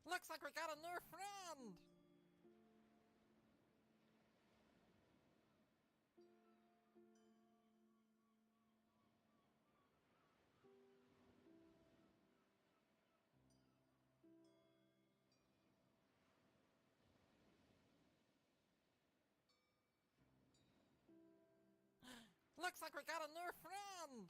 Looks like we got a new friend! Looks like we got a new friend!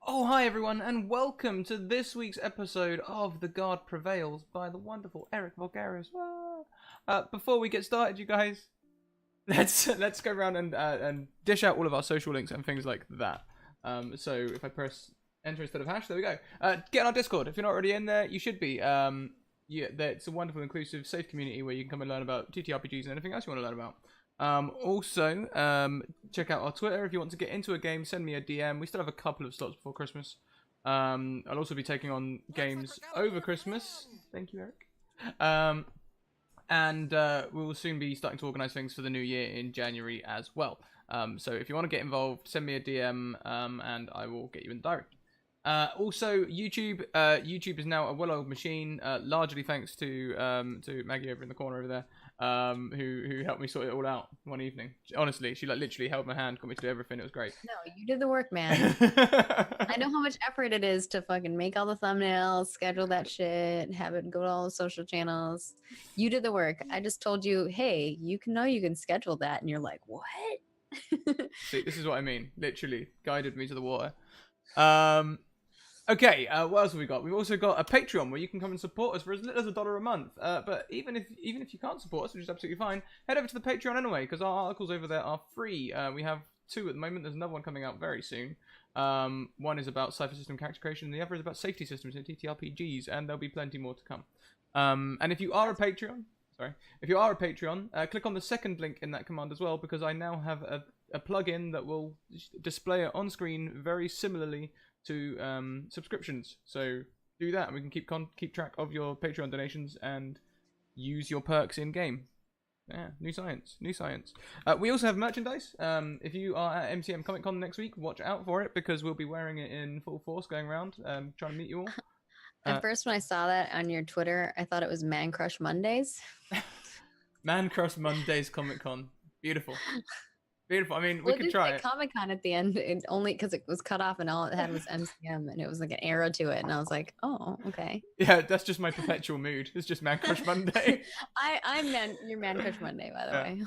Oh, hi everyone, and welcome to this week's episode of The God Prevails by the wonderful Eric Vulgaris. Before we get started, you guys, let's go around and dish out all of our social links and things like that. So if I press enter instead of hash, there we go. Get on our Discord if you're not already in there. You should be. Yeah, it's a wonderful, inclusive, safe community where you can come and learn about TTRPGs and anything else you want to learn about. Also, check out our Twitter if you want to get into a game. Send me a DM. We still have a couple of slots before Christmas. I'll also be taking on games over Christmas. Thank you, Eric. And we will soon be starting to organise things for the new year in January as well. So if you want to get involved, send me a DM, and I will get you in the diary. Also, YouTube. YouTube is now a well-oiled machine, largely thanks to Maggie over in the corner over there, who helped me sort it all out one evening. Honestly, she literally held my hand, got me to do everything. It was great. No, you did the work, man. I know how much effort it is to fucking make all the thumbnails, schedule that shit, have it go to all the social channels. You did the work. I just told you, hey, you can schedule that, and you're like, what? See, this is what I mean. Literally guided me to the water. Okay, what else have we got? We've also got a Patreon where you can come and support us for as little as $1 a month. But even if you can't support us, which is absolutely fine, head over to the Patreon anyway, because our articles over there are free. We have two at the moment. There's another one coming out very soon. One is about cipher system character creation, and the other is about safety systems in TTRPGs, and there'll be plenty more to come. And if you are a Patreon, click on the second link in that command as well, because I now have a plugin that will display it on screen very similarly to subscriptions. So do that, and we can keep track of your Patreon donations and use your perks in game. Yeah, new science, new science. We also have merchandise. If you are at MCM Comic Con next week, watch out for it because we'll be wearing it in full force going around, trying to meet you all. At first, when I saw that on your Twitter, I thought it was Man Crush Mondays. Man Crush Mondays Comic Con. Beautiful. Beautiful. I mean, we could try it. Comic Con at the end, only because it was cut off and all it had was MCM and it was like an arrow to it. And I was like, oh, okay. Yeah, that's just my perpetual mood. It's just Man Crush Monday. I'm your Man Crush Monday, by the way.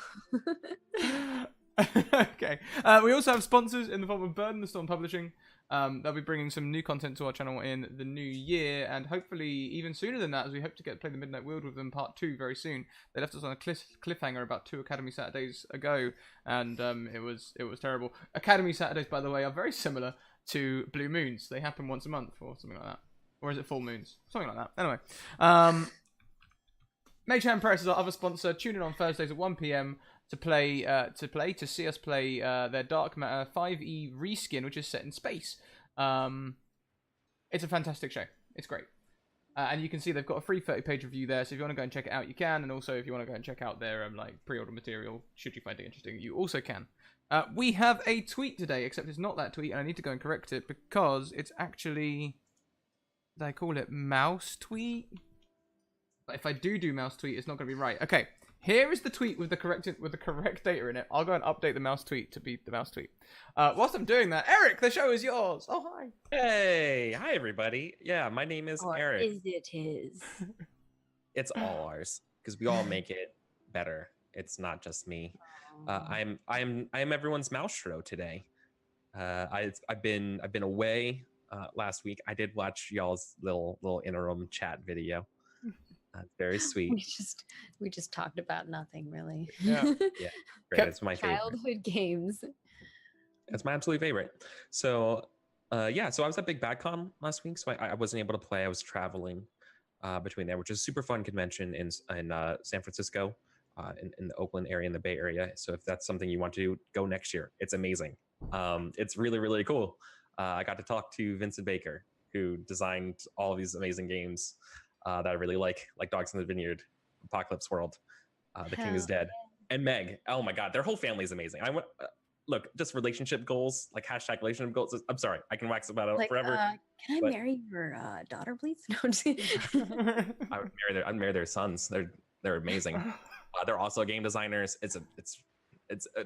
Okay. We also have sponsors in the form of Bird and the Storm Publishing. They'll be bringing some new content to our channel in the new year, and hopefully even sooner than that, as we hope to get to play the Midnight Wield with them Part 2 very soon. They left us on a cliffhanger about 2 Academy Saturdays ago, and it was terrible. Academy Saturdays, by the way, are very similar to Blue Moons. They happen once a month or something like that. Or is it Full Moons? Something like that. Anyway. Mage-Hand Press is our other sponsor. Tune in on Thursdays at 1 PM to see us play their Dark Matter 5e reskin, which is set in space. It's a fantastic show. It's great. And you can see they've got a free 30-page review there, so if you want to go and check it out, you can. And also, if you want to go and check out their pre-order material, should you find it interesting, you also can. We have a tweet today, except it's not that tweet, and I need to go and correct it because it's actually... Did I call it mouse tweet? But if I do mouse tweet, it's not going to be right. Okay, here is the tweet with the correct data in it. I'll go and update the mouse tweet to be the mouse tweet. Whilst I'm doing that, Eric, the show is yours. Oh, hi. Hey, hi everybody. Yeah, my name is Or Eric. is it his? It's all ours because we all make it better. It's not just me. I'm everyone's maestro today. I've been away last week. I did watch y'all's little interim chat video. Very sweet. We just talked about nothing really. Yeah. Yeah, great. It's my favorite. Childhood games. It's my absolute favorite. So, yeah. So I was at Big Bad Con last week, so I wasn't able to play. I was traveling between there, which is a super fun convention in San Francisco, in the Oakland area, in the Bay Area. So if that's something you want to do, go next year. It's amazing. It's really, really cool. I got to talk to Vincent Baker, who designed all of these amazing games that I really like Dogs in the Vineyard, Apocalypse World, The King is Dead, and Meg. Oh my God, their whole family is amazing. I went. Look, just relationship goals, like hashtag relationship goals. I'm sorry, I can wax about it forever. Can I marry your daughter, please? No, I'm just kidding. I'd marry their sons. They're amazing. They're also game designers. It's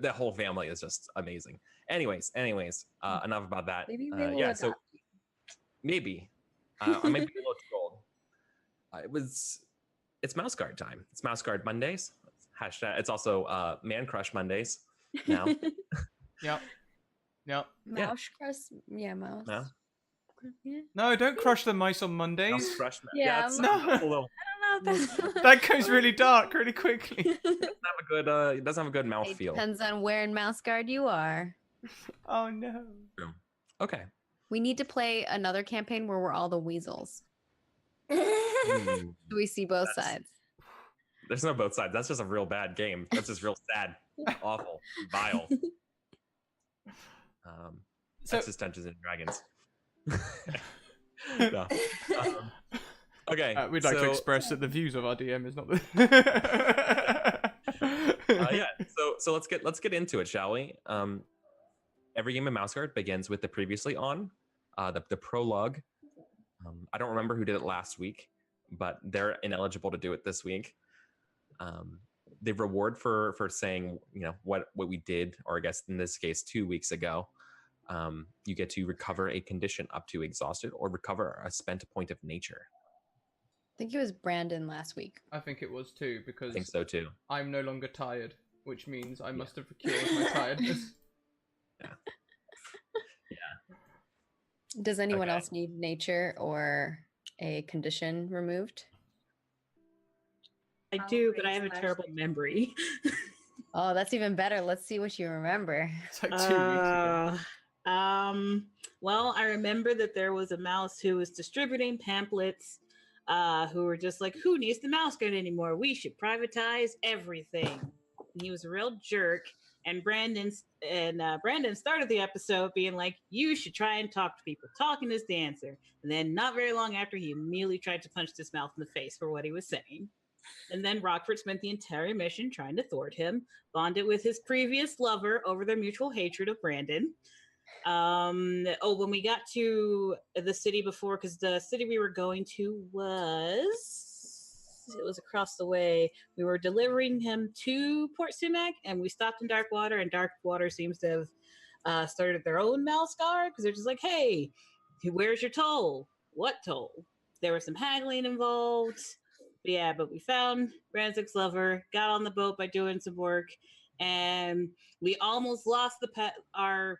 the whole family is just amazing. Anyways, enough about that. Maybe yeah, so maybe I might be a little too old. It's Mouse Guard time. It's Mouse Guard Mondays. Hashtag. It's also Man Crush Mondays now. Yep. Mouse crush. Yeah, mouse. No? Yeah. No, don't crush the mice on Mondays. Mouse Crush. Yeah, it's no. a little, I don't know. If that's... That goes really dark really quickly. it doesn't have a good mouth It feel. depends on where in Mouse Guard you are. Oh no. Okay. We need to play another campaign where we're all the weasels. Hmm. So we see both sides. There's no both sides. That's just a real bad game. That's just real sad, awful, vile. That's just Dungeons and Dragons. No. Okay. We'd like to express that the views of our DM is not the. Yeah. So let's get into it, shall we? Every game of Mouse Guard begins with the previously on, the prologue. I don't remember who did it last week, but they're ineligible to do it this week. The reward for saying what we did, or I guess in this case 2 weeks ago, you get to recover a condition up to exhausted or recover a spent point of nature. I think it was Brandon last week. I think it was too, because I think so too. I'm no longer tired, which means I must have cured my tiredness. Yeah. Does anyone else need nature or a condition removed? I do, but I have a terrible memory. Oh, that's even better. Let's see what you remember. It's like 2 weeks ago. Well, I remember that there was a mouse who was distributing pamphlets who were just like, who needs the mouse guard anymore? We should privatize everything. And he was a real jerk. And Brandon started the episode being like, you should try and talk to people. Talking is the answer. And then not very long after, he immediately tried to punch this mouse in the face for what he was saying. And then Rockford spent the entire mission trying to thwart him, bonded with his previous lover over their mutual hatred of Brandon. When we got to the city before, because the city we were going to was across the way. We were delivering him to Port Sumac, and we stopped in Darkwater, and Darkwater seems to have started their own mouse guard because they're just like, hey, where's your toll? What toll? There was some haggling involved. But we found Brandon's lover, got on the boat by doing some work, and we almost lost our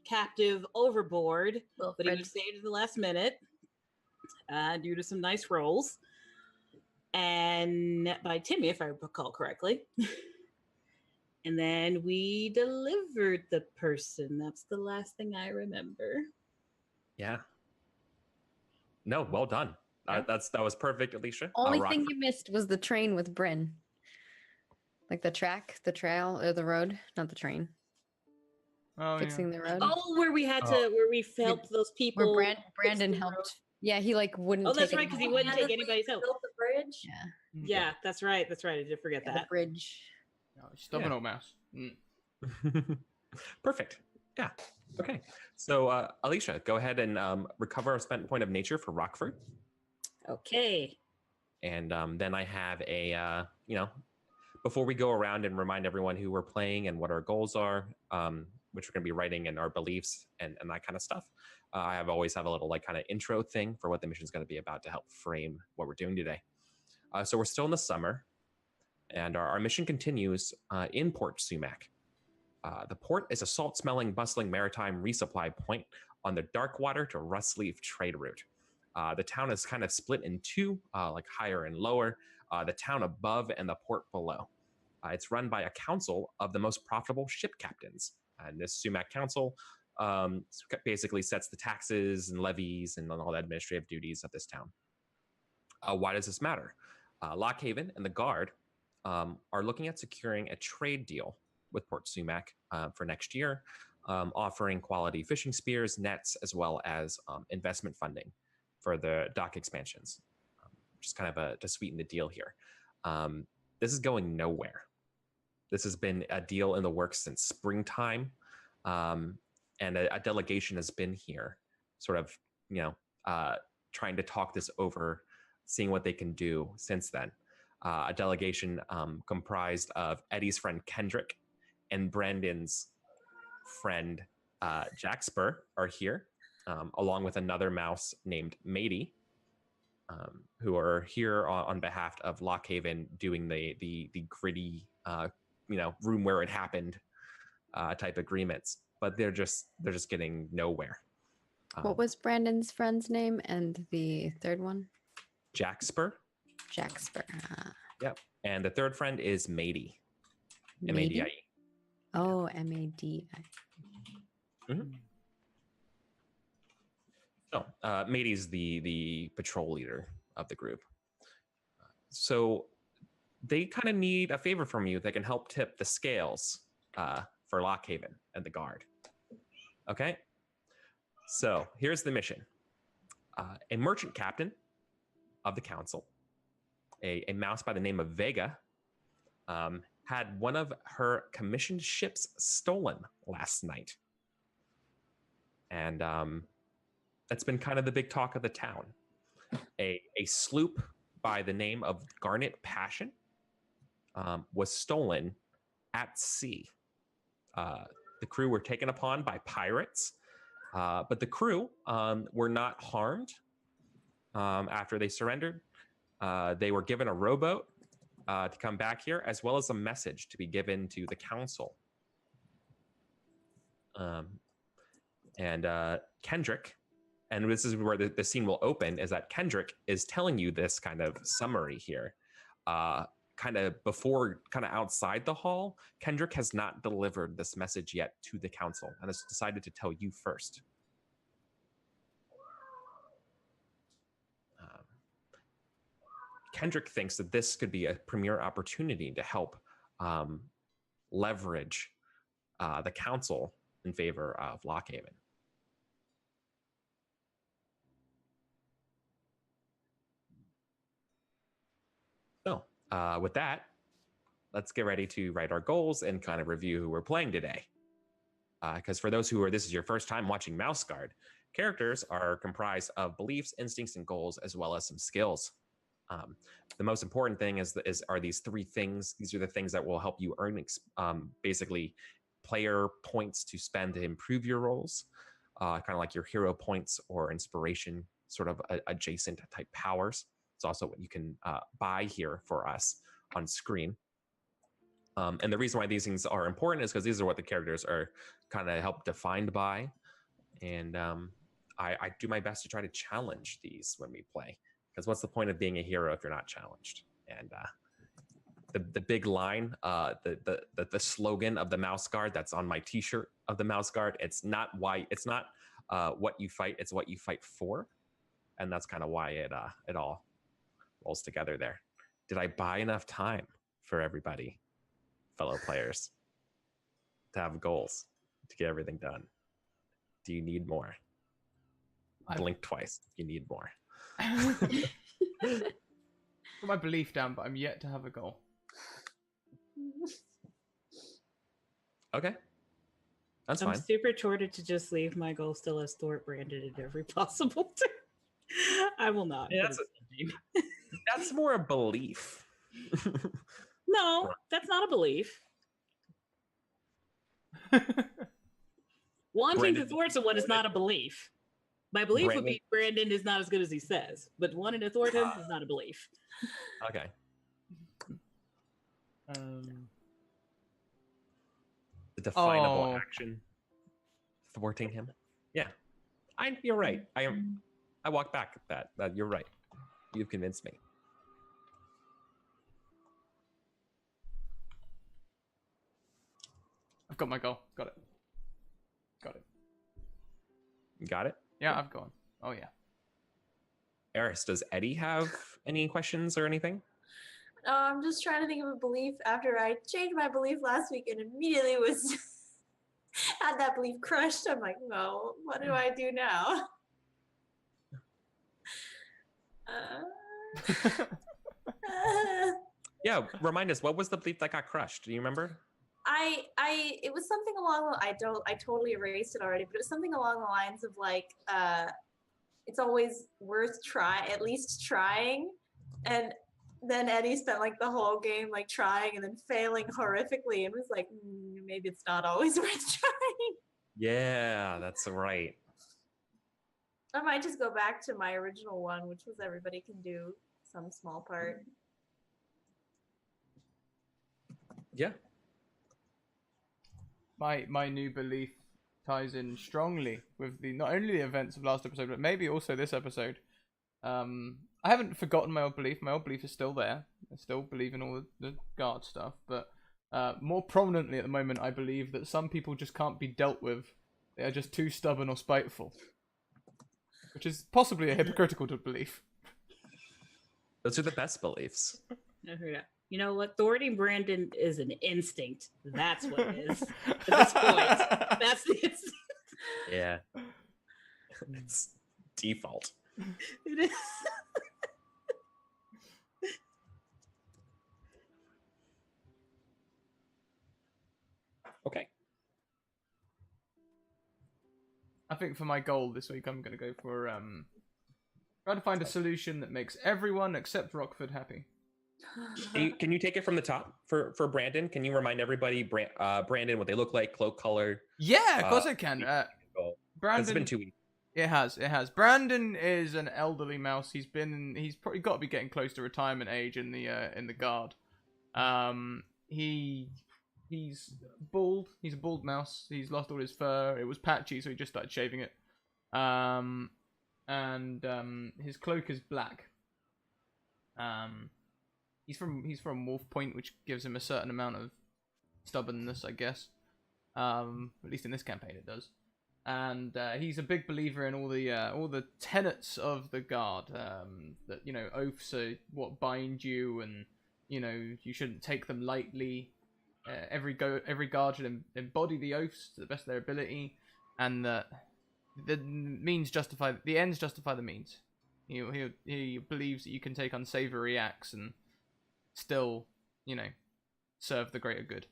captive overboard, but he was saved at the last minute due to some nice rolls. And by Timmy, if I recall correctly. And then we delivered the person. That's the last thing I remember. Yeah. No, well done. Yeah. That was perfect, Alicia. Only thing you missed was the train with Bryn. Like the trail, or the road, not the train. Oh, Fixing the road. Oh, where we helped those people. Where Brandon helped. Yeah, he like wouldn't. Oh, that's take right, because he wouldn't take anybody's help. Built the bridge. Yeah. Yeah, that's right. That's right. I did forget that. The bridge. Oh, stubborn old mouse. Perfect. Yeah. Okay. So, Alicia, go ahead and recover a spent point of nature for Rockford. Okay. And then I have a, before we go around and remind everyone who we're playing and what our goals are, which we're going to be writing in our beliefs and that kind of stuff. I always have a little like kind of intro thing for what the mission is going to be about to help frame what we're doing today. So we're still in the summer, and our mission continues in Port Sumac. The port is a salt-smelling, bustling maritime resupply point on the Darkwater to Rustleaf trade route. The town is kind of split in two, like higher and lower, the town above and the port below. It's run by a council of the most profitable ship captains. And this Sumac council basically sets the taxes and levies and all the administrative duties of this town. Why does this matter? Lockhaven and the Guard are looking at securing a trade deal with Port Sumac for next year, offering quality fishing spears, nets, as well as investment funding for the dock expansions, just kind of to sweeten the deal here. This is going nowhere. This has been a deal in the works since springtime, and a delegation has been here, sort of, trying to talk this over, seeing what they can do since then. A delegation comprised of Eddie's friend Kendrick and Brandon's friend Jack Spur are here, along with another mouse named Matey, who are here on behalf of Lockhaven, doing the gritty, room where it happened type agreements. But they're just getting nowhere. What was Brandon's friend's name and the third one? Jack Spur. Jack Spur. Yep. And the third friend is Matey. Mady? M-A-D-I-E. Oh, M-A-D-I. Mm-hmm. So Matey's the patrol leader of the group. So they kind of need a favor from you that can help tip the scales for Lockhaven and the Guard. Okay? So here's the mission. A merchant captain of the council, a mouse by the name of Vega, had one of her commissioned ships stolen last night. And that's been kind of the big talk of the town. A sloop by the name of Garnet Passion was stolen at sea. The crew were taken upon by pirates, but the crew were not harmed after they surrendered. They were given a rowboat to come back here, as well as a message to be given to the council. And Kendrick, and this is where the scene will open, is that Kendrick is telling you this kind of summary here. Kind of outside the hall, Kendrick has not delivered this message yet to the council and has decided to tell you first. Kendrick thinks that this could be a premier opportunity to help leverage the council in favor of Lockhaven. So with that, let's get ready to write our goals and kind of review who we're playing today. Because for those who this is your first time watching Mouse Guard, characters are comprised of beliefs, instincts, and goals, as well as some skills. The most important thing are these three things. These are the things that will help you earn basically player points to spend to improve your roles, kind of like your hero points or inspiration, sort of adjacent type powers. It's also what you can buy here for us on screen. And the reason why these things are important is because these are what the characters are kind of helped defined by. And I do my best to try to challenge these when we play. Because what's the point of being a hero if you're not challenged? And the big line, the slogan of the Mouse Guard that's on my T-shirt of the Mouse Guard. It's not what you fight, it's what you fight for, and that's kind of why it all rolls together there. Did I buy enough time for everybody, fellow players, to have goals to get everything done? Do you need more? Blink twice. You need more. Got my belief down, but I'm yet to have a goal. Okay. That's I'm fine. super tortured to just leave my goal still as Thor branded in every possible turn. I will not. Yeah, put his name. that's more a belief. No, that's not a belief. Wanting Brandon- to thwart someone is not a belief. My belief would Brandon- be Brandon is not as good as he says, but wanting to thwart him is not a belief. Okay. The definable action. Thwarting him. Yeah. You're right. I walk back at that. You're right. You've convinced me. I've got my goal. Got it. Got it. You got it? Yeah, I've gone. Oh yeah. Eris, does Eddie have any questions or anything? I'm just trying to think of a belief after I changed my belief last week and immediately was had that belief crushed. I'm like, no, what do I do now? Yeah, remind us, what was the belief that got crushed? Do you remember? It was something along I totally erased it already, but it was something along the lines of like it's always worth at least trying. And then Eddie spent like the whole game like trying and then failing horrifically and was like, maybe it's not always worth trying. Yeah, that's right. I might just go back to my original one, which was everybody can do some small part. Yeah. My new belief ties in strongly with not only the events of last episode, but maybe also this episode. I haven't forgotten my old belief. My old belief is still there. I still believe in all the guard stuff, but more prominently at the moment, I believe that some people just can't be dealt with. They are just too stubborn or spiteful, which is possibly a hypocritical belief. Those are the best beliefs. Yeah. You know what? Thwarting Brandon is an instinct. That's what it is. At this point, that's the instinct. Yeah. It's default. It is. Okay. I think for my goal this week, I'm going to go for try to find a solution that makes everyone except Rockford happy. Can you take it from the top for Brandon? Can you remind everybody, Brandon, what they look like, cloak color? Yeah, of course I can. Brandon, It's been 2 weeks. It has. Brandon is an elderly mouse. He's probably got to be getting close to retirement age in the guard. He's bald. He's a bald mouse. He's lost all his fur. It was patchy, so he just started shaving it. His cloak is black. He's from Wolf Point, which gives him a certain amount of stubbornness, I guess. At least in this campaign, it does. And he's a big believer in all the tenets of the guard. That oaths are what bind you, and you shouldn't take them lightly. Every guard should embody the oaths to the best of their ability, and that the ends justify the means. He believes that you can take unsavory acts and still, you know, serve the greater good.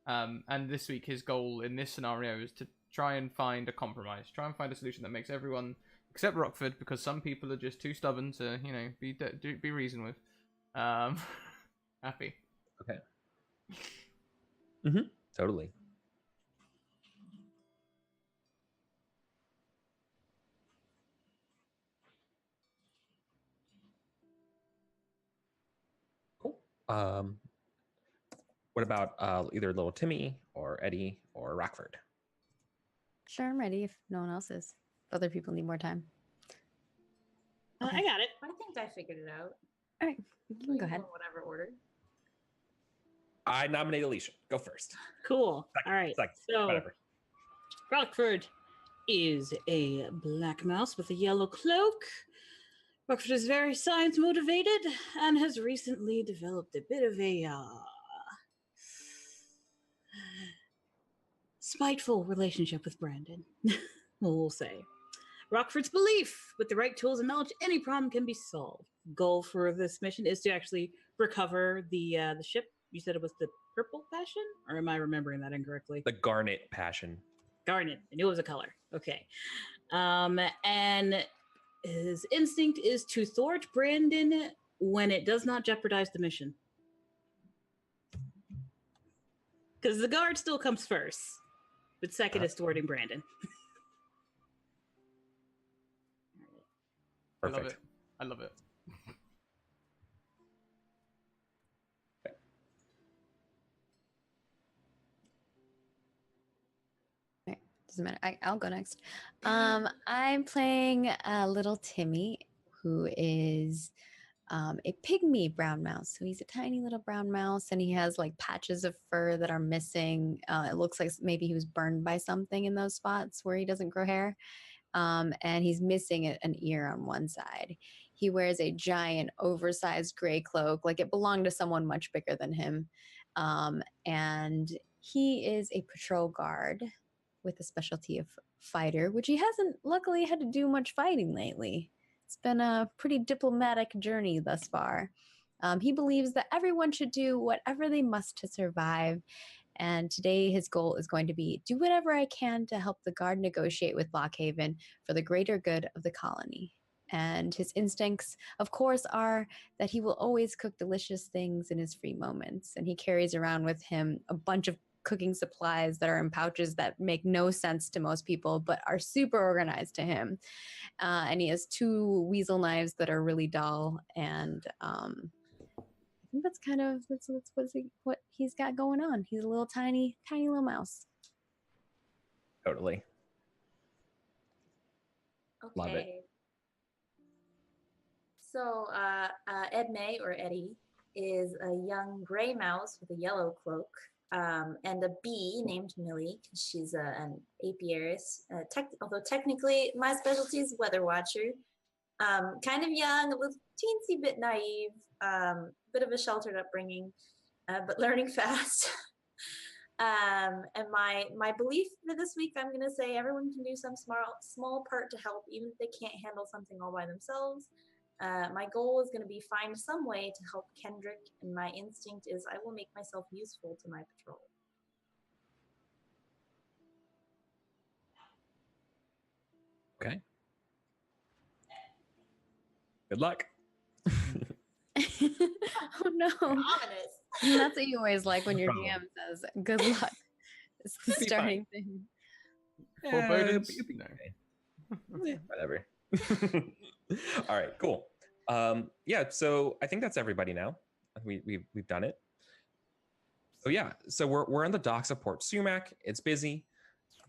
And this week, his goal in this scenario is to try and find a compromise, try and find a solution that makes everyone, except Rockford, because some people are just too stubborn to, you know, be reasoned with. Happy. Okay. Totally. Cool. What about either little Timmy or Eddie or Rockford? Sure, I'm ready if no one else is. If other people need more time. I got it. I think I figured it out. All right, you can We go can ahead. in whatever order. I nominate Alicia. Go first. Cool. Second, All right. second, So whatever. Rockford is a black mouse with a yellow cloak. Rockford is very science motivated and has recently developed a bit of a spiteful relationship with Brandon. We'll say. Rockford's belief with the right tools and knowledge, any problem can be solved. Goal for this mission is to actually recover the ship. You said it was the Purple Passion, or am I remembering that incorrectly? The Garnet Passion. Garnet. I knew it was a color. Okay. And his instinct is to thwart Brandon when it does not jeopardize the mission. Because the guard still comes first, but second is thwarting Brandon. Perfect. I love it. I love it. Doesn't matter. I'll go next. I'm playing little Timmy, who is a pygmy brown mouse. So he's a tiny little brown mouse, and he has like patches of fur that are missing. It looks like maybe he was burned by something in those spots where he doesn't grow hair. And he's missing an ear on one side. He wears a giant, oversized gray cloak, like it belonged to someone much bigger than him. And he is a patrol guard with a specialty of fighter, which he hasn't luckily had to do much fighting lately. It's been a pretty diplomatic journey thus far. He believes that everyone should do whatever they must to survive. And today his goal is going to be do whatever I can to help the guard negotiate with Lockhaven for the greater good of the colony. And his instincts, of course, are that he will always cook delicious things in his free moments. And he carries around with him a bunch of cooking supplies that are in pouches that make no sense to most people, but are super organized to him. And he has 2 weasel knives that are really dull. And I think that's kind of what he's got going on. He's a little tiny little mouse. Totally. Okay. Love it. So Edme, or Eddie, is a young gray mouse with a yellow cloak, and a bee named Millie, because she's an apiarist. Although technically my specialty is weather watcher. Kind of young, a little teensy bit naive, bit of a sheltered upbringing, but learning fast. And my belief for this week, I'm gonna say everyone can do some small part to help, even if they can't handle something all by themselves. My goal is gonna be find some way to help Kendrick, and my instinct is I will make myself useful to my patrol. Okay. Good luck. Oh no. Ominous. That's what you always like when your problem. DM says good luck. It's the It'll be starting thing. Forebodings? It'll be No. okay. Whatever. All right, cool. Yeah, so I think that's everybody now. We've done it. So yeah, so we're on the docks of Port Sumac. It's busy.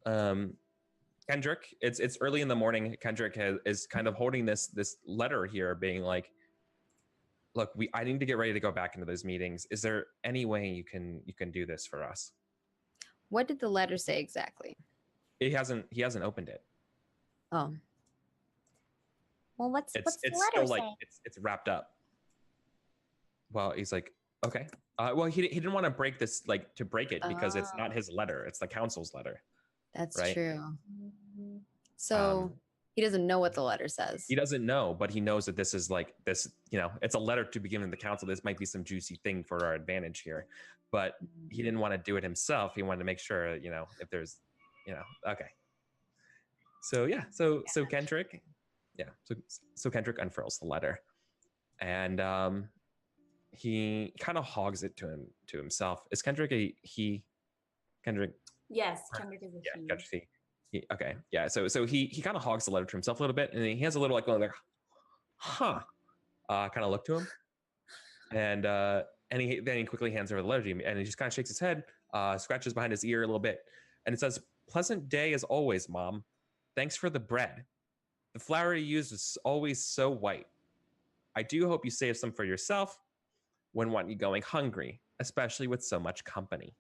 Kendrick, it's early in the morning. Kendrick is kind of holding this letter here, being like, "Look, I need to get ready to go back into those meetings. Is there any way you can do this for us?" What did the letter say exactly? He hasn't opened it. Oh. Well, what's the It's letter still say? like it's wrapped up. Well, he's like, okay. Well, he didn't want to break this, like to break it, because it's not his letter. It's the council's letter. That's right? true. So He doesn't know what the letter says. He doesn't know, but he knows that this is like this, it's a letter to be given to the council. This might be some juicy thing for our advantage here. But he didn't want to do it himself. He wanted to make sure, if there's, okay. So yeah, so Kendrick, so Kendrick unfurls the letter, and he kind of hogs it to himself. Is Kendrick a he? Kendrick? Yes, Kendrick is a Yeah, he. Kendrick. Okay, yeah. So he kind of hogs the letter to himself a little bit, and he has a little like, huh, kind of look to him, and then he quickly hands over the letter to him, and he just kind of shakes his head, scratches behind his ear a little bit, and it says, "Pleasant day as always, Mom. Thanks for the bread. The flour you used is always so white. I do hope you save some for yourself. Wouldn't want you going hungry, especially with so much company."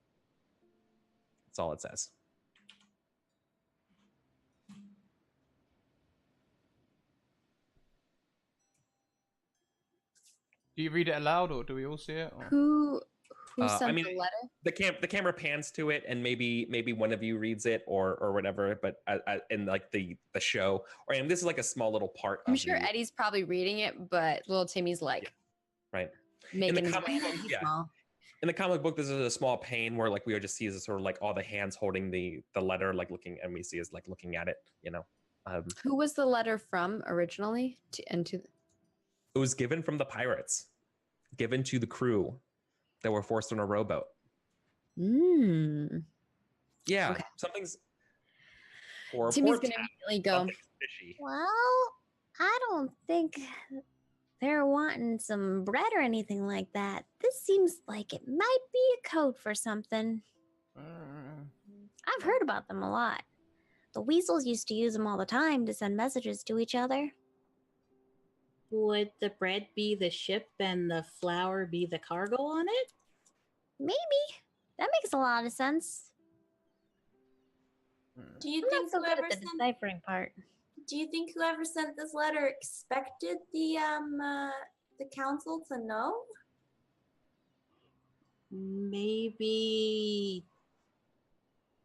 That's all it says. Do you read it aloud, or do we all see it? Or? Who sent I mean, the letter? The camera pans to it, and maybe one of you reads it or whatever. But in like the show, and this is like a small little part. I'm sure Eddie's probably reading it, but little Timmy's like, right. making In the his comic book, voice yeah. small. In the comic book, this is a small pane where like we would just see is sort of like all the hands holding the letter, like looking, and we see is like looking at it. Who was the letter from originally? It was given from the pirates, given to the crew that were forced on a rowboat. Yeah, Okay. something's. Timmy's gonna immediately go, fishy. Well, I don't think they're wanting some bread or anything like that. This seems like it might be a code for something. I've heard about them a lot. The weasels used to use them all the time to send messages to each other. Would the bread be the ship and the flour be the cargo on it? Maybe. That makes a lot of sense. Do you I'm think not so good whoever at the sent? deciphering part. Do you think whoever sent this letter expected the council to know? Maybe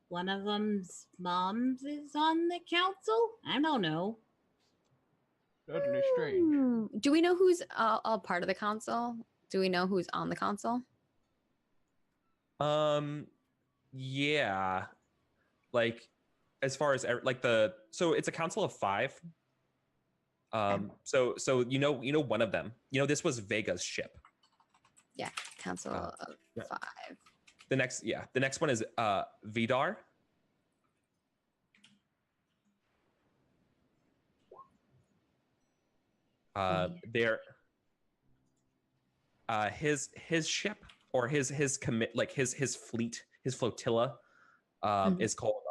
one of them's moms is on the council? I don't know. Totally strange. do we know who's all part of the council? Do we know who's on the council? Yeah, like as far as like so it's a council of 5. So one of them. This was Vega's ship. Yeah, council of yeah. 5. The next one is Vidar. There, his ship or his commit, like his fleet, his flotilla, is called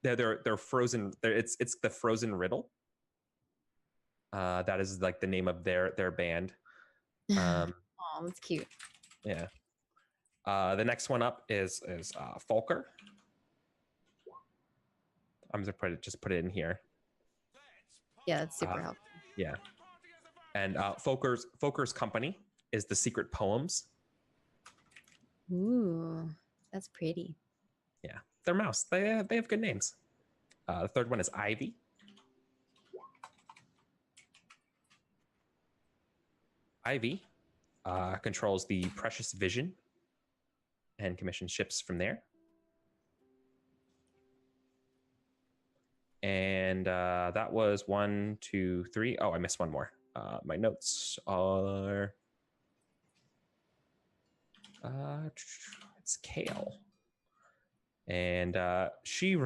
they're frozen. It's the Frozen Riddle. That is like the name of their band. Oh, that's cute. Yeah. The next one up is Folker. I'm gonna just put it in here. Yeah, that's super helpful. Yeah. And Folker's company is the Secret Poems. Ooh, that's pretty. Yeah, they're mouse. They have good names. The third one is Ivy. Ivy controls the Precious Vision and commissions ships from there. And that was 1, 2, 3. Oh, I missed one more. My notes are it's Kale, and she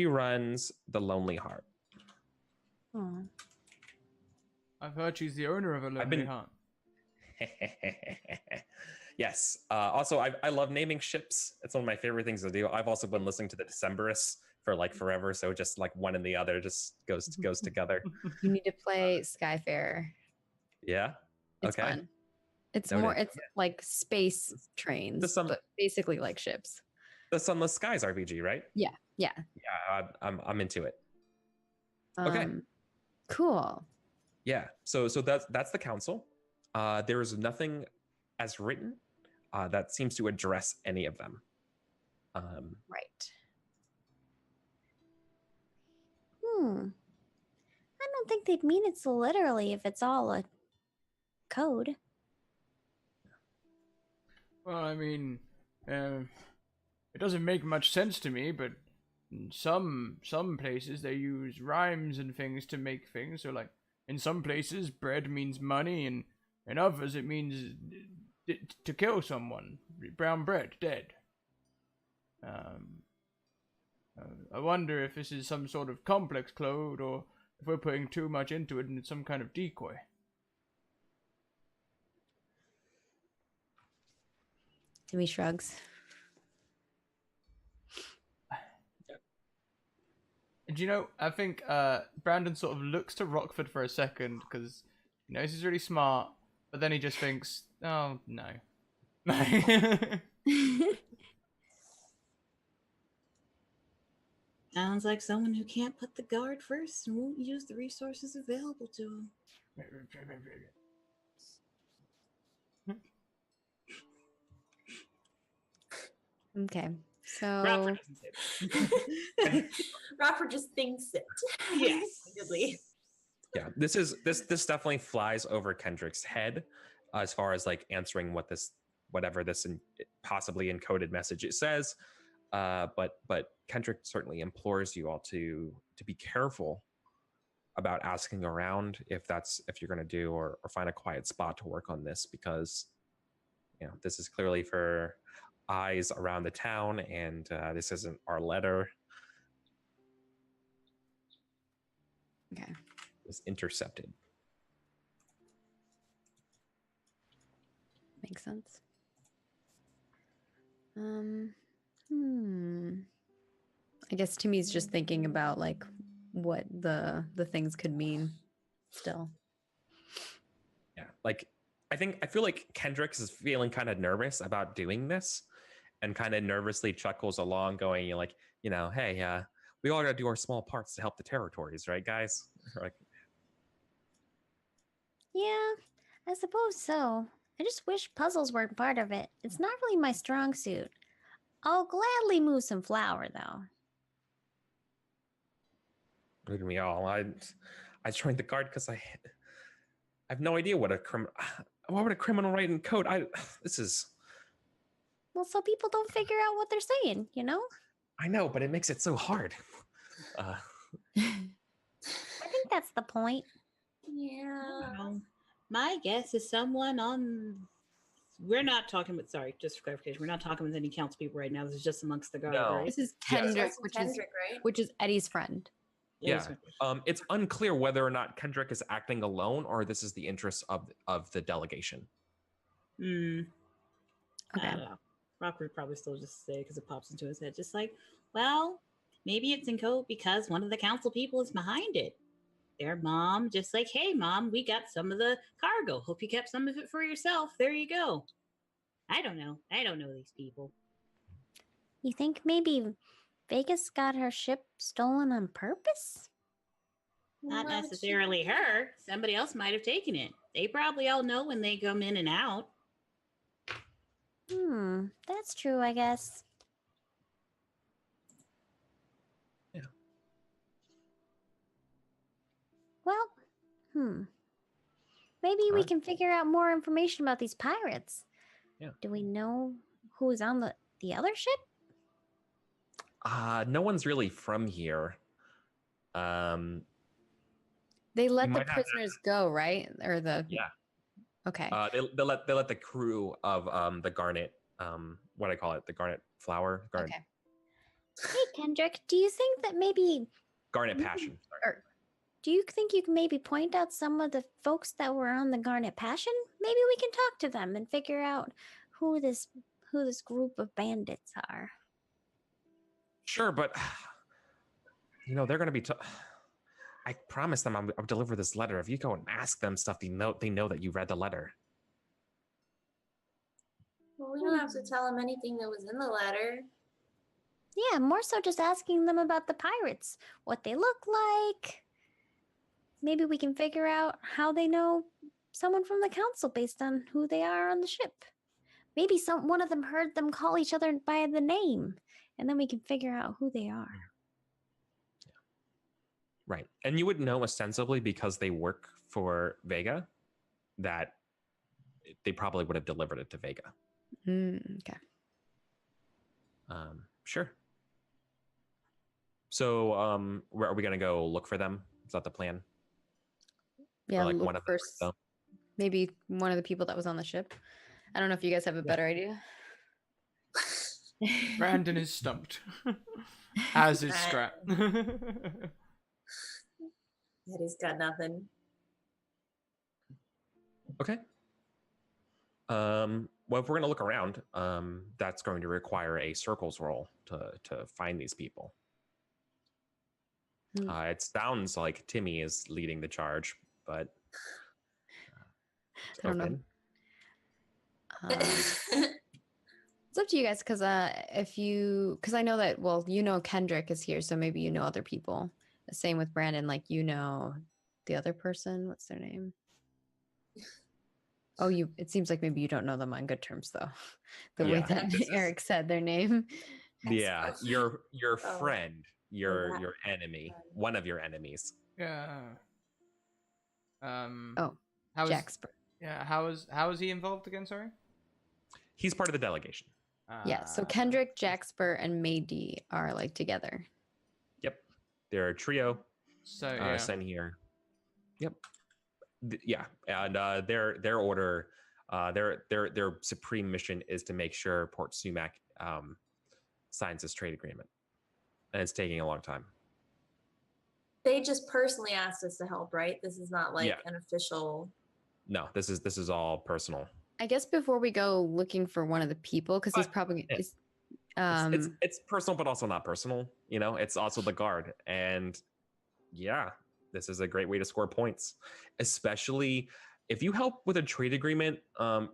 runs the Lonely Heart. Aw. I've heard she's the owner of a Lonely Heart. Yes. Also, I love naming ships. It's one of my favorite things to do. I've also been listening to the Decemberists for like forever, so just like one and the other just goes together. You need to play Skyfarer. Yeah. It's okay. fun. It's Noted. more. It's like space trains, but basically like ships. The Sunless Skies RPG, right? Yeah. Yeah. I'm into it. Okay. Cool. Yeah. So that's the council. There is nothing as written that seems to address any of them. Right. I don't think they'd mean it so literally if it's all a code. Well, I mean, it doesn't make much sense to me, but in some places they use rhymes and things to make things. So, like, in some places, bread means money, and in others it means to kill someone. Brown bread, dead. I wonder if this is some sort of complex code, or if we're putting too much into it and it's some kind of decoy. Timmy shrugs. And you know, I think Brandon sort of looks to Rockford for a second because he knows he's really smart, but then he just thinks, "Oh no." Sounds like someone who can't put the guard first and won't use the resources available to him. Okay. So Rockford doesn't say that. Rockford just thinks it. Yes. Repeatedly. Yeah, this definitely flies over Kendrick's head as far as like answering whatever this possibly encoded message it says. But Kendrick certainly implores you all to be careful about asking around if you're going to do or find a quiet spot to work on this, because this is clearly for eyes around the town, and this isn't our letter. okay. It was intercepted. Makes sense. I guess Timmy's just thinking about like what the things could mean still. Yeah, like I feel like Kendrick is feeling kind of nervous about doing this, and kind of nervously chuckles along, going, hey, we all got to do our small parts to help the territories, right, guys? Like, Yeah, I suppose so. I just wish puzzles weren't part of it. It's not really my strong suit. I'll gladly move some flour, though. look at me all. I joined the guard because I have no idea what why would a criminal write in code? This is. Well, so people don't figure out what they're saying, you know? I know, but it makes it so hard. I think that's the point. Yeah. My guess is someone on. We're not talking with. Sorry, just for clarification, we're not talking with any council people right now. This is just amongst the guard, No. right? This is Yes. Kendrick, That's Kendrick, right? which is Eddie's friend. Yeah. It's unclear whether or not Kendrick is acting alone or this is the interest of the delegation. I Okay. don't know. Rock would probably still just say, because it pops into his head, just like, well, maybe it's in code because one of the council people is behind it. Their mom, just like, hey, mom, we got some of the cargo. Hope you kept some of it for yourself. There you go. I don't know. I don't know these people. You think maybe Vegas got her ship stolen on purpose? Not Why would she necessarily do her. that? Somebody else might have taken it. They probably all know when they come in and out. That's true, I guess. Yeah. Well, maybe we Alright. can figure out more information about these pirates. Yeah. Do we know who's on the other ship? No one's really from here. They let You the might have to- prisoners go, right? Or the Yeah. Okay. They let the crew of the Garnet, what I call it, the Garnet Flower, Garnet, Okay. Hey, Kendrick, do you think that maybe Garnet Passion. Sorry. do you think you can maybe point out some of the folks that were on the Garnet Passion? Maybe we can talk to them and figure out who this group of bandits are. Sure, but they're going to be. I promised them I'll deliver this letter. If you go and ask them stuff, they know that you read the letter. Well, we don't have to tell him anything that was in the letter. Yeah, more so just asking them about the pirates, what they look like. Maybe we can figure out how they know someone from the council based on who they are on the ship. Maybe one of them heard them call each other by the name, and then we can figure out who they are. Right. And you would know ostensibly because they work for Vega that they probably would have delivered it to Vega. Okay. Sure. So where are we going to go look for them? Is that the plan? Yeah, Or like look one of for them? maybe one of the people that was on the ship. I don't know if you guys have a better idea. Brandon is stumped. As is Scrap. Eddie's got nothing. Okay. Well, if we're going to look around, that's going to require a circles roll to find these people. It sounds like Timmy is leading the charge, but I don't know. It's up to you guys, because because I know that, well, you know Kendrick is here, so maybe you know other people. The same with Brandon, like you know the other person. What's their name? Oh, it seems like maybe you don't know them on good terms, though. The way that Eric said their name. Yeah, your friend, your enemy, one of your enemies. Yeah. Oh, how is Jaxper. Yeah, how is he involved again? Sorry. He's part of the delegation. Yeah, so Kendrick, Jaxper, and Maydee are like together. Yep, they're a trio. So sent here. Yep. Yeah, and their order, their supreme mission is to make sure Port Sumac signs this trade agreement, and it's taking a long time. They just personally asked us to help, right? This is not like an official. No, this is all personal. I guess before we go looking for one of the people, because he's probably it's personal, but also not personal. You know, it's also the guard, and yeah, this is a great way to score points, especially if you help with a trade agreement.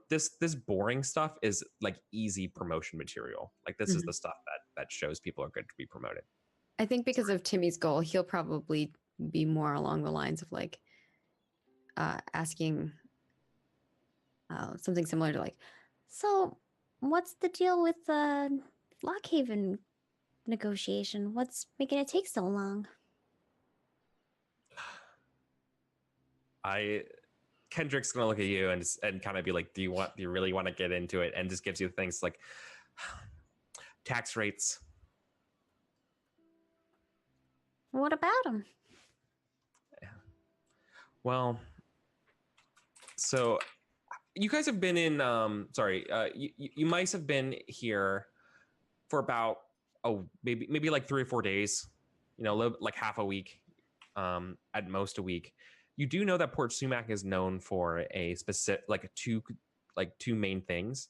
This boring stuff is like easy promotion material. Like this is the stuff that shows people are good to be promoted. I think because of Timmy's goal, he'll probably be more along the lines of like asking something similar to like, so what's the deal with the Lockhaven negotiation? What's making it take so long? Kendrick's gonna look at you and kind of be like, do you really want to get into it? And just gives you things like tax rates. What about them? Yeah. Well, so you guys have been in you might have been here for about maybe like 3 or 4 days, you know, like half a week, at most a week. You do know that Port Sumac is known for a specific two main things.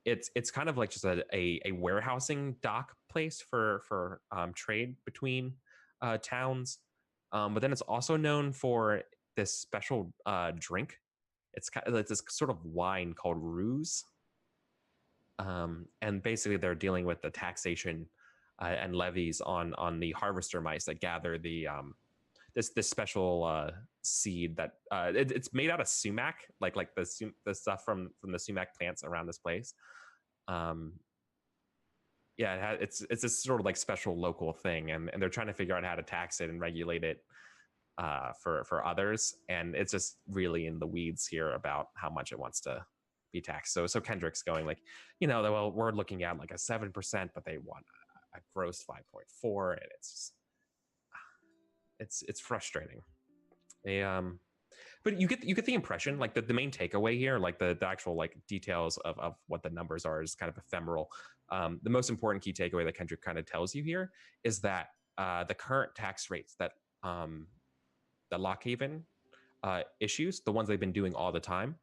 It's kind of like just a warehousing dock place for trade between towns, but then it's also known for this special drink. It's this sort of wine called Ruse, and basically they're dealing with the taxation and levies on the harvester mice that gather the this special seed that it's made out of sumac, like the stuff from the sumac plants around this place. It's this sort of like special local thing, and they're trying to figure out how to tax it and regulate it for others, and it's just really in the weeds here about how much it wants to be taxed. So Kendrick's going like, you know, well, we're looking at like a 7%, but they want a gross 5.4, and it's frustrating. But you get the impression, like the main takeaway here, like the actual like details of what the numbers are is kind of ephemeral. The most important key takeaway that Kendrick kind of tells you here is that the current tax rates that the Lockhaven issues, the ones they've been doing all the time,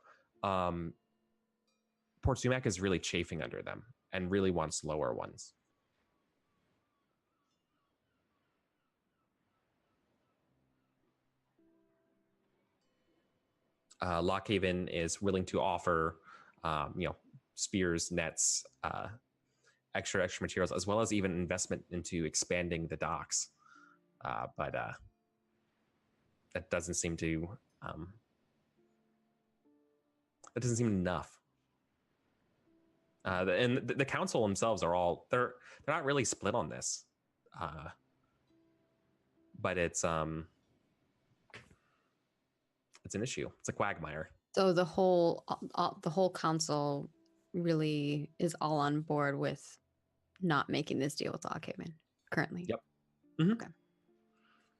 Port Sumac is really chafing under them and really wants lower ones. Lockhaven is willing to offer, spears, nets, extra materials, as well as even investment into expanding the docks. But that doesn't seem to that doesn't seem enough. And the council themselves are all they're not really split on this. but it's an issue. It's a quagmire. So the whole council really is all on board with not making this deal with Lockhaven currently. Yep. Mhm. Okay.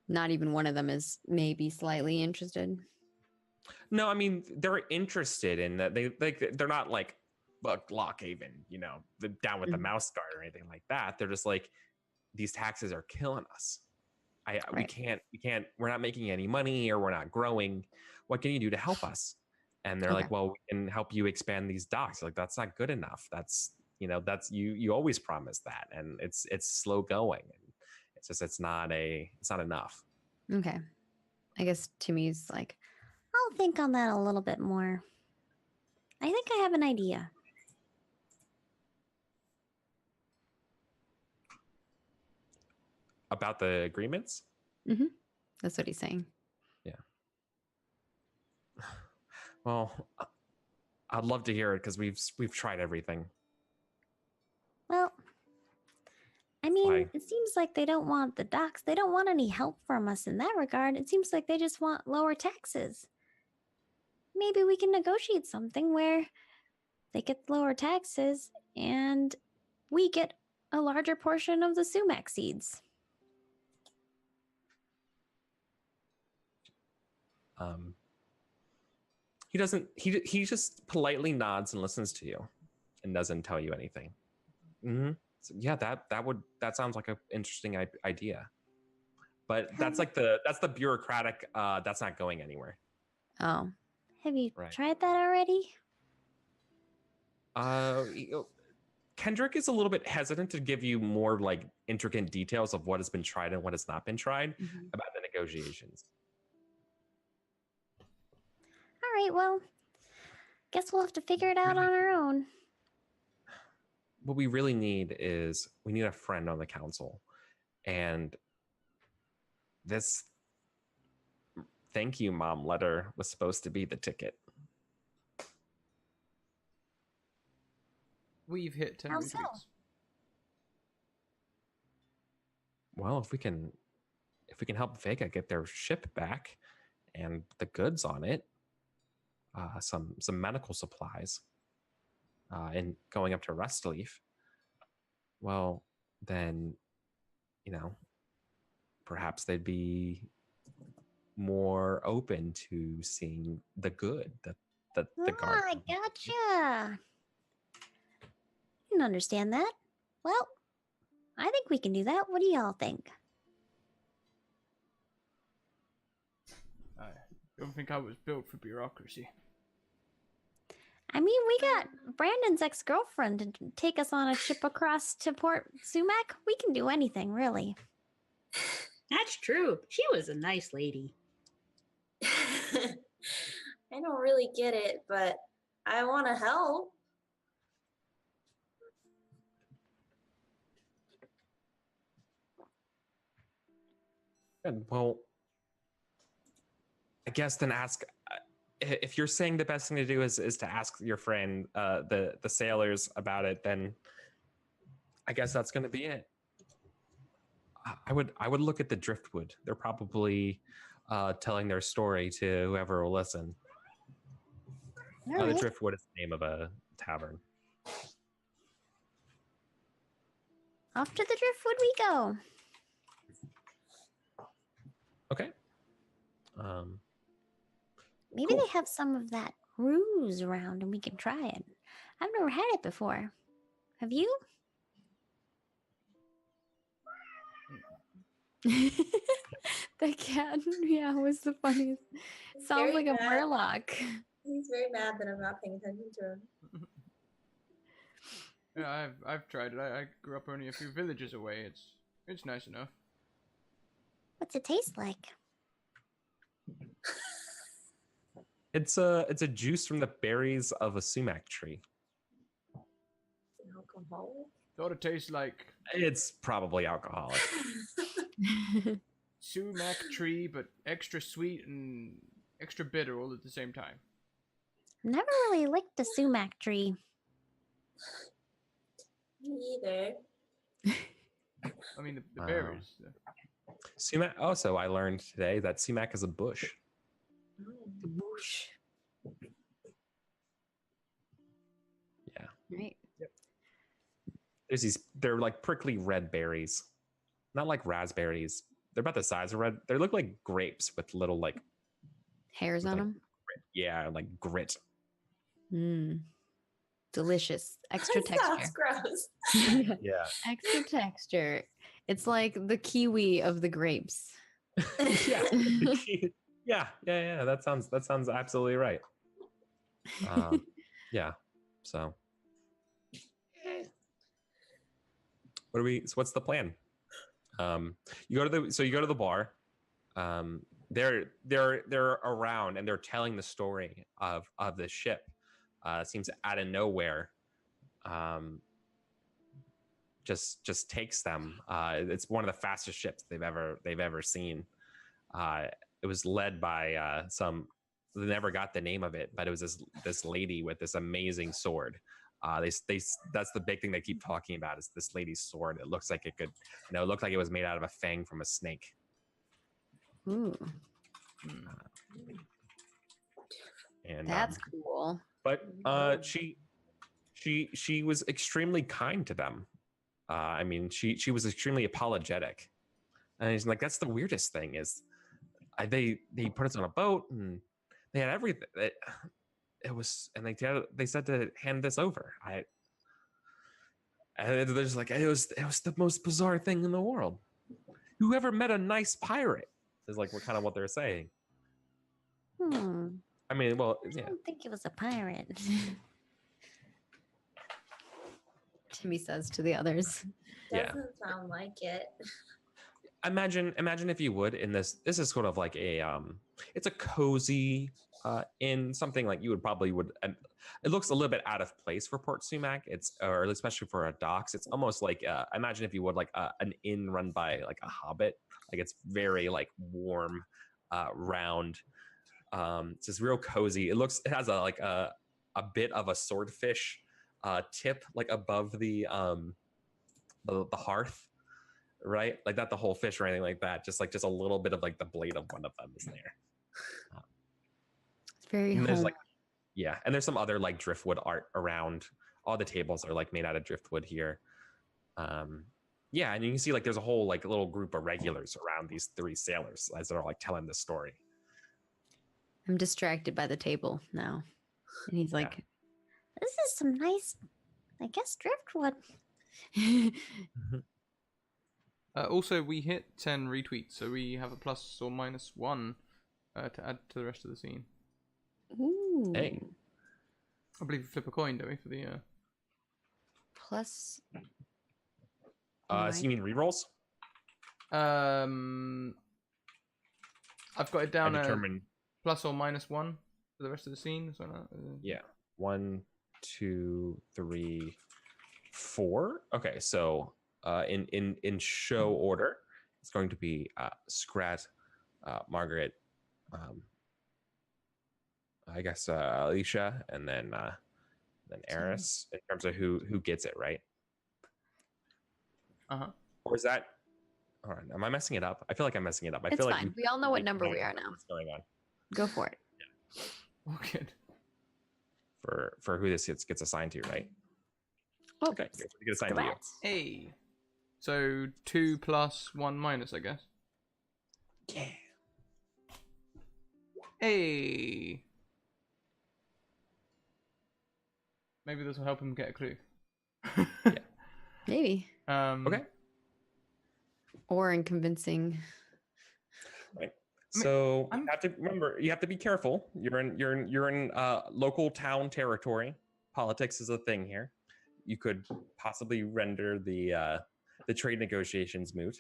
Not even one of them is maybe slightly interested. No, I mean they're interested in that. They're not like Lockhaven, down with the Mhm. mouse guard or anything like that. They're just like, these taxes are killing us. We Right. can't. We're not making any money, or we're not growing. What can you do to help us? And they're Okay. like, well, we can help you expand these docks. Like, that's not good enough. That's you always promise that, and it's slow going. And it's not enough. Okay. I guess Timmy's like, I'll think on that a little bit more. I think I have an idea. About the agreements? that's what he's saying. Well, I'd love to hear it because we've tried everything. Well, I mean, Why? it seems like they don't want the docks. They don't want any help from us in that regard. It seems like they just want lower taxes. Maybe we can negotiate something where they get lower taxes and we get a larger portion of the sumac seeds. He doesn't. He just politely nods and listens to you, and doesn't tell you anything. So yeah, that sounds like an interesting idea. But that's the bureaucratic. That's not going anywhere. Oh. Have you Right. tried that already? Kendrick is a little bit hesitant to give you more like intricate details of what has been tried and what has not been tried about the negotiations. All right, well, guess we'll have to figure it out on our own. What we really need is we need a friend on the council, and this thank you mom letter was supposed to be the ticket. We've hit 10 How so? retweets. Well, if we can help Vega get their ship back and the goods on it, some medical supplies, and going up to Rustleaf, well, then, perhaps they'd be more open to seeing the good that the guard. I gotcha. I can understand that. Well, I think we can do that. What do y'all think? I don't think I was built for bureaucracy. I mean, we got Brandon's ex-girlfriend to take us on a ship across to Port Sumac. We can do anything, really. That's true. She was a nice lady. I don't really get it, but I want to help. Good. Well, I guess then ask, if you're saying the best thing to do is to ask your friend, the sailors about it, then I guess that's going to be it. I would look at the Driftwood. They're probably telling their story to whoever will listen. All The right. Driftwood is the name of a tavern. Off to the Driftwood we go. Okay. Maybe Cool. they have some of that ruse around and we can try it. I've never had it before. Have you? The cat, yeah, was the funniest. Sounds very like a bad. murloc. He's very mad that I'm not paying attention to him. Yeah, I've tried it. I grew up only a few villages away. It's nice enough. What's it taste like? It's a juice from the berries of a sumac tree. Alcohol. Thought it tastes like It's probably alcoholic. sumac tree, but extra sweet and extra bitter all at the same time. Never really licked a sumac tree. Me either. I mean, the Wow. berries. Sumac. Also, I learned today that sumac is a bush. Whoosh. Yeah. Right. There's these. They're like prickly red berries, not like raspberries. They're about the size of red. They look like grapes with little like Hairs with, on like, them. like grit. Mmm. Delicious. Extra That sounds texture. gross. Yeah. Extra texture. It's like the kiwi of the grapes. Yeah. Yeah. That sounds absolutely right. Yeah. So what's the plan? You go to the bar. They're around and they're telling the story of the ship. Seems out of nowhere. Just takes them. It's one of the fastest ships they've ever seen. It was led by some. They never got the name of it, but it was this lady with this amazing sword. That's the big thing they keep talking about is this lady's sword. It looks like it could, it looked like it was made out of a fang from a snake. Ooh, And that's cool. but she was extremely kind to them. I mean, she was extremely apologetic, and he's like, that's the weirdest thing is, they put us on a boat and they had everything. It was, and they said to hand this over. And they're just like, it was the most bizarre thing in the world. Who ever met a nice pirate? Is like what kind of what they're saying. I mean, well, I yeah. don't think it was a pirate. Timmy says to the others. Yeah. Doesn't sound like it. Imagine if you would in this is sort of like a it's a cozy in something like you would it looks a little bit out of place for Port Sumac. It's or especially for a docks. It's almost like imagine if you would like an inn run by like a hobbit. Like it's very like warm, round. It's just real cozy. It has a bit of a swordfish tip like above the hearth. Right, like not the whole fish or anything like that. Just a little bit of like the blade of one of them is there. It's very And there's home. like, yeah, and there's some other like driftwood art around. All the tables are like made out of driftwood here. Yeah, and you can see like there's a whole like little group of regulars around these three sailors as they're like telling the story. I'm distracted by the table now. And he's like, This is some nice, I guess, driftwood. Also, we hit 10 retweets, so we have a plus or minus 1 to add to the rest of the scene. ooh. Hey. I believe we flip a coin, don't we, for the... Plus. So you mean rerolls? I've got it down I as determine. plus or minus 1 for the rest of the scene. So Yeah, 1, 2, 3, 4. Okay, so in show order, it's going to be Scrat, Margaret, I guess Alicia, and then Eris in terms of who gets it, right? Or is that? All right, am I messing it up? I feel like I'm messing it up. I It's feel fine. like We all know what number we are now. What's going on? Go for it. Oh, good. For who this gets assigned to, right? Oh, Okay, so we get assigned to you. Congrats. Hey. So 2 plus 1 minus, I guess. Yeah. Hey. Maybe this will help him get a clue. maybe. Okay. Or in convincing. Right. So you have to remember, you have to be careful. You're in local town territory. Politics is a thing here. You could possibly render the trade negotiations moot,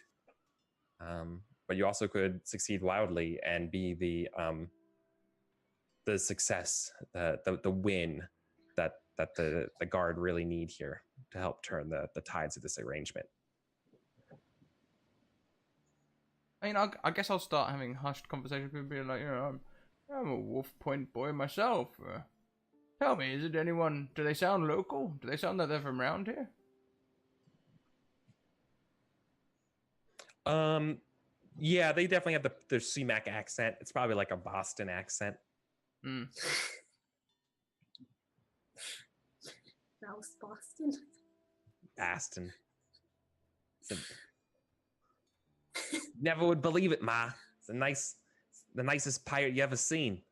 but you also could succeed wildly and be the success, the win that the guard really need here to help turn the tides of this arrangement. I mean, I guess I'll start having hushed conversations with people, like, I'm a Wolf Point boy myself. Tell me, is it anyone? Do they sound local? Do they sound like they're from around here? Yeah, they definitely have the CMAC accent. It's probably like a Boston accent. Mm. Mouse Boston. Boston. Never would believe it, Ma. It's the nicest pirate you ever seen.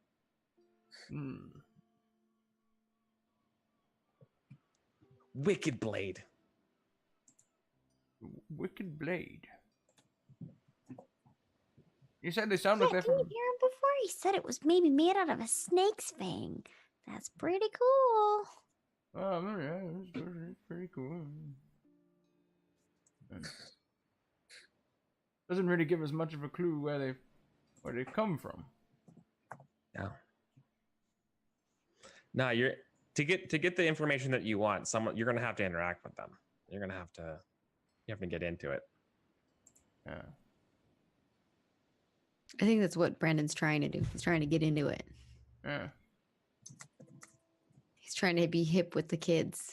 Mm. Wicked Blade. Wicked Blade. You said they sound Yeah, like they're didn't you from. hear him before? He said it was maybe made out of a snake's fang. That's pretty cool. Oh, yeah, it's pretty cool. Doesn't really give us much of a clue where they've come from. No. No, you're to get the information that you want. You're gonna have to interact with them. You have to get into it. Yeah. I think that's what Brandon's trying to do. He's trying to get into it. Yeah. He's trying to be hip with the kids.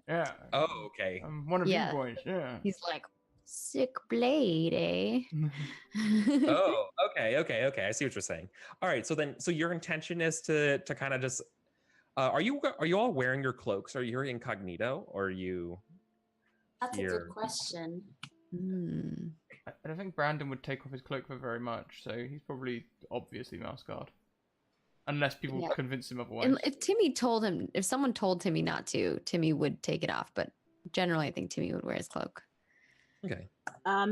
Yeah. Oh, okay. I'm one of Yeah. you boys. Yeah. He's like, sick blade, eh? Oh, okay. I see what you're saying. All right, so your intention is to kind of just are you all wearing your cloaks? Are you incognito or are you That's a here? good question. Hmm. I don't think Brandon would take off his cloak for very much, so he's probably obviously mouse guard. Unless people Yeah. convince him otherwise. And if someone told Timmy not to, Timmy would take it off. But generally, I think Timmy would wear his cloak. Okay.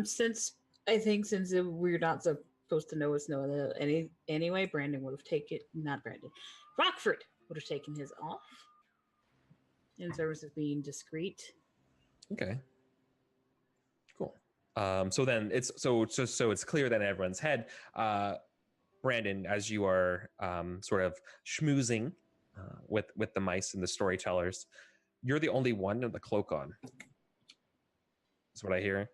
Since we're not supposed to know what's anyway, Brandon would have taken not Brandon. Rockford would have taken his off. In service of being discreet. Okay. Cool. So then it's clear that in everyone's head, Brandon, as you are sort of schmoozing with the mice and the storytellers, you're the only one with the cloak on. That's what I hear.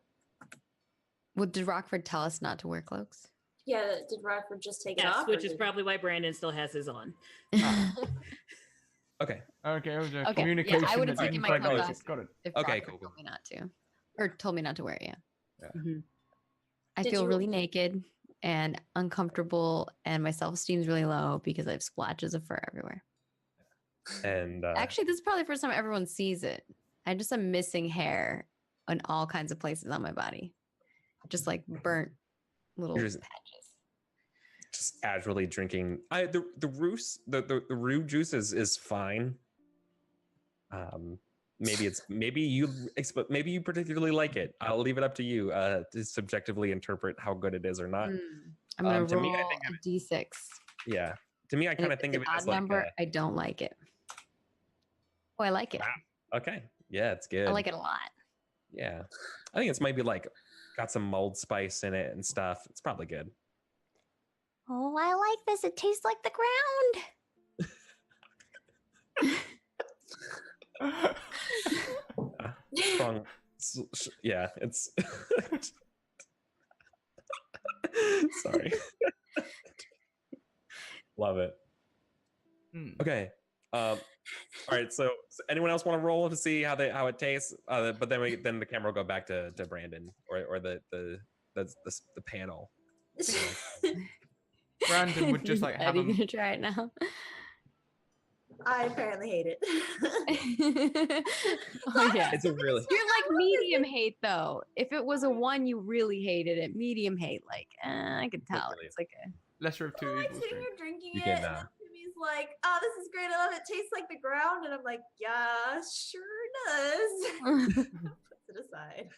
Well, did Rockford tell us not to wear cloaks? Yeah, did Rockford just take it Yes, off? which is probably why Brandon still has his on. Okay. Okay, it was a Okay, communication. yeah, I would have that taken didn't my quite cloak make off it. Got it. if Okay, Rockford cool. told me not to, or told me not to wear it. Yeah. Mhm. I Did feel you- really naked and uncomfortable, and my self-esteem's really low because I have splotches of fur everywhere. And Actually, this is probably the first time everyone sees it. I just am missing hair in all kinds of places on my body, just like burnt little You're just- patches. just casually drinking. The roux juice is fine. Maybe you particularly like it. I'll leave it up to you to subjectively interpret how good it is or not. I'm gonna to me, I roll think a d6. Yeah, to me, I And kind if of think it's of an it odd as like number. I don't like it. Oh, I like it. Wow. Okay, yeah, it's good. I like it a lot. Yeah, I think it's maybe like got some mulled spice in it and stuff. It's probably good. Oh, I like this. It tastes like the ground. Strong. Yeah, it's. Sorry. Love it. Okay. All right. So anyone else want to roll to see how it tastes? But then the camera will go back to Brandon or the panel. Brandon would just like have Are you him. gonna try it now? I apparently hate it. Oh yeah. It's a really. You're like medium hate though. If it was a 1, you really hated it. Medium hate, like I could tell. Really. It's like a Lesser of two I'm like evils. sitting Drink. here drinking You it, can, and then Timmy's like, "Oh, this is great. I love it. Tastes like the ground." And I'm like, "Yeah, sure does." Puts it aside.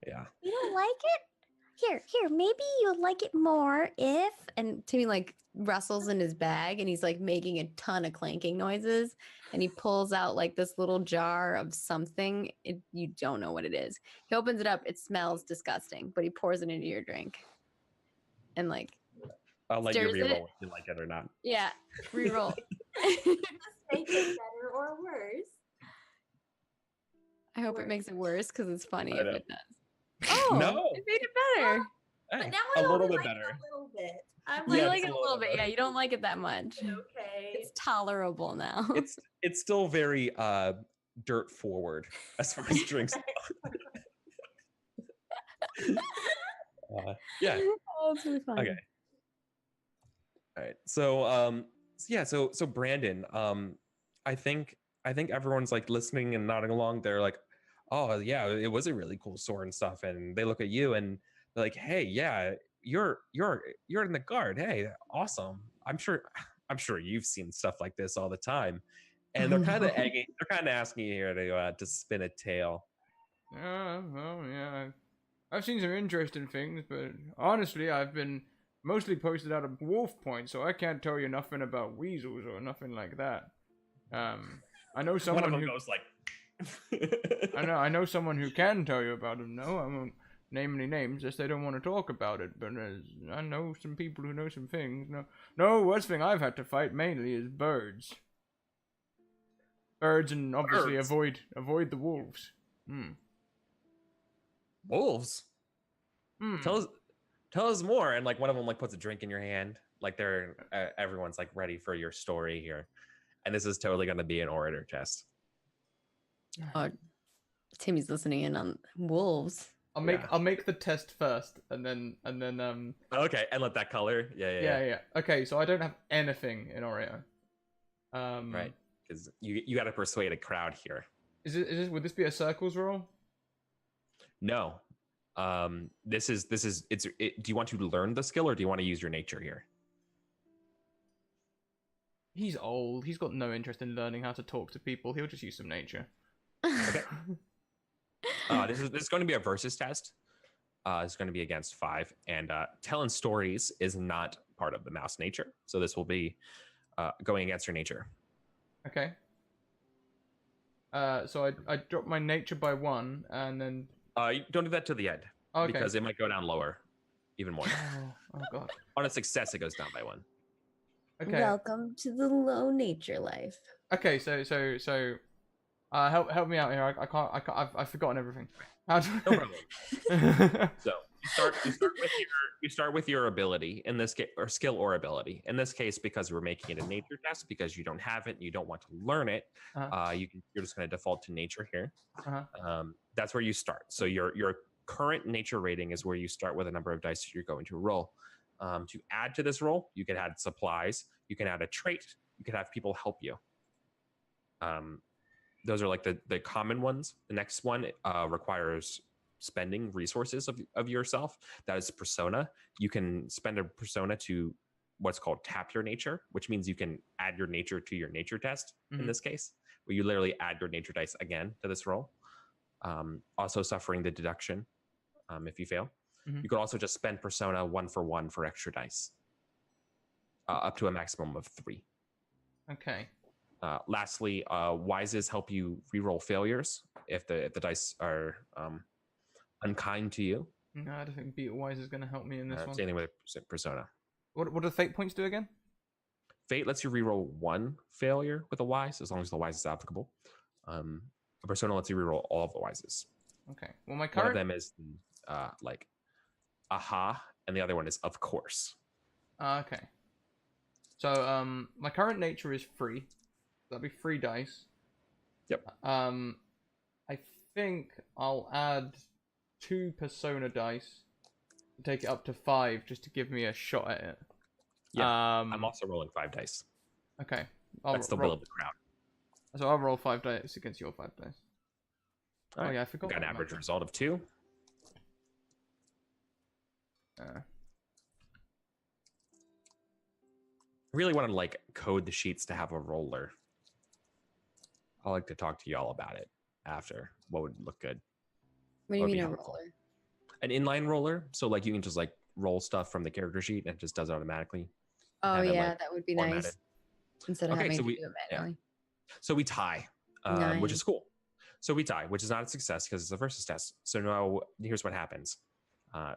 Yeah. You don't like it? Here, maybe you'll like it more if. and Timmy like rustles in his bag and he's like making a ton of clanking noises and he pulls out like this little jar of something. You don't know what it is. He opens it up. It smells disgusting, but he pours it into your drink and like I'll let you Stirs it. reroll if you like it or not. yeah, reroll. Does this make it better or worse? I hope it makes it worse because it's funny I if know. it does. Oh, No. it made it better. But Hey, now a I little only bit like it better. a little bit. I'm You Yeah, like, like it's it a a little little bit. better. Yeah, you don't like it that much. okay. It's tolerable now. It's still very dirt forward as far as drinks. Yeah. Oh, it's really fun. Okay. All right. So yeah, so Brandon, I think everyone's like listening and nodding along. They're like, "Oh, yeah, it was a really cool sword and stuff." And they look at you and they're like, "Hey, yeah, you're in the guard. Hey, awesome. I'm sure you've seen stuff like this all the time." And they're kind of asking you here to spin a tale. Well, yeah. I've seen some interesting things, but honestly, I've been mostly posted out of Wolf Point, so I can't tell you nothing about weasels or nothing like that. I know One someone of them who goes like I know someone who can tell you about them. No, I won't name any names, just they don't want to talk about it. But I know some people who know some things. No, worst thing I've had to fight mainly is birds. Birds, and obviously Birds? avoid the wolves. wolves. Hmm. Tell us more. And like one of them like puts a drink in your hand. Like they're everyone's like ready for your story here, and this is totally going to be an orator test. Oh, Timmy's listening in on wolves. I'll make the test first, and then Okay, and let that color. Yeah. Okay, so I don't have anything in Oreo. Right, because you got to persuade a crowd here. Would this be a circles roll? No, this is do you want to learn the skill or do you want to use your nature here? He's old. He's got no interest in learning how to talk to people. He'll just use some nature. Okay. This is going to be a versus test. It's going to be against 5, and telling stories is not part of the mouse nature. So this will be going against your nature. Okay. So I drop my nature by 1, and then You don't do that to the end because it might go down lower, even more. oh god. On a success, it goes down by 1. Okay. Welcome to the low nature life. Okay. So help me out here. I can't. I've forgotten everything. How do No problem. So you start with your ability in this case, or skill or ability. In this case, because we're making it a nature test, because you don't have it and you don't want to learn it, you're just going to default to nature here. That's where you start. So your current nature rating is where you start with a number of dice that you're going to roll. To add to this roll, you can add supplies, you can add a trait, you can have people help you. Those are like the common ones. The next one requires spending resources of yourself. That is persona. You can spend a persona to what's called tap your nature, which means you can add your nature to your nature test in this case, where you literally add your nature dice again to this roll. Also suffering the deduction if you fail. You could also just spend persona 1 for 1 for extra dice, up to a maximum of 3. Okay. Lastly, wises help you reroll failures if the dice are unkind to you. No, I don't think Beat Wise is going to help me in this one. Same thing with persona. What do fate points do again? Fate lets you reroll 1 failure with a wise, as long as the wise is applicable. A persona lets you reroll all of the wises. Okay. Well, my One current of them is like aha, and the other one is of course. okay. So my current nature is 3. That'd be 3 dice. Yep. I think I'll add 2 persona dice to take it up to 5, just to give me a shot at it. Yeah. I'm also rolling 5 dice. Okay. That's the will of the crowd. So I'll roll 5 dice against your 5 dice. All right. Yeah, I forgot. Got an average result of 2. Really want to like code the sheets to have a roller. I'd like to talk to you all about it after. What would look good? What do you Would be mean a helpful. roller? An inline roller, so like you can just like roll stuff from the character sheet and it just does it automatically. Oh Have it, yeah, like, that would be formatted. nice. Instead of Okay, having so to we- do it manually. So we tie, which is cool. So we tie, which is not a success because it's a versus test. So now here's what happens.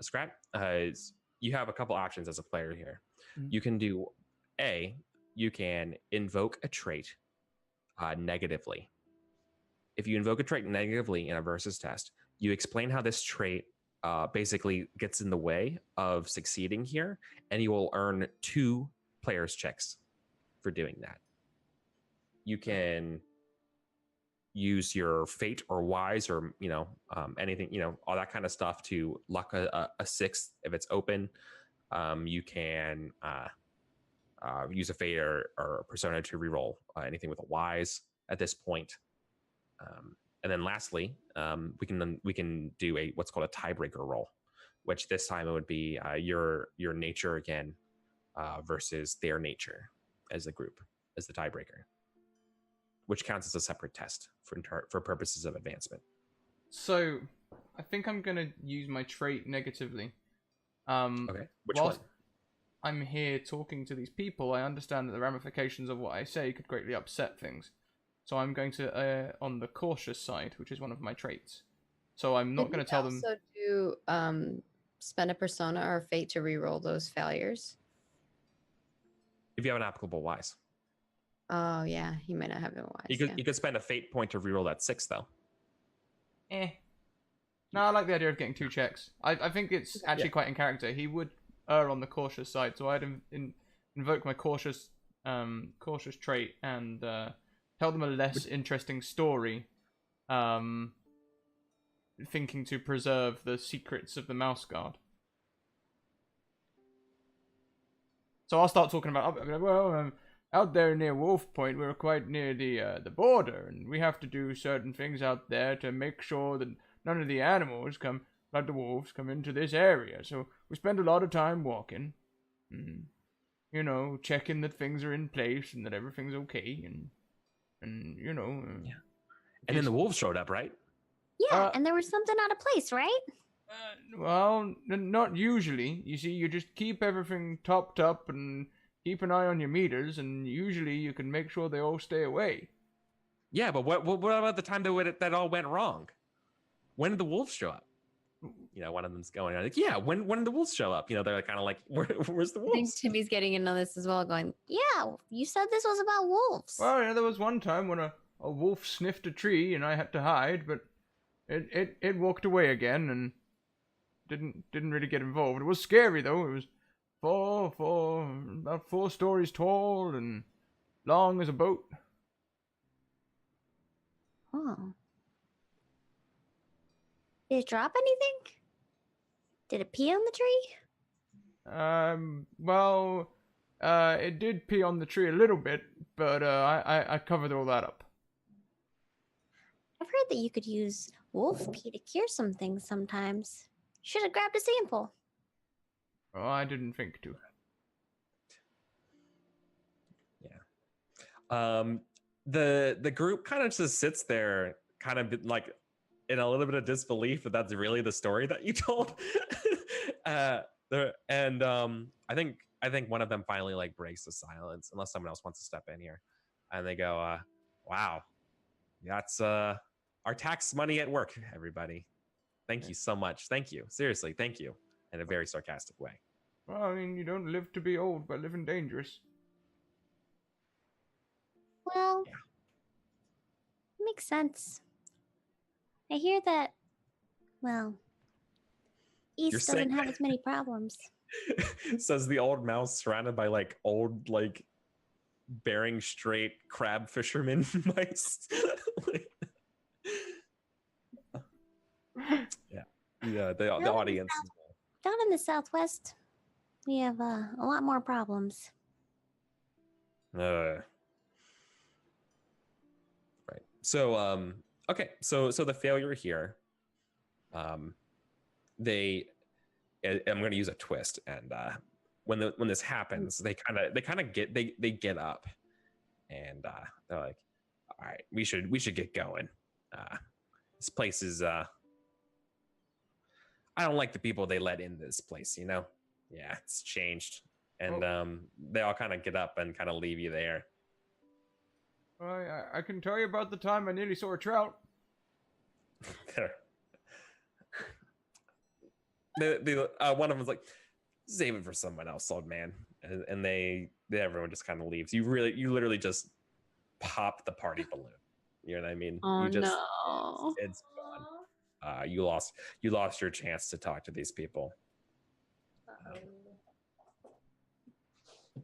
Scrap, you have a couple options as a player here. You can do A, you can invoke a trait negatively. If you invoke a trait negatively in a versus test, you explain how this trait basically gets in the way of succeeding here, and you will earn 2 players' checks for doing that. You can use your fate or wise or anything, all that kind of stuff to luck a sixth if it's open. You can use a fate or a persona to reroll anything with a wise at this point. And then lastly, we can do what's called a tiebreaker roll, which this time it would be your nature again versus their nature as a group as the tiebreaker, which counts as a separate test for purposes of advancement. So, I think I'm gonna use my trait negatively. Okay, which whilst one? I'm here talking to these people, I understand that the ramifications of what I say could greatly upset things. So I'm going to on the cautious side, which is one of my traits. So I'm not going to tell them. Also, do spend a persona or a fate to reroll those failures. If you have an applicable wise. Oh yeah, he might not have no wise. You could spend a fate point to reroll that 6 though. No, I like the idea of getting 2 checks. I think it's actually quite in character. He would err on the cautious side, so I'd invoke my cautious trait and tell them a less interesting story, thinking to preserve the secrets of the Mouse Guard. So I'll start talking about, out there near Wolf Point, we're quite near the border, and we have to do certain things out there to make sure that none of the animals like the wolves, come into this area. So we spend a lot of time walking, and, checking that things are in place and that everything's okay, and Yeah. And then the wolves showed up, right? Yeah, and there was something out of place, right? Well, not usually. You see, you just keep everything topped up and keep an eye on your meters, and usually you can make sure they all stay away. Yeah, but what about the time that all went wrong? When did the wolves show up? One of them's going like, yeah, when did the wolves show up? They're kind of like, where's the wolves? I think Timmy's getting in on this as well, going, Yeah, you said this was about wolves. Well, there was one time when a wolf sniffed a tree and I had to hide, but it walked away again and didn't really get involved. It was scary though. It was about 4 stories tall and long as a boat. Oh. Did it drop anything? Did it pee on the tree? Well, it did pee on the tree a little bit, but I covered all that up. I've heard that you could use wolf pee to cure some things sometimes. Should have grabbed a sample. Oh, I didn't think to. Yeah. The group kind of just sits there, kind of like in a little bit of disbelief that that's really the story that you told. I think one of them finally like breaks the silence, unless someone else wants to step in here, and they go, "Wow, that's our tax money at work, everybody. Thank you so much. Thank you, seriously, thank you," in a very sarcastic way. Well, I mean, you don't live to be old, but living dangerous. Well, makes sense. I hear that, well, East doesn't have as many problems. Says the old mouse surrounded by like old, like Bering Strait crab fishermen mice. Yeah, the audience. Down in the Southwest, we have a lot more problems. Right. So okay, so the failure here, I'm going to use a twist, and when this happens, they get up, and they're like, all right, we should get going. This place is I don't like the people they let in this place, Yeah, it's changed, and they all kind of get up and kind of leave you there. I can tell you about the time I nearly saw a trout. One of them's like, save it for someone else, old man, and everyone just kind of leaves. You literally just pop the party balloon. You know what I mean? Oh, no. It's gone. You lost your chance to talk to these people.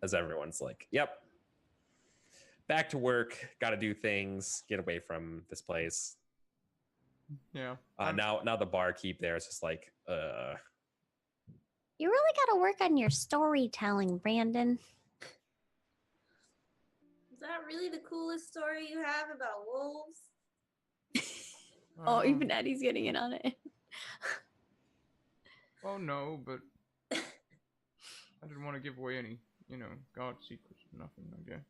As everyone's like, yep. back to work. Got to do things. Get away from this place. Yeah. Now the barkeep there is just like, You really got to work on your storytelling, Brandon. Is that really the coolest story you have about wolves? Oh, even Eddie's getting in on it. Oh no, but I didn't want to give away any, guard secrets or nothing, I guess.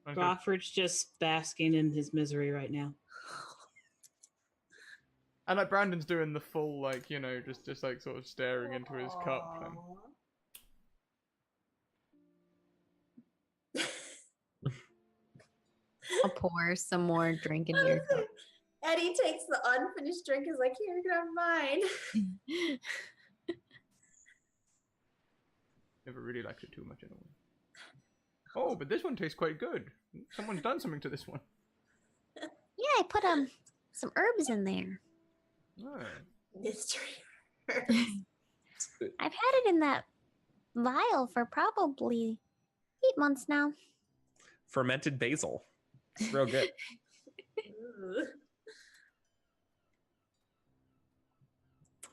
Okay. Crawford's just basking in his misery right now. And like Brandon's doing the full just like sort of staring into his cup thing. I'll pour some more drink into your cup. Eddie takes the unfinished drink. Is like, here, you can have mine. Never really liked it too much anyway. Oh, but this one tastes quite good. Someone's done something to this one. Yeah, I put some herbs in there. Oh. Mystery. I've had it in that vial for probably 8 months now. fermented basil. It's real good.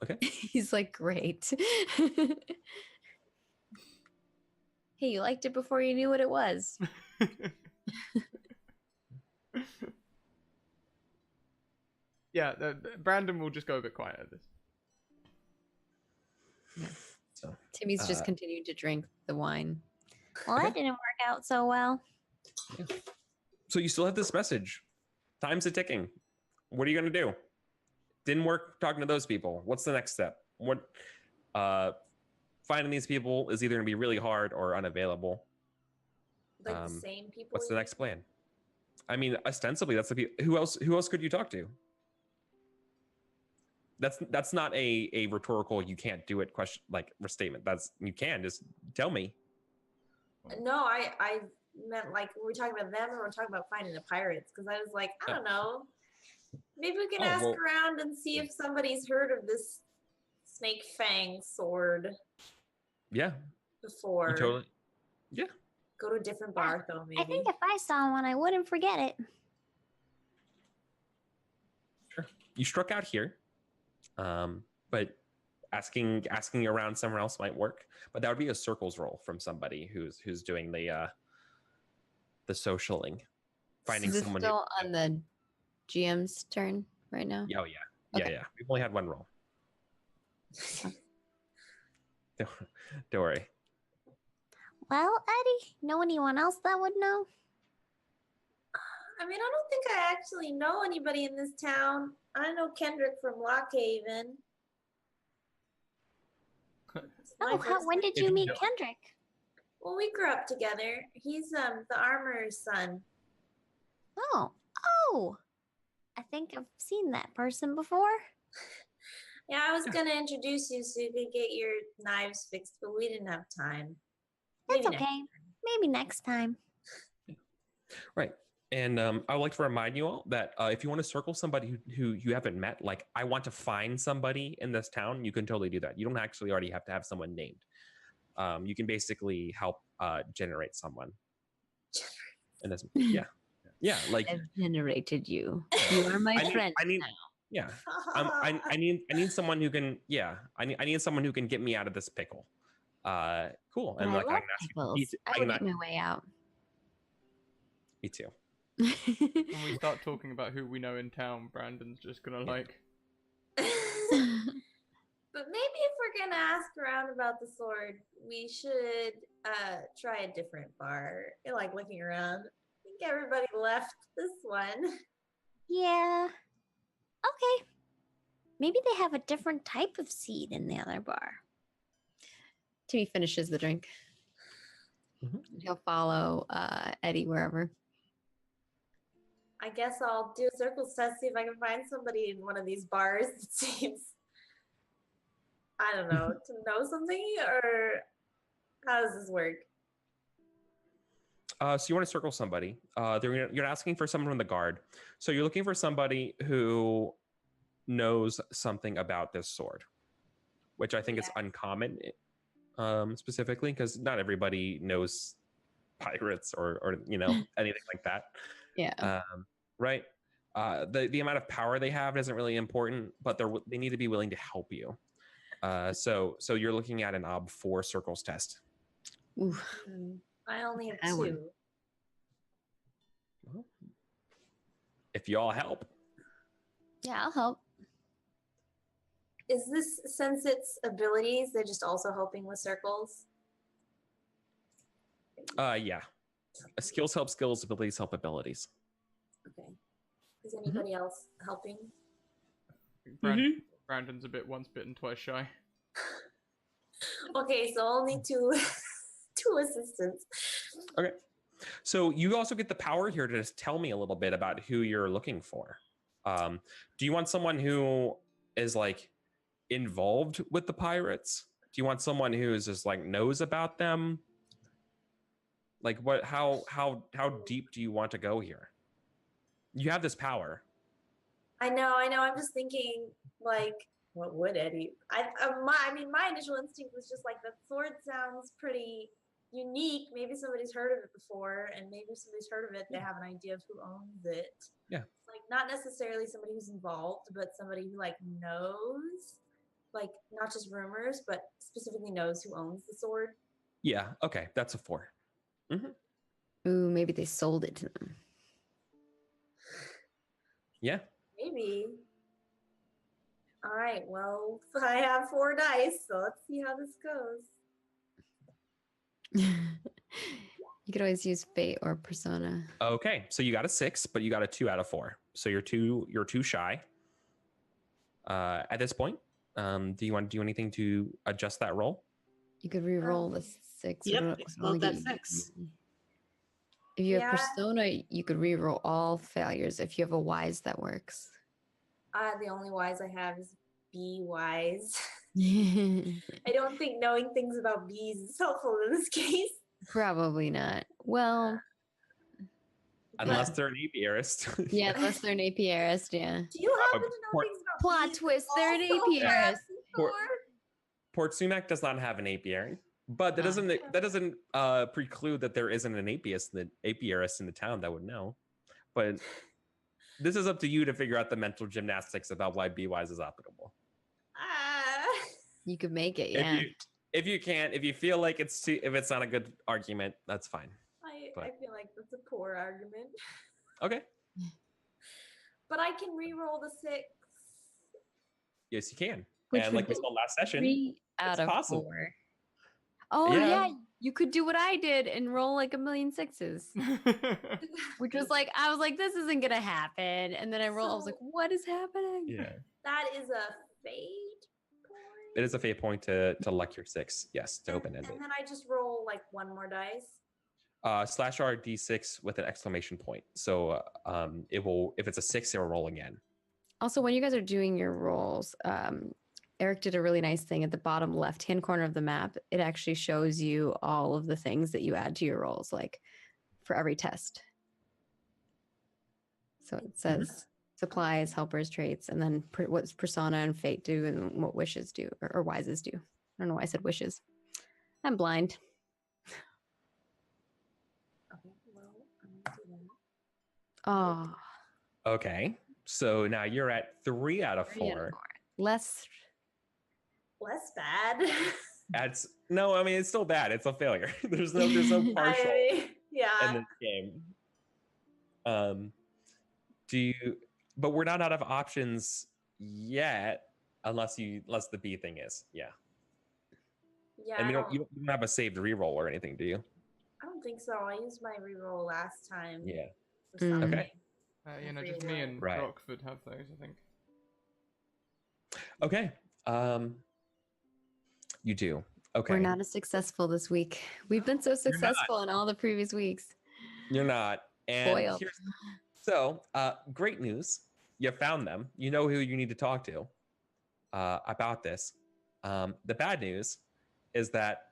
Okay. He's like, great. Hey, you liked it before you knew what it was. Yeah, Brandon will just go a bit quiet at this. Yeah. So, Timmy's just continued to drink the wine. Well, that didn't work out so well. yeah. So you still have this message. Time's a ticking. What are you going to do? Didn't work talking to those people. What's the next step? Finding these people is either going to be really hard or unavailable. Like the same people. What's the next plan? I mean, ostensibly, that's the people. Who else could you talk to? That's not a rhetorical you can't do it question like statement. That's you can just tell me. No, I meant like were we talking about them or we're talking about finding the pirates? Because I was like, I don't know. Maybe we can ask around and see if somebody's heard of this snake fang sword. Yeah. Before. You totally. Yeah. Go to a different bar though, maybe. I think if I saw one, I wouldn't forget it. Sure. You struck out here, but asking around somewhere else might work. But that would be a circles roll from somebody who's doing the socialing, finding Is this someone. still on the GM's turn right now? Oh yeah, Okay. yeah. We've only had one roll. Don't worry. Well, Eddie, know anyone else that would know? I mean, I don't think I actually know anybody in this town. I know Kendrick from Lockhaven. When did you meet Kendrick? Well, we grew up together. He's the armorer's son. Oh, I think I've seen that person before. Yeah, I was gonna introduce you so you could get your knives fixed, but we didn't have time. That's Maybe okay. Maybe next time. Right. And I would like to remind you all that if you want to circle somebody who you haven't met, like I want to find somebody in this town, you can totally do that. You don't actually already have to have someone named. You can basically help generate someone. And that's, yeah, like I've generated you. You are my friend now. Yeah, I need someone who can. Yeah, I need someone who can get me out of this pickle. Cool. And I like love I can ask pickles. you, I would eat my way out. Me too. When we start talking about who we know in town, Brandon's just gonna like. But maybe if we're gonna ask around about the sword, we should try a different bar. I like looking around. I think everybody left this one. Yeah. Okay. Maybe they have a different type of seed in the other bar. Timmy finishes the drink. Mhm. He'll follow Eddie wherever. I guess I'll do a circles test, see if I can find somebody in one of these bars that seems, I don't know, to know something, or how does this work? So you want to circle somebody. You're asking for someone from the guard. So you're looking for somebody who knows something about this sword, which I think is uncommon, specifically because not everybody knows pirates or anything like that. Yeah. Right. The amount of power they have isn't really important, but they need to be willing to help you. So you're looking at an OB4 circles test. Ooh, I only have That two. one. Well, if you all help. Yeah, I'll help. Is this since it's abilities, they're just also helping with circles? Yeah. Skills help skills, abilities help abilities. Okay. Is anybody else helping? Brandon's a bit once bitten, twice shy. Okay, so only two two assistants. Okay. So you also get the power here to just tell me a little bit about who you're looking for. Do you want someone who is like involved with the pirates? Do you want someone who is just like knows about them? Like what? How deep do you want to go here? You have this power. I know. I'm just thinking, like, what would Eddie? My initial instinct was just like, the sword sounds pretty unique. Maybe somebody's heard of it before, and maybe if somebody's heard of it, they have an idea of who owns it. Yeah. Like, not necessarily somebody who's involved, but somebody who like knows, like not just rumors, but specifically knows who owns the sword. Yeah. Okay. That's a 4. Ooh, maybe they sold it to them. Yeah. Maybe. All right. Well, I have 4 dice, so let's see how this goes. You could always use fate or persona. Okay. So you got a 6, but you got a 2 out of 4. So you're too shy. At this point, do you want to do anything to adjust that roll? You could re-roll the 6. Yep, It'll explode only that get you- 6. If you have Yeah. persona, you could re-roll all failures. If you have a wise, that works. The only wise I have is be wise. I don't think knowing things about bees is helpful in this case. Probably not. Well, Unless they're an apiarist. yeah, unless they're an apiarist, yeah. Do you happen to know Port- things about Plot bees twist, they're an also, apiarist. perhaps, Port- Thor? Port Sumac does not have an apiary, but that doesn't preclude that there isn't an apiarist in the town that would know. But this is up to you to figure out the mental gymnastics about why Be Wise is applicable. You could make it, yeah. If you feel like if it's not a good argument, that's fine. I feel like that's a poor argument. Okay. But I can re-roll the 6. Yes, you can. Which And would like we be saw last session, 3 out it's of possible. 4. Oh Yeah. yeah, you could do what I did and roll like a million 6s. Which was like, I was like, this isn't gonna happen. And then I rolled, I was like, what is happening? Yeah. That is a fate point. It is a fate point to luck your 6. Yes, to open ended. And then I just roll like 1 more dice. Slash R D6 with an exclamation point. So it will, if it's a 6, it will roll again. Also, when you guys are doing your rolls, Eric did a really nice thing at the bottom left-hand corner of the map. It actually shows you all of the things that you add to your rolls, like for every test. So it says supplies, helpers, traits, and then what persona and fate do and what wishes do, or wises do. I don't know why I said wishes. I'm blind. Okay, well, I'm gonna do that. Oh, Okay. So now you're at 3 out of 3 out of 4. 4. Less. Less bad. That's no, I mean it's still bad. It's a failure. there's no partial Yeah. in this game. But we're not out of options yet, unless the B thing is. Yeah. Yeah. And I you don't have a saved reroll or anything, do you? don't think so. I used my reroll last time. Yeah. For something. Okay. Just me and Right. Rockford have those, I think. Okay. You do. Okay. We're not as successful this week. We've been so successful in all the previous weeks. You're not. And Foiled. great news. You found them. You know who you need to talk to about this. The bad news is that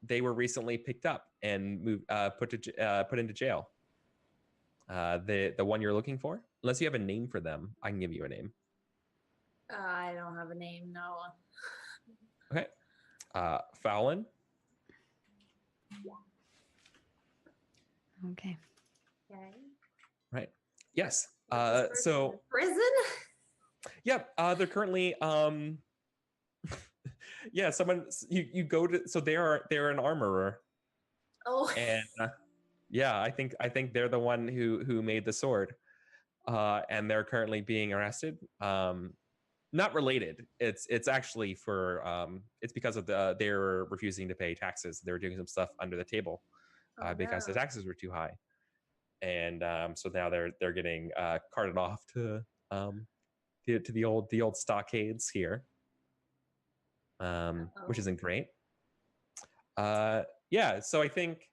they were recently picked up and moved, put into jail. The one you're looking for, unless you have a name for them, I can give you a name. I don't have a name. No. Okay. Fallon. Okay. Okay. Right. Yes. Is this person So in prison? yep. They're currently yeah. Someone you go to. So they're an armorer, Oh. and yeah, I think they're the one who made the sword, and they're currently being arrested. Not related. It's actually for it's because of they're refusing to pay taxes. They were doing some stuff under the table Oh, because the no. taxes were too high, and so now they're getting carted off to the old stockades here, which isn't great. Yeah, so I think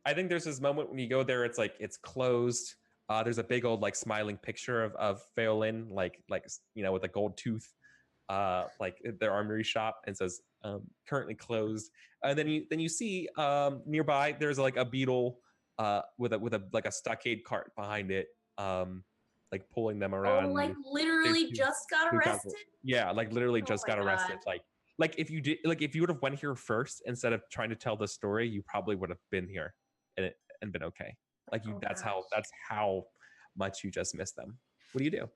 there's this moment when you go there, it's like it's closed. There's a big old like smiling picture of Feolin, like with a gold tooth, like their armory shop, and says currently closed. And then you see nearby there's like a beetle with a like a stockade cart behind it, like pulling them Oh, around. like literally just got who got- arrested? yeah, like literally Oh just my got arrested. God. Like if you would have went here first instead of trying to tell the story, you probably would have been here and been okay. Like Oh, that's gosh. how much you just missed them. What do you do?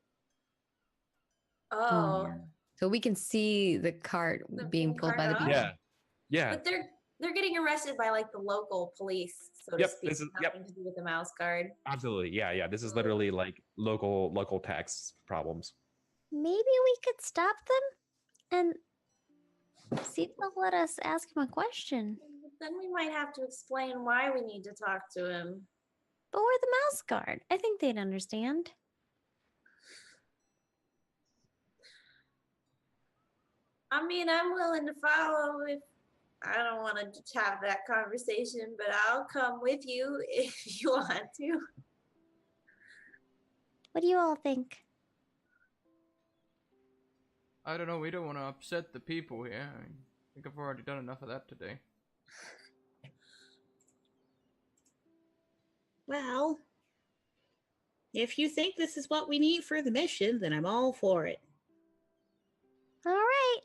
Oh. So we can see the cart They're being being pulled by the carted beetle. off? Yeah. But they're getting arrested by like the local police, so to Yep, speak. this is- Nothing to do with the mouse guard. Absolutely. Yeah. This is literally like local tax problems. Maybe we could stop them and see if they'll let us ask him a question. Then we might have to explain why we need to talk to him. But we're the mouse guard. I think they'd understand. I mean, I'm willing to follow if I don't want to have that conversation, but I'll come with you if you want to. What do you all think? I don't know. We don't want to upset the people here. I think I've already done enough of that today. Well, if you think this is what we need for the mission, then I'm all for it. All right.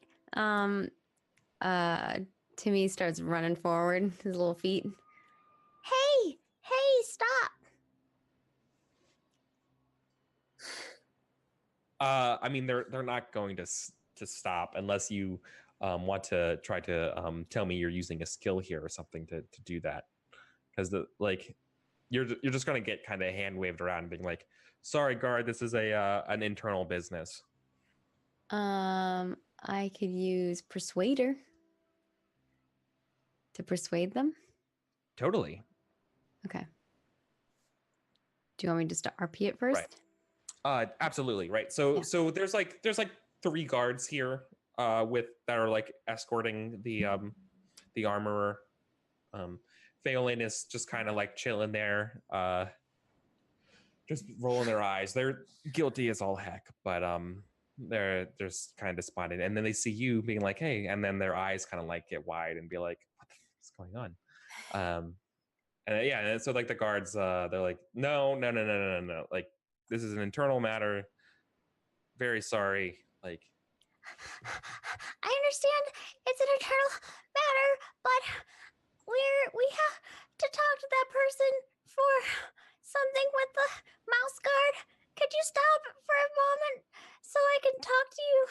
Timmy starts running forward, his little feet. Hey, stop. I mean, they're not going to stop unless you want to try to tell me you're using a skill here or something to do that, because you're just going to get kind of hand waved around, being like, "Sorry, guard, this is an internal business." I could use Persuader to persuade them. Totally. Okay. Do you want me just to RP it first? Right. Absolutely. Right. So Yeah. so there's like 3 guards here that are like escorting the armorer. Phelan is just kind of like chilling there, just rolling their eyes. They're guilty as all heck, but they're just kind of despondent. And then they see you being like, "Hey," and then their eyes kind of like get wide and be like, "What the fuck is going on?" And yeah, and so like the guards, they're like, no, like this is an internal matter. Very sorry. Like, I understand it's an internal matter, but we have to talk to that person for something with the mouse guard. Could you stop for a moment so I can talk to you?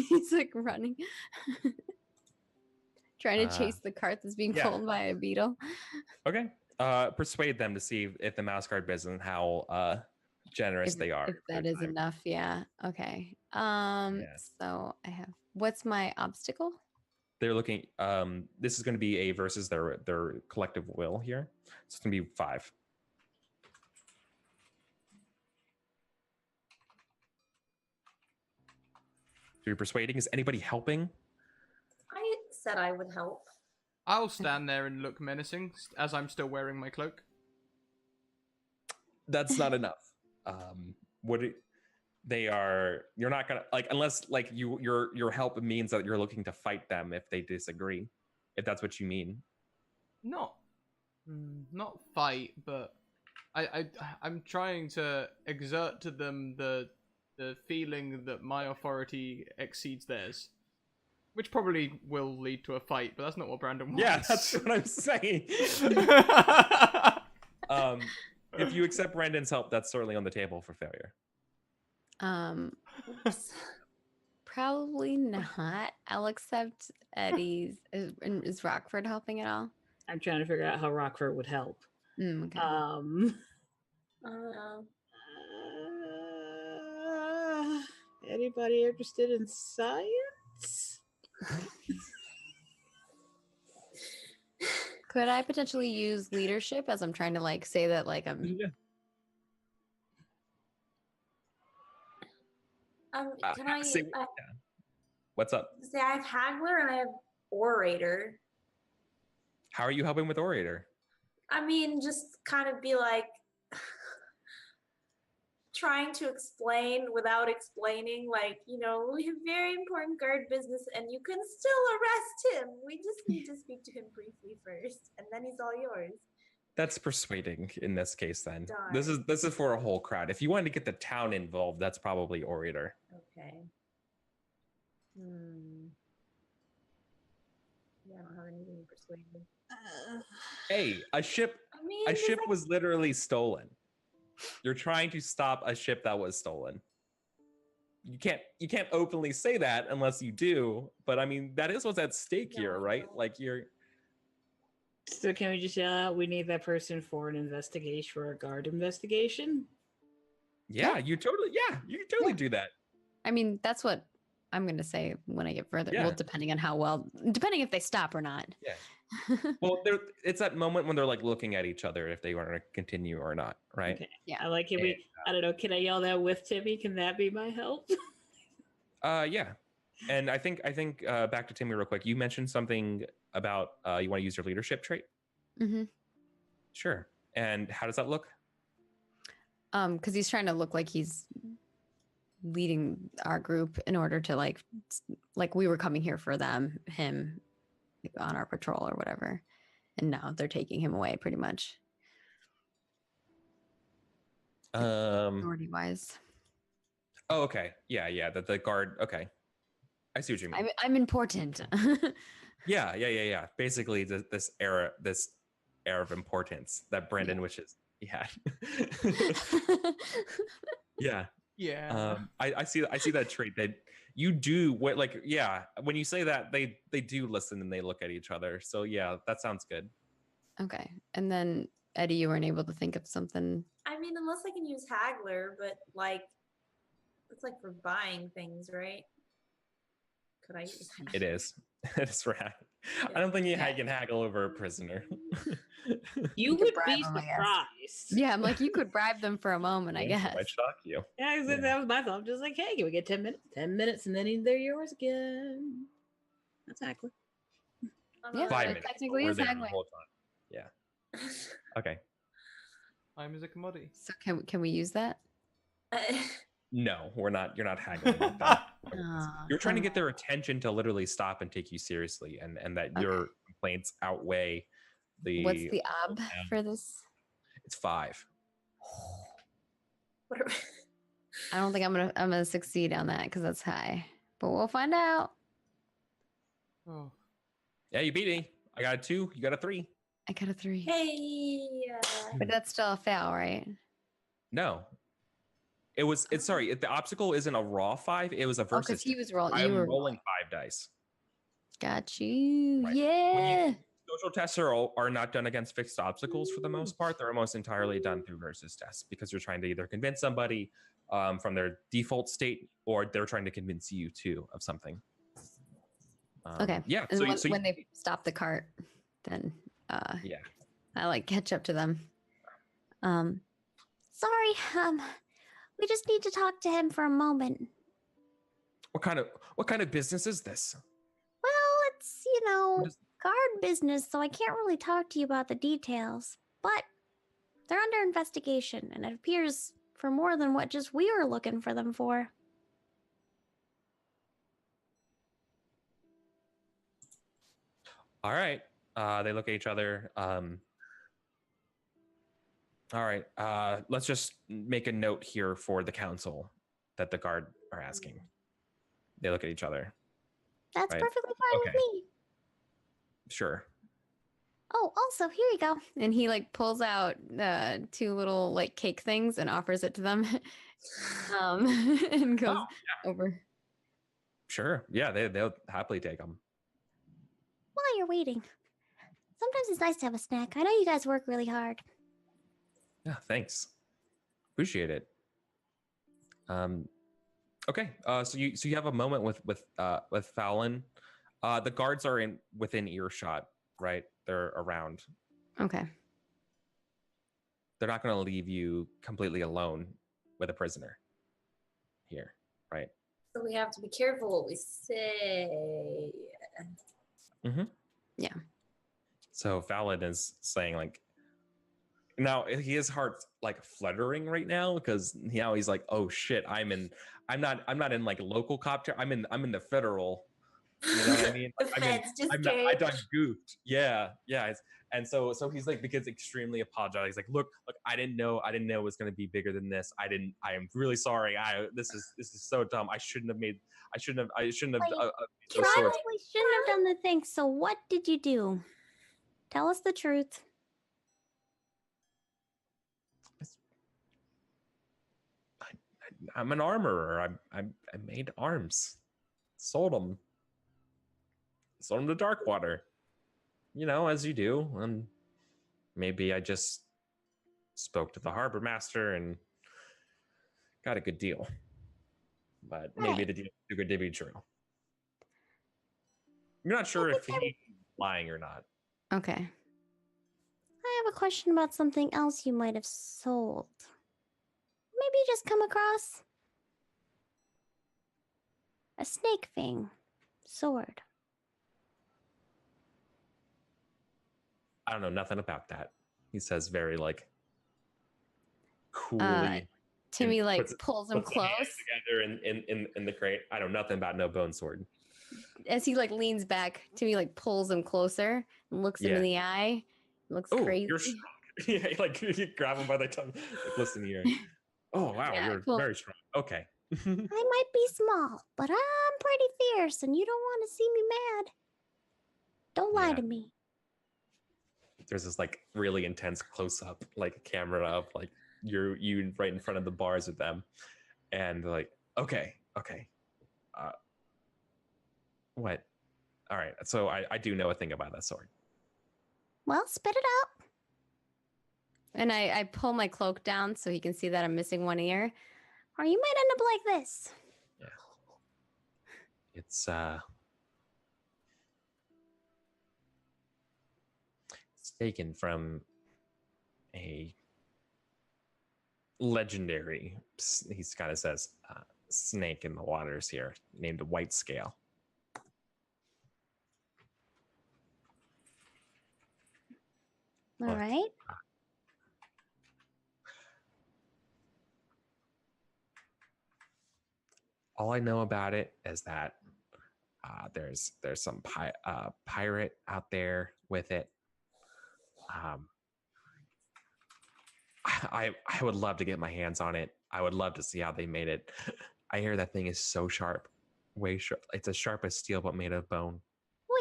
He's like running, trying to chase the cart that's being yeah. pulled by a beetle. okay, persuade them to see if the mouse guard business and how generous they are. If that is enough, yeah. Okay. So I have. What's my obstacle? They're looking. This is going to be a versus their collective will here. So it's going to be 5. So you're persuading. Is anybody helping? I said I would help. I'll stand there and look menacing as I'm still wearing my cloak. That's not enough. You're not gonna like, unless like your help means that you're looking to fight them if they disagree, if that's what you mean. Not fight, but I'm trying to exert to them the feeling that my authority exceeds theirs, which probably will lead to a fight. But that's not what Brandon wants. Yeah, that's what I'm saying. If you accept Brandon's help, that's certainly on the table for failure. Oops. Probably not. I'll accept Eddie's. Is Rockford helping at all? I'm trying to figure out how Rockford would help. Okay. Anybody interested in science? Could I potentially use leadership as I'm trying to like say that like I'm Yeah. Can I say- yeah. What's up? say I have Haggler and I have Orator? How are you helping with Orator? I mean, just kind of be like trying to explain without explaining, like, you know, we have very important guard business and you can still arrest him. We just need to speak to him briefly first, and then he's all yours. That's persuading in this case then. Darn. This is for a whole crowd. If you wanted to get the town involved, that's probably Orator. Okay. Yeah, I don't have anything persuasive. Hey, a ship I mean, a just ship like- was literally stolen. You're trying to stop a ship that was stolen. You can't openly say that unless you do, but I mean that is what's at stake No, here, I right? don't. Like you're So can we just yell out, we need that person for an investigation, for a guard investigation? you totally do that. I mean, that's what I'm going to say when I get further. Yeah. Well, depending if they stop or not. Yeah. Well, it's that moment when they're like looking at each other if they want to continue or not, right? Okay. Yeah. I like it. I don't know. Can I yell that with Timmy? Can that be my help? Yeah. And I think back to Timmy real quick. You mentioned something about you want to use your leadership trait. Mm-hmm. Sure. And how does that look? Because he's trying to look like he's leading our group in order to like we were coming here for him on our patrol or whatever, and now they're taking him away pretty much. Authority wise. Oh, okay. Yeah. The guard. Okay. I see what you mean. I'm important. Yeah. Basically, this air of importance that Brandon wishes he had. Yeah. Yeah. I see that trait that you do. What like yeah? When you say that, they do listen and they look at each other. So yeah, that sounds good. Okay, and then Eddie, you weren't able to think of something. I mean, unless I can use Haggler, but like, it's like for buying things, right? Could I use Haggler? It is. It is for haggle. I don't think you can haggle over a prisoner. You could would bribe be him, I guess. surprised. Yeah, I'm like, you could bribe them for a moment, I guess. Might shock you. Yeah, that was my thought. I'm just like, hey, can we get 10 minutes? 10 minutes, and then they're yours again. That's Haggler. Yeah, 5 it minutes. technically We're is there the haggling. whole time. Yeah. Okay. Time is a commodity. So can we use that? No, we're not. You're not haggling with them. You're trying to get okay. their attention to literally stop and take you seriously, and that your complaints outweigh the. What's the ob for this? It's 5. What are- I don't think I'm gonna succeed on that because that's high, but we'll find out. Oh. Yeah, you beat me. I got a 2. You got a 3. I got a 3, Hey. but that's still a fail, right? No. It's sorry. The obstacle isn't a raw 5. It was a Oh, versus. because he was rolling. I'm You were rolling 5 dice. Got you. Right. Yeah. Social tests are not done against fixed obstacles for the most part. They're almost entirely done through versus tests because you're trying to either convince somebody from their default state or they're trying to convince you too of something. Okay. Yeah. And So when they stop the cart, then yeah. I like catch up to them. Sorry, we just need to talk to him for a moment. What kind of business is this? Well, it's, What is- guard business, so I can't really talk to you about the details. But they're under investigation, and it appears for more than what just we were looking for them for. All right. They look at each other. All right. Let's just make a note here for the council that the guard are asking. They look at each other. That's Right. perfectly fine Okay. with me. Sure. Oh, also, here you go. And he like pulls out two little like cake things and offers it to them. And goes over. Sure. Yeah, they'll happily take them. While you're waiting, sometimes it's nice to have a snack. I know you guys work really hard. Yeah, thanks. Appreciate it. Okay. So you have a moment with Fallon. The guards are within earshot, right? They're around. Okay. They're not going to leave you completely alone with a prisoner here, right? So we have to be careful what we say. Mm-hmm. Yeah. So Fallon is saying like, now his heart's like fluttering right now because now he's like, oh shit, I'm not in like local cop. I'm in the federal. You know what I mean? The Like, feds just I came. done goofed. Yeah. And so he's like, because extremely apologetic. He's like, look, I didn't know it was going to be bigger than this. I am really sorry. This is so dumb. I shouldn't have. Wait, Those sorts. probably shouldn't have done the thing. So what did you do? Tell us the truth. I'm an armorer. I made arms, sold them to Darkwater. You know, as you do. And maybe I just spoke to the harbor master and got a good deal. But maybe Right. the deal is too good to be true. You're not sure if he's lying or not. Okay. I have a question about something else you might have sold. Maybe you just come across a snake fang sword. I don't know nothing about that. He says very like coolly. Timmy like puts pulls him the hands close. together in the crate. I know nothing about no bone sword. As he like leans back, Timmy like pulls him closer and looks him in the eye. Looks crazy. You're strong. Yeah, like you grab him by the tongue. Like, listen here. Oh wow, Yeah, you're cool. very strong. Okay. I might be small, but I'm pretty fierce, and you don't want to see me mad. Don't lie to me. There's this like really intense close up, like camera of like you right in front of the bars with them, and like okay. What? All right. So I do know a thing about that sword. Well, spit it out. And I pull my cloak down so he can see that I'm missing one ear. Or you might end up like this. Yeah. It's taken from a legendary, he kind of says, snake in the waters here named White Scale. All right. All I know about it is that there's some pirate out there with it. I would love to get my hands on it. I would love to see how they made it. I hear that thing is so sharp, way sharp. It's as sharp as steel, but made of bone.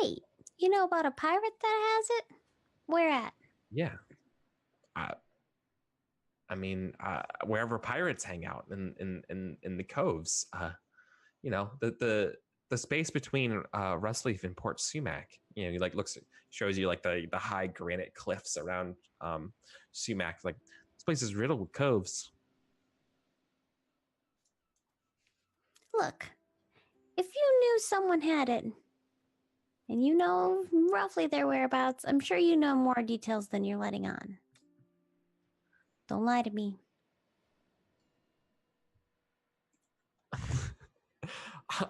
Wait, you know about a pirate that has it? Where at? Yeah. I mean, wherever pirates hang out in the coves. You know, the space between Rustleaf and Port Sumac. You know, he like shows you like the high granite cliffs around Sumac. Like this place is riddled with coves. Look, if you knew someone had it, and you know roughly their whereabouts, I'm sure you know more details than you're letting on. Don't lie to me.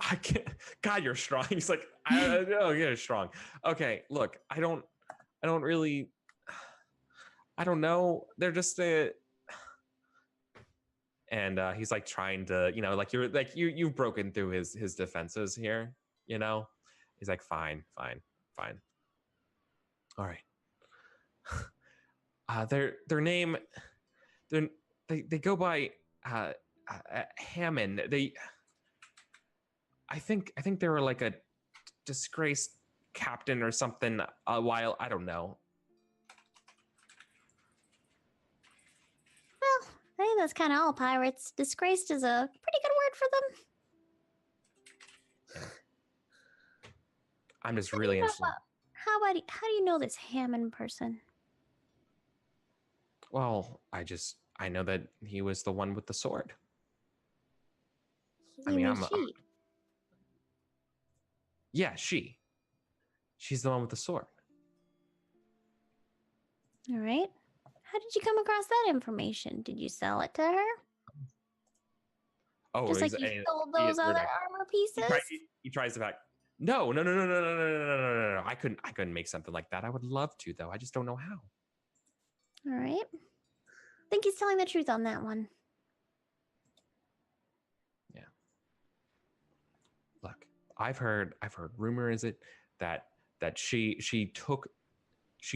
I can't. God, you're strong. He's like, I know you're strong. Okay, look, I don't really. I don't know. They're just and he's like trying to, you know, like you've broken through his defenses here. You know, he's like, fine. All right. Their name, they go by Hammond. I think they were like a disgraced captain or something a while. I don't know. think that's kind of all pirates. Disgraced is a pretty good word for them. I'm just How do really you know interested. how do you know this Hammond person? Well, I know that he was the one with the sword. His I name mean, is she. Yeah, she's the one with the sword. All right. How did you come across that information? Did you sell it to her? Oh, Just like you sold those other armor pieces? He tries to back. No. I couldn't make something like that. I would love to, though. I just don't know how. All right. I think he's telling the truth on that one. Yeah. Look, I've heard rumor is it that she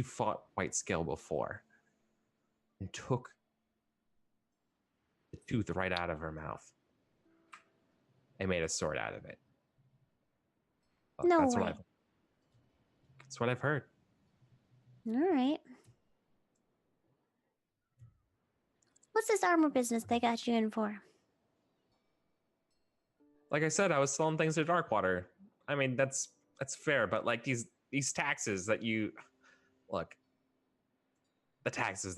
fought White Scale before and took the tooth right out of her mouth and made a sword out of it. Look, No that's way. That's what I've heard. All right. What's this armor business they got you in for? Like I said, I was selling things to Darkwater. I mean, that's fair, but like these taxes that you look, the taxes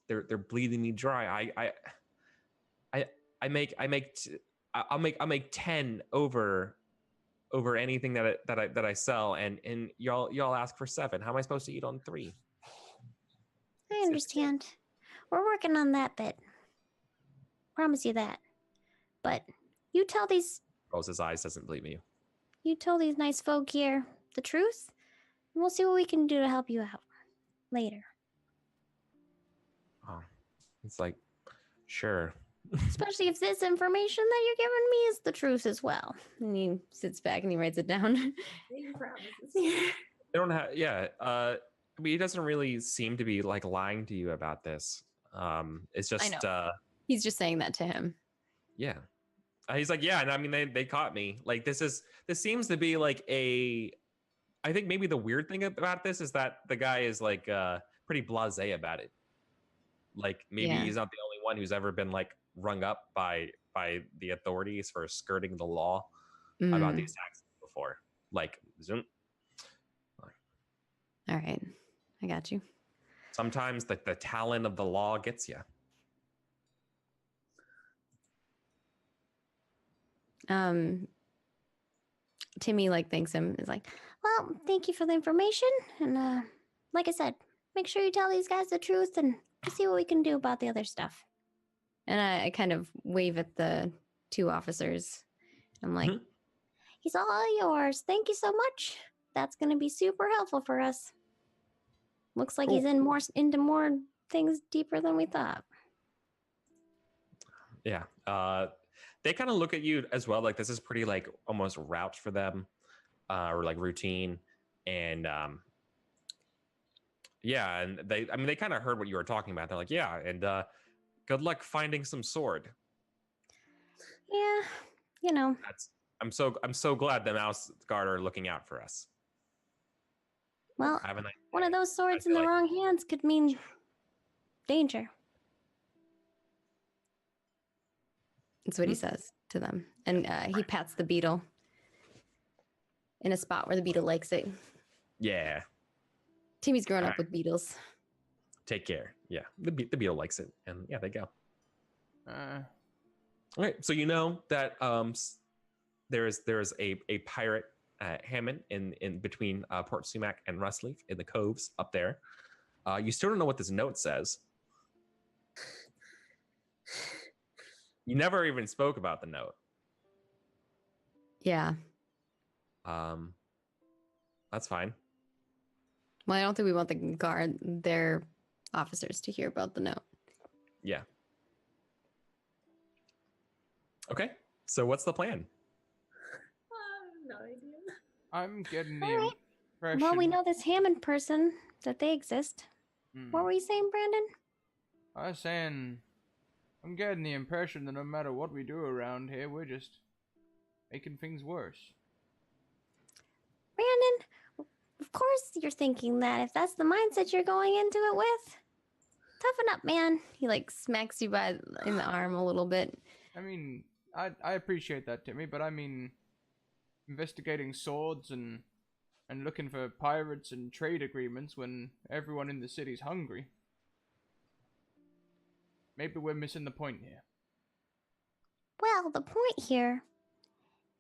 they're bleeding me dry. I'll make 10 over anything that I sell, and y'all ask for 7. How am I supposed to eat on 3? I understand. We're working on that bit. Promise you that. But you tell these Rose's eyes doesn't believe me. you tell these nice folk here the truth, and we'll see what we can do to help you out later. Oh, it's like, sure. Especially if this information that you're giving me is the truth as well. And he sits back and he writes it down. Making promises here. They don't have, yeah. I mean, he doesn't really seem to be like lying to you about this. It's just, I know. He's just saying that to him. Yeah. He's like, yeah, and I mean, they caught me. Like, this seems to be like I think maybe the weird thing about this is that the guy is like pretty blasé about it. Like, maybe he's not the only one who's ever been like rung up by the authorities for skirting the law about these taxes before. Like, zoom. All right, I got you. Sometimes the talon of the law gets you. Timmy like thanks him. Is like, Well, thank you for the information, and like I said, make sure you tell these guys the truth, and we'll see what we can do about the other stuff. and I kind of wave at the 2 officers. I'm like, He's all yours. Thank you so much. That's going to be super helpful for us. Looks like he's into more things deeper than we thought. Yeah. They kind of look at you as well. Like, this is pretty like almost route for them, or like routine. And yeah, and they kind of heard what you were talking about. They're like, yeah, and good luck finding some sword. Yeah, you know. I'm so glad the Mouse Guard are looking out for us. Well, Have a nice one day. of those swords in the wrong hands could mean danger. that's what he says to them. And he pats the beetle in a spot where the beetle likes it. Yeah. Timmy's grown up with beetles. Take care. Yeah, the beetle likes it, and yeah, they go. Okay, so you know that there is a pirate Hammond in between Port Sumac and Rustleaf in the coves up there. You still don't know what this note says. You never even spoke about the note. Yeah. That's fine. Well, I don't think we want their officers to hear about the note. Yeah. Okay, so what's the plan? No idea. I'm getting All the right. impression. Well, we know this Hammond person, that they exist. What were you saying, Brandon? I was saying, I'm getting the impression that no matter what we do around here, we're just making things worse. Brandon, of course you're thinking that if that's the mindset you're going into it with. toughen up, man. He like smacks you in the arm a little bit. I mean, I appreciate that, Timmy, but I mean, investigating swords and looking for pirates and trade agreements when everyone in the city's hungry. Maybe we're missing the point here. Well, the point here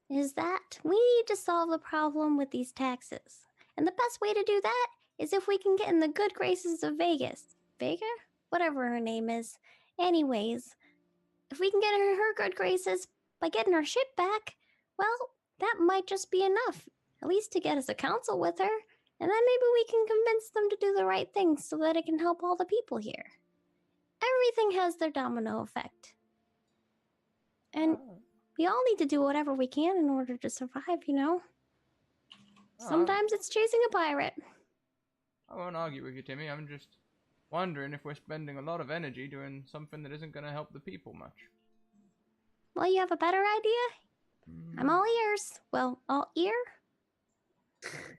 is that we need to solve the problem with these taxes. And the best way to do that is if we can get in the good graces of Vegas. Vega? Whatever her name is. Anyways, if we can get her good graces by getting our ship back, well, that might just be enough. At least to get us a council with her. And then maybe we can convince them to do the right thing so that it can help all the people here. Everything has their domino effect. And we all need to do whatever we can in order to survive, you know? Sometimes it's chasing a pirate. I won't argue with you, Timmy. I'm just wondering if we're spending a lot of energy doing something that isn't going to help the people much. Well, you have a better idea? I'm all ears. Well, all ear?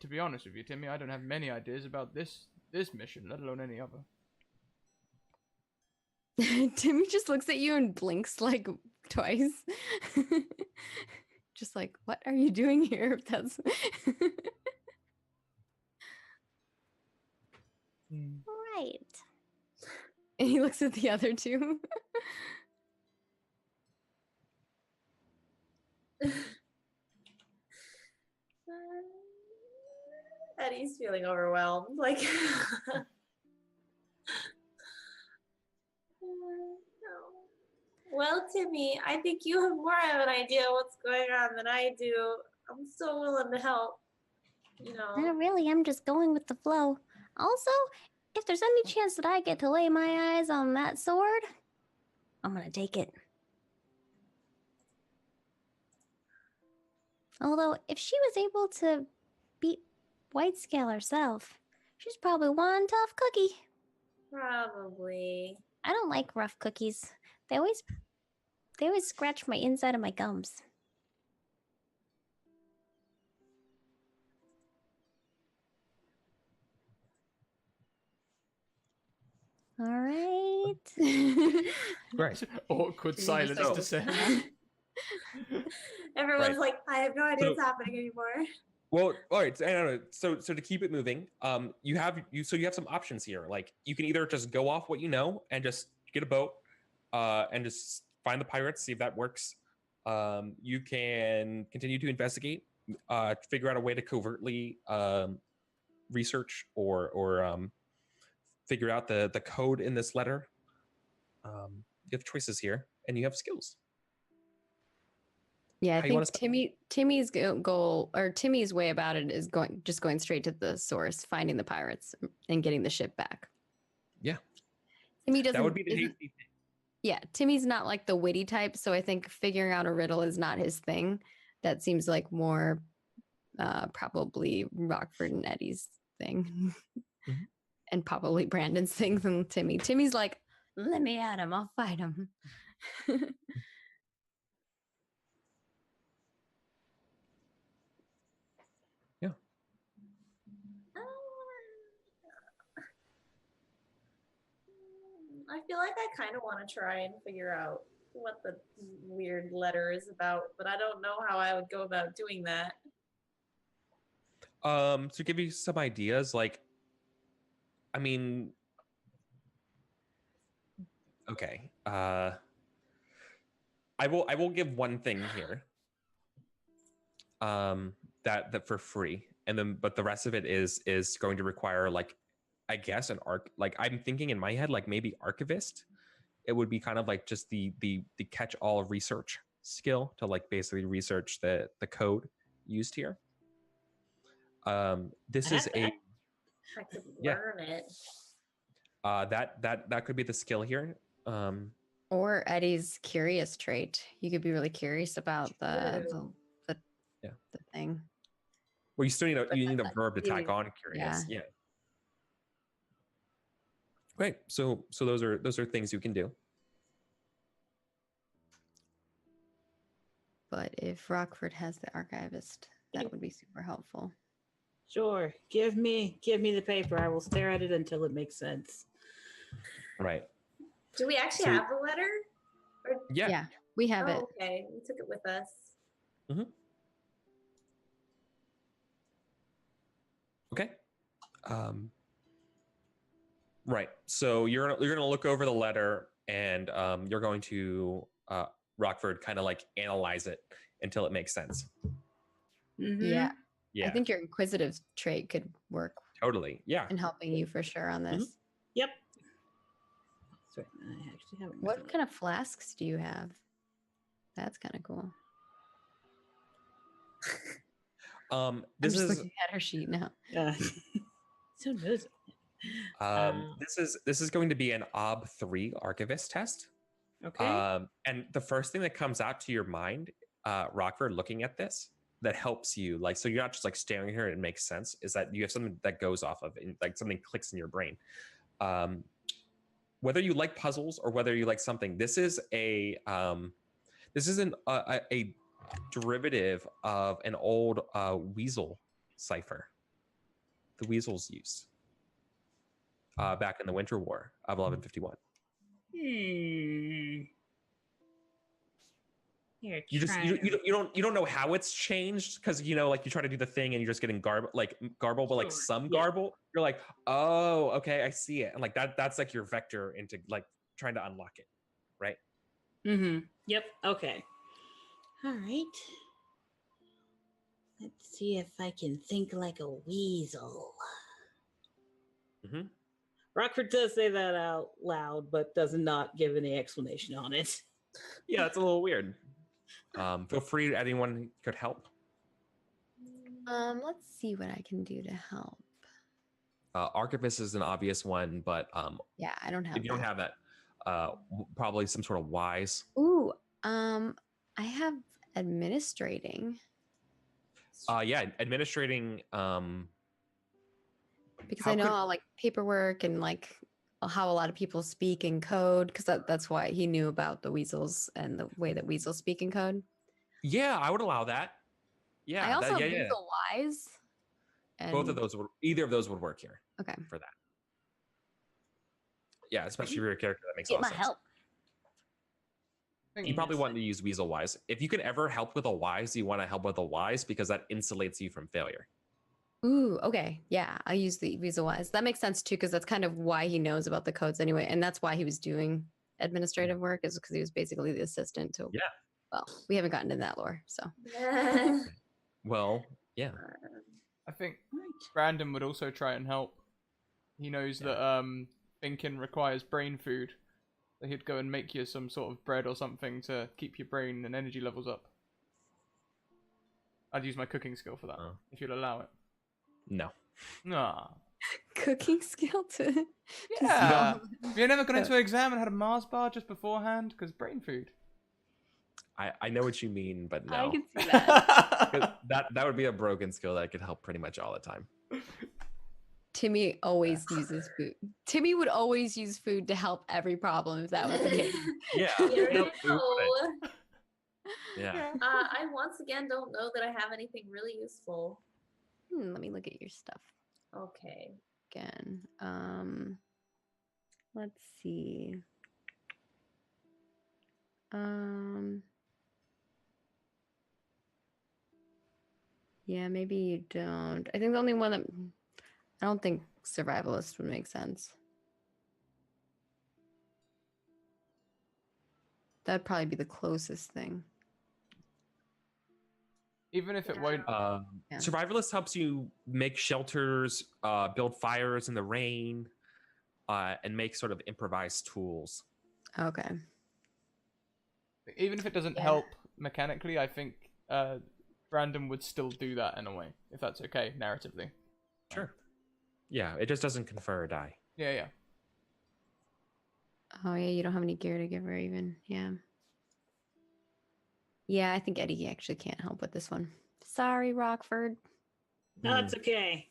To be honest with you, Timmy, I don't have many ideas about this mission, let alone any other. Timmy just looks at you and blinks like twice. Just like, what are you doing here? That's Right. and he looks at the other two. Eddie's feeling overwhelmed. Like, no. Well, Timmy, I think you have more of an idea what's going on than I do. I'm still willing to help. You know. I really am just going with the flow. Also, if there's any chance that I get to lay my eyes on that sword, I'm gonna take it. Although, if she was able to beat Whitescale herself, she's probably one tough cookie. Probably. I don't like rough cookies. They always scratch my inside of my gums. All right. Right. Awkward silence like- descends. Everyone's Right. like, I have no idea So- what's happening anymore. Well, all right. I don't know. So to keep it moving, you have some options here. Like you can either just go off what you know and just get a boat, and just find the pirates, see if that works. You can continue to investigate, figure out a way to covertly research or figure out the code in this letter. You have choices here, and you have skills. Yeah, I How you wanna think Timmy's goal or Timmy's way about it is going straight to the source, finding the pirates and getting the ship back. Yeah. Timmy doesn't. That would be the isn't- hasty thing. Yeah, Timmy's not like the witty type, so I think figuring out a riddle is not his thing. That seems like more probably Rockford and Eddie's thing, Mhm. and probably Brandon's thing than Timmy. Timmy's like, let me at him, I'll fight him. I feel like I kind of want to try and figure out what the weird letter is about, but I don't know how I would go about doing that. To give you some ideas, like, I mean, okay, I will give one thing here, that for free, and then but the rest of it is going to require, like, I guess an like I'm thinking in my head, like maybe archivist. It would be kind of like just the catch all research skill to like basically research the code used here. This is a I could Yeah. learn it. that could be the skill here. Or Eddie's curious trait. You could be really curious about the Yeah. the thing. Well, you still need a verb to you tack need- on curious. yeah. Yeah. Right. So those are things you can do. But if Rockford has the archivist, that would be super helpful. Sure. Give me the paper. I will stare at it until it makes sense. Right. Do we actually So- have the letter? Or, Yeah. We have it. oh, okay. We took it with us. Okay. Right. So you're gonna look over the letter, and you're going to Rockford kind of like analyze it until it makes sense. Mhm. Yeah. Yeah. I think your inquisitive trait could work Totally. Yeah. in helping you for sure on this. Yep. Sorry, I actually haven't. What kind of flasks do you have? That's kind of cool. I'm This just is looking at her sheet now. So nosy. this is going to be an OB3 archivist test. Okay. And the first thing that comes out to your mind, Rockford, looking at this, that helps you, like, so you're not just like staring here and it makes sense, is that you have something that goes off of it, like something clicks in your brain. Whether you like puzzles or whether you like something, this is a derivative of an old weasel cipher the weasels used back in the Winter War of 1151. You're You just you don't know how it's changed, because like you try to do the thing and you're just getting garble, but like Sure, some yeah. garble, you're like, oh, okay, I see it, and like that's like your vector into like trying to unlock it, right? Mm-hmm. Yep. Okay. All right. Let's see if I can think like a weasel. Mm-hmm. Rockford does say that out loud, but does not give any explanation on it. Yeah, it's a little weird. Feel free, anyone could help. Let's see what I can do to help. Archivist is an obvious one, but Yeah, I don't have if you don't have that, probably some sort of wise. Ooh, I have administrating Yeah, administrating. because how I know could- all like paperwork and like how a lot of people speak in code, because that's why he knew about the weasels and the way that weasels speak in code. Yeah, I would allow that. Yeah, I also yeah, have yeah. weasel wise. And Both of those either of those would work here. Okay. For that. Yeah, especially for your character, that makes a Get lot my of sense. help. You probably want to use Weasel Wise. If you can ever help with a Wise, you want to help with a Wise because that insulates you from failure. Ooh, okay. Yeah, I'll use the weasel wise. That makes sense too, because that's kind of why he knows about the codes anyway. And that's why he was doing administrative work, is because he was basically the assistant to. Yeah. Well, we haven't gotten into that lore, so. Well, yeah. I think Brandon would also try and help. He knows that thinking requires brain food. So he'd go and make you some sort of bread or something to keep your brain and energy levels up. I'd use my cooking skill for that, if you'll allow it. No. Nah. Cooking skill to. Yeah. You've never gone into an exam and had a Mars bar just beforehand? Because brain food. I know what you mean, but no. I can see that. 'Cause that would be a broken skill that could help pretty much all the time. Timmy always uses food. Timmy would always use food to help every problem if that was the case. Yeah. You already Yep, food for know. it. Yeah. I once again don't know that I have anything really useful. Let me look at your stuff Okay. again. Let's see. Yeah, maybe you don't. I think the only one that I don't think survivalist would make sense. That'd probably be the closest thing. Even if it won't. Yeah. Survivalist helps you make shelters, build fires in the rain, and make sort of improvised tools. Okay. Even if it doesn't help mechanically, I think Brandon would still do that in a way, if that's okay, narratively. Sure. Yeah, it just doesn't confer a die. Yeah, yeah. Oh yeah, you don't have any gear to give her even. Yeah. Yeah, I think Eddie actually can't help with this one. Sorry, Rockford. No, it's okay.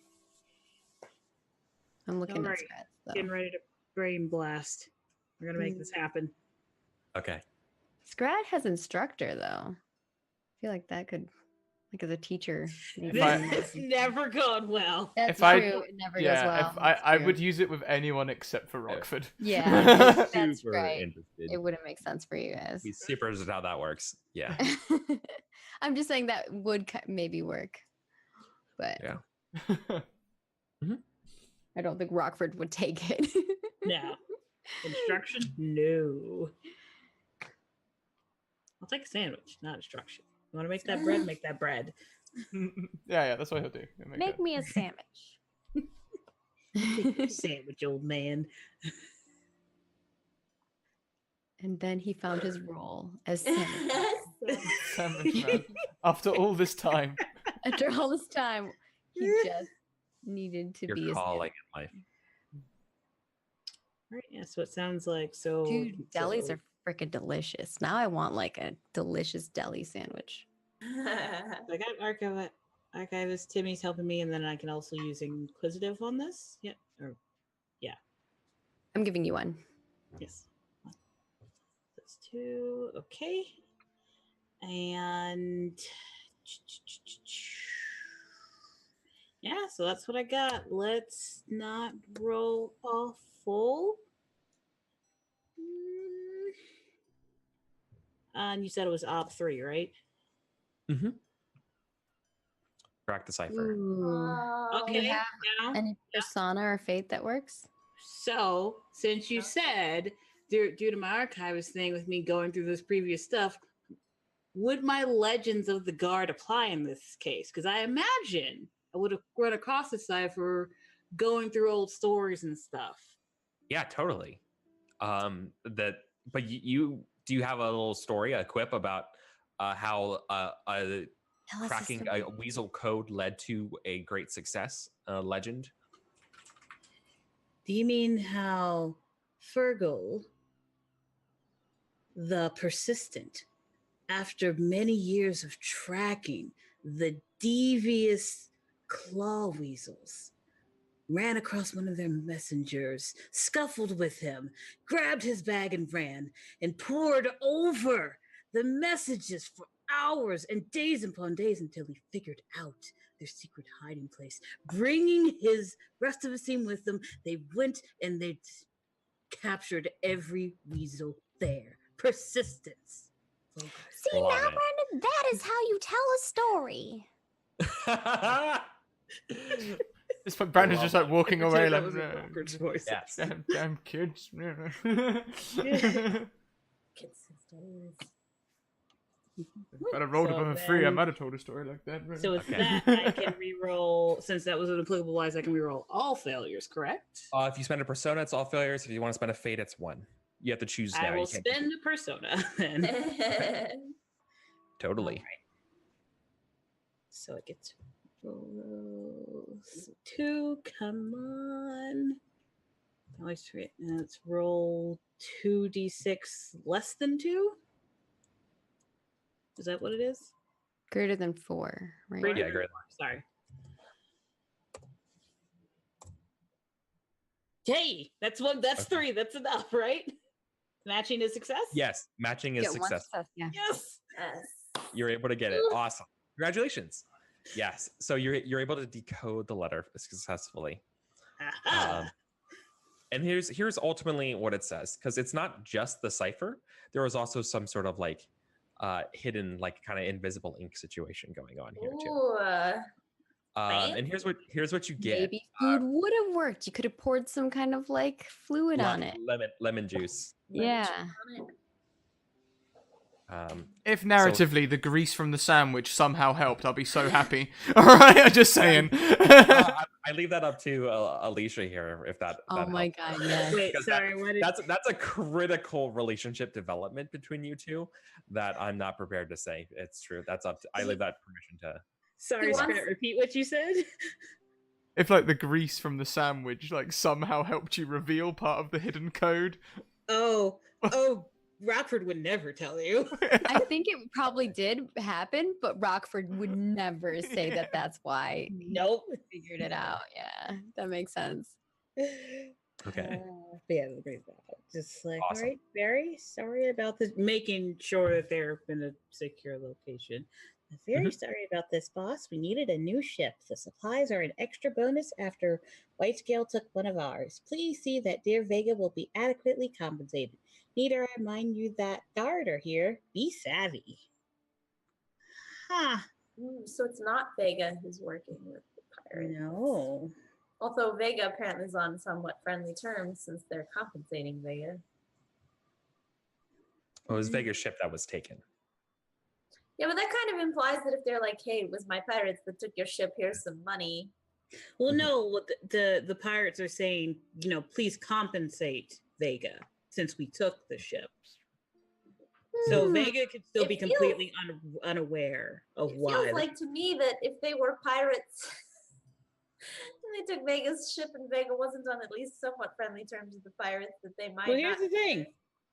I'm looking All at right. stats though. Getting ready to brain blast. We're gonna make this happen. Okay. Scrat has instructor though. I feel like that could Like as a teacher. maybe This I- you has might- never gone well. That's if true. I- It never goes Yeah, well. if I That's would true. use it with anyone except for Rockford. Yeah, that's Super right. interested. It wouldn't make sense for you guys. Be super interested how that works. Yeah. I'm just saying that would maybe work, but Yeah. I don't think Rockford would take it. No. Instruction? No. I'll take a sandwich, not instruction. You want to make that bread? Make that bread. yeah, that's what he'll do. He'll Make me a sandwich. Sandwich, old man. And then he found his role as sandwich. Sandwich man. After all this time. After all this time, he just needed to be Your a calling sandwich. in life. Right, yeah, so it sounds like so. Dude, delis are freaking delicious. Now I want like a delicious deli sandwich. I got archivist Timmy's helping me, and then I can also use inquisitive on this. Yeah, or I'm giving you one. yes. That's 2. Okay, and yeah, so that's what I got. Let's not roll a full. And you said it was op 3, right? Crack the cipher. Ooh. Okay. have Now, Any persona or fate that works? so since you said due to my archivist thing with me going through this previous stuff, would my Legends of the Guard apply in this case? Because I imagine I would have run across the cipher going through old stories and stuff. Yeah, totally. But you do you have a little story, a quip about how Tell us a cracking story. a weasel code led to a great success legend? Do you mean how Fergal, the persistent, after many years of tracking the devious claw weasels, ran across one of their messengers, scuffled with him, grabbed his bag and ran, and pored over the messages for hours and days upon days until he figured out their secret hiding place. Bringing his rest of his team with them, they went and they captured every weasel there. Persistence. See, Love now, it. Brandon, that is how you tell a story. This point, Brandon's just like walking away like, That was a Rockford's voice. Yes. damn kids. If I'd have rolled So above a 3, I then- might have told a story like that. So with Okay. that, I can re-roll, since that was an applicable wise, I can re-roll all failures, correct? If you spend a persona, it's all failures. If you want to spend a fate, it's 1. You have to choose now. I will You can't spend a persona then. totally. So it gets rolls 2. Come on. Always three. Let's roll 2d6 less than 2. Is that what it is? Greater than 4, right? Greater Yeah, than great. 4, sorry. Hey, that's 3. That's enough, right? Matching is success? Yes, matching is Get one success. success, yeah. Yes. You're able to get it. Awesome. Congratulations. Yes. So you're able to decode the letter successfully. Aha. And here's ultimately what it says, because it's not just the cipher. There was also some sort of like hidden, like kind of invisible ink situation going on here too. Ooh. And here's what you get. Maybe food would have worked. You could have poured some kind of like fluid on it. Lemon juice. Yeah. If narratively the grease from the sandwich somehow helped, I'll be so happy. Alright, I'm just saying. I leave that up to Alicia here, if that. Oh that my helps. god, yes. Wait, Because sorry. What did, That's a critical relationship development between you two that I'm not prepared to say. It's true. That's up to. I leave that permission to. sorry, He Scott, wants- repeat what you said. If like the grease from the sandwich like somehow helped you reveal part of the hidden code. Oh, Rockford would never tell you. I think it probably did happen, but Rockford would never say that that's why he Nope. figured it out. Yeah, that makes sense. Okay. Yeah, great. Just like, Awesome. all right, very sorry about this. Making sure that they're in a secure location. Very sorry about this, boss. We needed a new ship. The supplies are an extra bonus after Whitescale took one of ours. Please see that dear Vega will be adequately compensated. Need I remind you that guard are here? Be savvy. Huh. So it's not Vega who's working with the pirates. No. Although Vega apparently is on somewhat friendly terms since they're compensating Vega. Well, it was Vega's ship that was taken. Yeah, but that kind of implies that if they're like, hey, it was my pirates that took your ship, here's some money. Well, no, what the pirates are saying, please compensate Vega since we took the ship. So Vega could still be completely unaware of why. It feels like to me that if they were pirates and they took Vega's ship and Vega wasn't on at least somewhat friendly terms with the pirates, that they might. Well, here's the thing.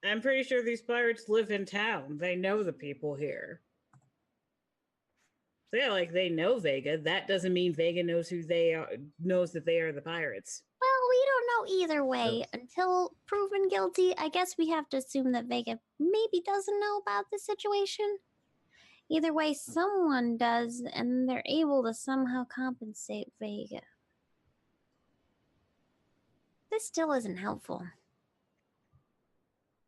I'm pretty sure these pirates live in town. They know the people here. So yeah, like they know Vega. That doesn't mean Vega knows who they are, knows that they are the pirates. Well, we don't know either way. Until proven guilty, I guess we have to assume that Vega maybe doesn't know about the situation. Either way, someone does, and they're able to somehow compensate Vega. This still isn't helpful.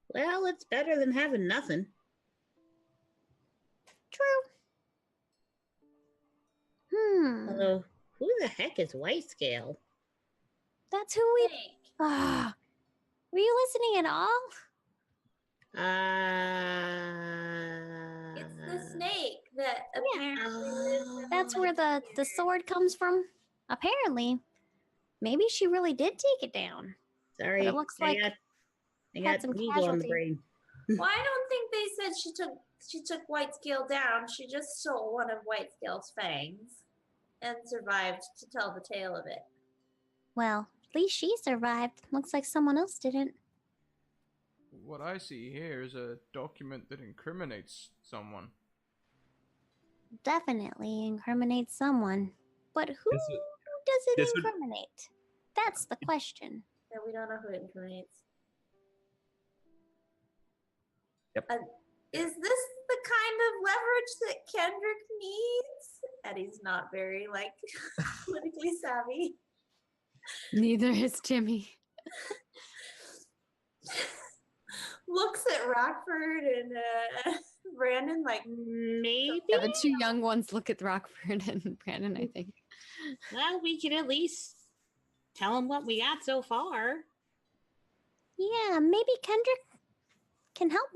Well, it's better than having nothing. True. Although, who the heck is Whitescale? That's who we... Ah, were you listening at all? It's the snake that apparently lives in That's where the sword comes from, apparently. Maybe she really did take it down. Sorry, but it looks like I got some Google on the casualty. brain. Well, I don't think they said she took Whitescale down. She just stole one of Whitescale's fangs and survived to tell the tale of it. Well, at least she survived. Looks like someone else didn't. What I see here is a document that incriminates someone. Definitely incriminates someone. But who does it incriminate? That's the question. Yeah, we don't know who it incriminates. Yep. Is this the kind of leverage that Kendrick needs? Eddie's not very, politically savvy. Neither is Timmy. Looks at Rockford and Brandon like, maybe? Yeah, the two young ones look at Rockford and Brandon, I think. Well, we can at least tell them what we got so far. Yeah, maybe Kendrick can help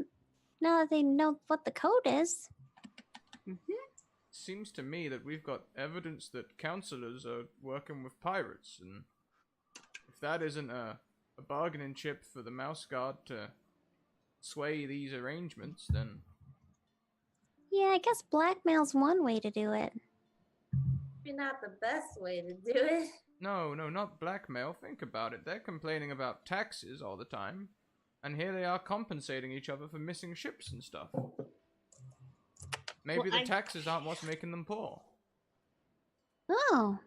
now that they know what the code is. Seems to me that we've got evidence that counselors are working with pirates, and if that isn't a bargaining chip for the Mouse Guard to sway these arrangements, then... Yeah, I guess blackmail's one way to do it. maybe not the best way to do it. No, not blackmail. Think about it. They're complaining about taxes all the time, and here they are compensating each other for missing ships and stuff. Maybe the taxes aren't what's making them poor. Oh,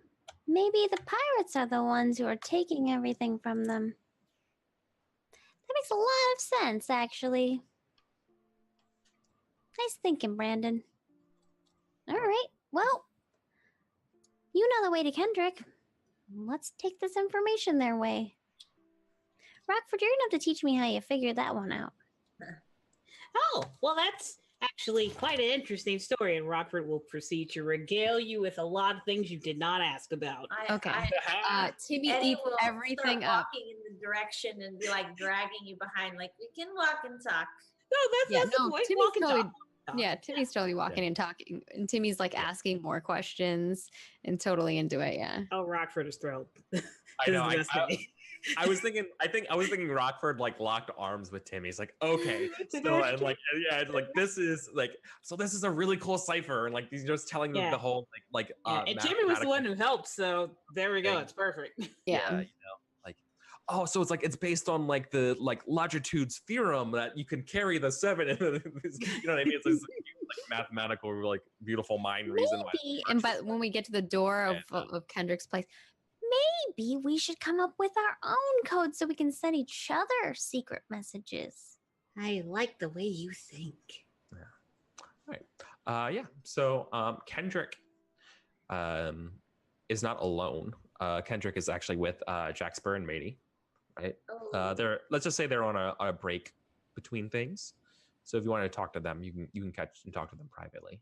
maybe the pirates are the ones who are taking everything from them. That makes a lot of sense, actually. Nice thinking, Brandon. All right, well, you know the way to Kendrick. Let's take this information their way. Rockford, you're gonna have to teach me how you figured that one out. Oh, well, that's actually quite an interesting story, and Rockford will proceed to regale you with a lot of things you did not ask about. Timmy Eddie eats will everything start up. walking in the direction and be dragging you behind, we can walk and talk. No, that's the point. Timmy's Walk and totally, talk. yeah, Timmy's totally walking and talking, and Timmy's asking more questions and totally into it. Yeah. Oh, Rockford is thrilled. I know. I was thinking Rockford locked arms with Timmy. He's like, okay, so and this is this is a really cool cipher, and he's just telling them the whole and Timmy was the one who helped, so there we go. It's perfect. Yeah. Oh, so it's based on the Longitude's theorem that you can carry the 7 and you know what I mean? It's this mathematical, beautiful mind reason why. But when we get to the door of Kendrick's place, maybe we should come up with our own code so we can send each other secret messages. I like the way you think. Yeah. All right. Yeah. So Kendrick is not alone. Kendrick is actually with Jaxper and Matey, right? Oh, They're let's just say they're on a break between things. So if you want to talk to them, you can catch and talk to them privately.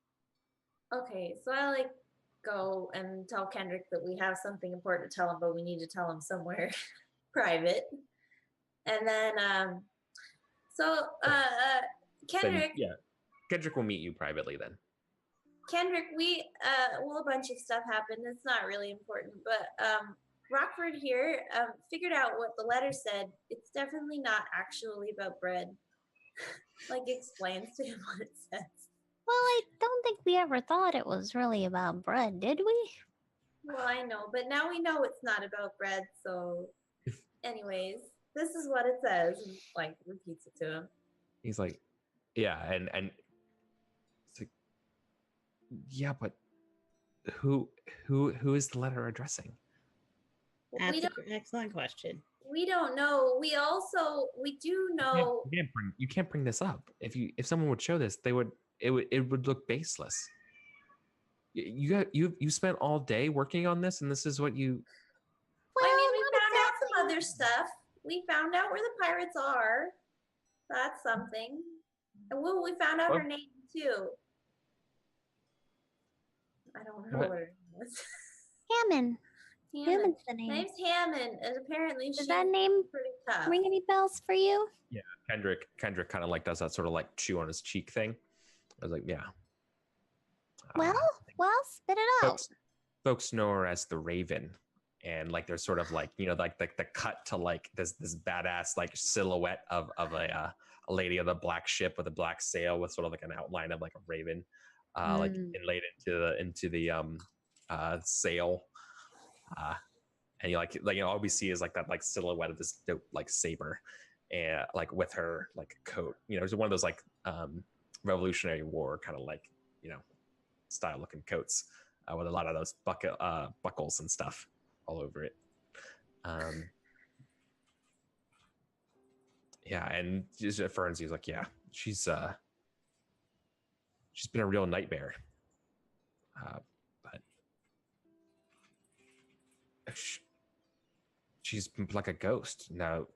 okay. So I like go and tell Kendrick that we have something important to tell him, but we need to tell him somewhere private. And then, so Kendrick, Yeah, Kendrick will meet you privately then. Kendrick, we well, a bunch of stuff happened. It's not really important, but Rockford here figured out what the letter said. It's definitely not actually about bread. Like explains to him what it says. Well, I don't think we ever thought it was really about bread, did we? Well, I know, but now we know it's not about bread. So, anyways, this is what it says. And, like repeats it to him. He's like, yeah, and it's like, yeah, but who is the letter addressing? Well, That's an excellent question. we don't know. We do know. You can't bring this up. If someone would show this, it would look baseless. You spent all day working on this, and this is what you. Well, I mean, we not found out exactly. some other stuff. We found out where the pirates are. That's something. And we found out her name too. I don't know What? what her name is. Hammond. Hammond. Hammond's the name. Name's Hammond, and apparently Does she's that name pretty tough. ring any bells for you? Yeah, Kendrick kind of like does that sort of like chew on his cheek thing. I was like, yeah. Well, spit it out. Folks know her as the Raven, and like there's sort of like like the cut to like this badass like silhouette of a lady of the black ship with a black sail with sort of like an outline of like a raven, like inlaid into the sail, and all we see is like that like silhouette of this dope like saber, and like with her like coat, it's one of those like Revolutionary War kind of like style looking coats with a lot of those buckles and stuff all over it. Yeah, and just at Fernsy's like, yeah, she's been a real nightmare. But she's like a ghost now.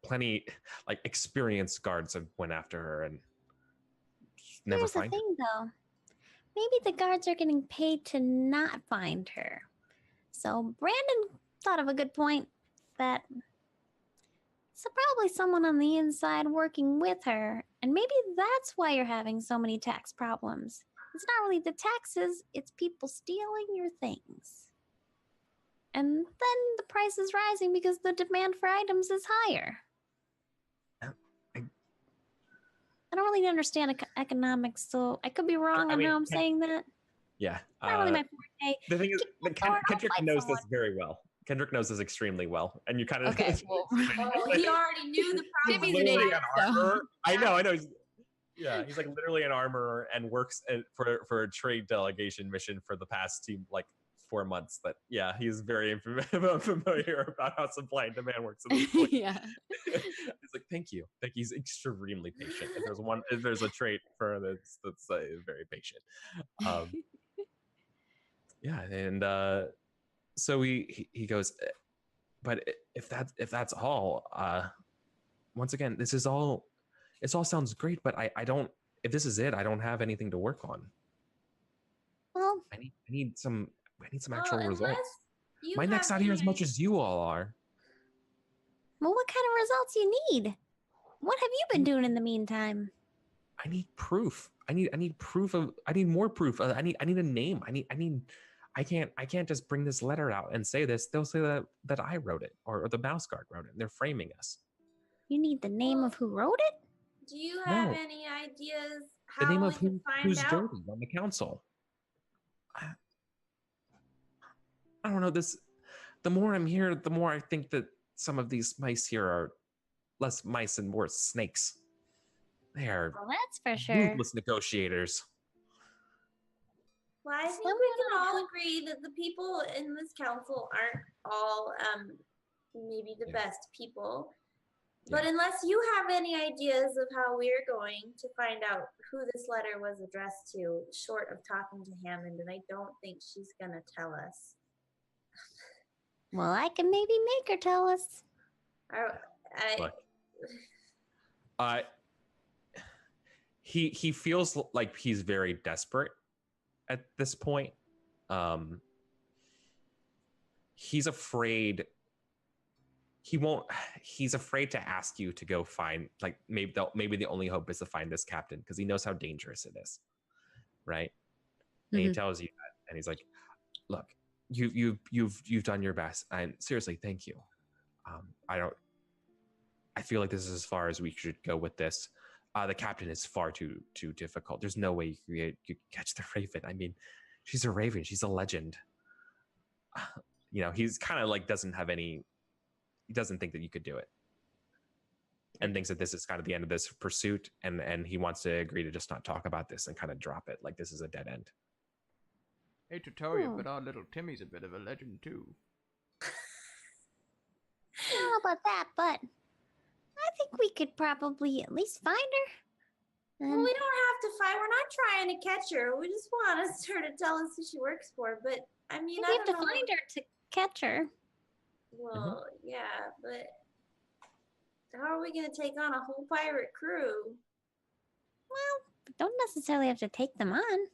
Plenty like experienced guards have went after her and never Here's the find her. thing, though. Maybe the guards are getting paid to not find her. So Brandon thought of a good point that it's probably someone on the inside working with her, and maybe that's why you're having so many tax problems. It's not really the taxes, it's people stealing your things. And then the price is rising because the demand for items is higher. I don't really understand economics, so I could be wrong on how I'm saying that. Yeah. Not really my forte. The thing is, Kendrick fight knows someone. this very well. Kendrick knows this extremely well, and you kind of Okay, well, Oh, he already knew the problem. Jimmy's an idiot, so. I know. He's like literally an armorer and works for a trade delegation mission for the past like 4 months. But yeah, he's very familiar about how supply and demand works at this point. Yeah. He's like, thank you. He's extremely patient. If there's a trait for that's very patient. Yeah, and so he goes, but if that's all, once again, it all sounds great, but I don't. If this is it, I don't have anything to work on. Well, I need some actual results. You My neck's have out here as any much as you all are. well, what kind of results you need? What have you been doing in the meantime? I need proof. I need proof of. I need more proof. I need a name. I can't just bring this letter out and say this. They'll say that I wrote it or the mouse guard wrote it. And they're framing us. You need the name of who wrote it? Do you have No. any ideas The how name we of can find who's out? dirty on the council. I don't know this. The more I'm here, the more I think that some of these mice here are less mice and more snakes. They are Well, that's for sure. ruthless negotiators. Well, I think Well, we can all agree that the people in this council aren't all maybe the Yeah. best people. But unless you have any ideas of how we're going to find out who this letter was addressed to, short of talking to Hammond, and I don't think she's gonna tell us. Well, I can maybe make her tell us. Look. He feels like he's very desperate at this point. He's afraid he's afraid to ask you to go find, like, maybe the only hope is to find this captain, because he knows how dangerous it is, right? And he tells you that, and he's like, look, you've done your best, and seriously, thank you. I feel like this is as far as we should go with this. The captain is far too difficult. There's no way you catch the Raven. I mean, she's a Raven. She's a legend. You know, he's kind of like he doesn't think that you could do it, and thinks that this is kind of the end of this pursuit, and he wants to agree to just not talk about this and kind of drop it, like this is a dead end. Hate to tell you, but our little Timmy's a bit of a legend too. I don't know about that, but I think we could probably at least find her. Well, we don't have to fight. We're not trying to catch her. We just want her to tell us who she works for. But I mean, we have to find her to catch her. Well, yeah, but how are we going to take on a whole pirate crew? Well, we don't necessarily have to take them on.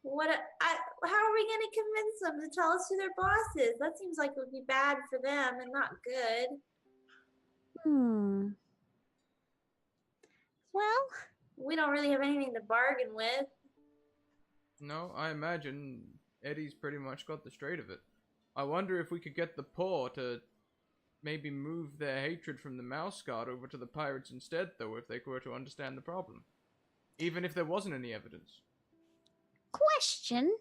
How are we going to convince them to tell us who their boss is? That seems like it would be bad for them and not good. Well, we don't really have anything to bargain with. No, I imagine Eddie's pretty much got the straight of it. I wonder if we could get the poor to maybe move their hatred from the Mouse Guard over to the pirates instead, though, if they were to understand the problem. Even if there wasn't any evidence. Question.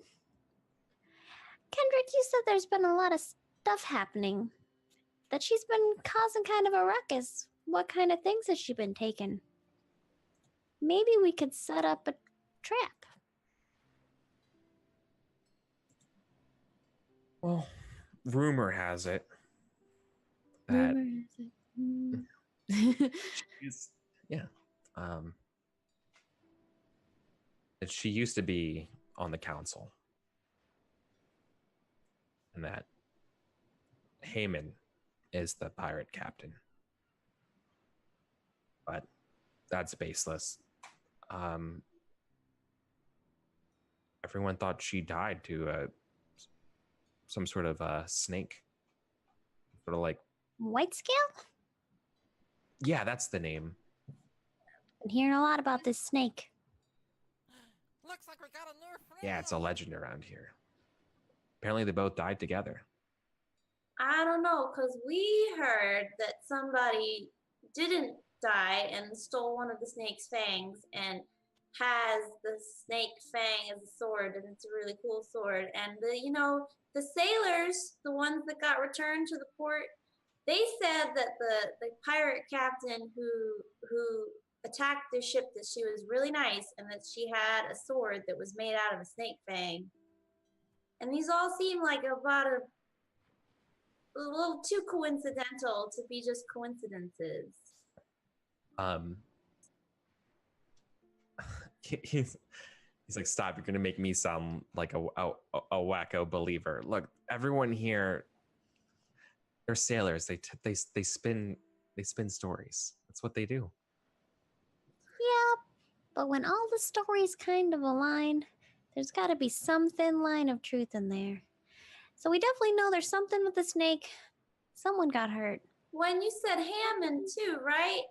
Kendrick, you said there's been a lot of stuff happening. That she's been causing kind of a ruckus. What kind of things has she been taking? Maybe we could set up a trap. Well, rumor has it that that she used to be on the council, and that Heyman is the pirate captain. But that's baseless. Everyone thought she died to some sort of snake. Sort of like White scale? Yeah, that's the name. Been hearing a lot about this snake. Looks like we got a new friend. Yeah, it's a legend around here. Apparently they both died together. I don't know, because we heard that somebody didn't die and stole one of the snake's fangs and has the snake fang as a sword, and it's a really cool sword. And the sailors, the ones that got returned to the port, they said that the pirate captain who attacked the ship, that she was really nice and that she had a sword that was made out of a snake fang. And these all seem like about a little too coincidental to be just coincidences. He's like, stop, you're gonna make me sound like a wacko believer. Look, everyone here, they're sailors. They spin stories. That's what they do. Yeah, but when all the stories kind of align, there's got to be some thin line of truth in there. So we definitely know there's something with the snake. Someone got hurt. When you said Hammond too, right?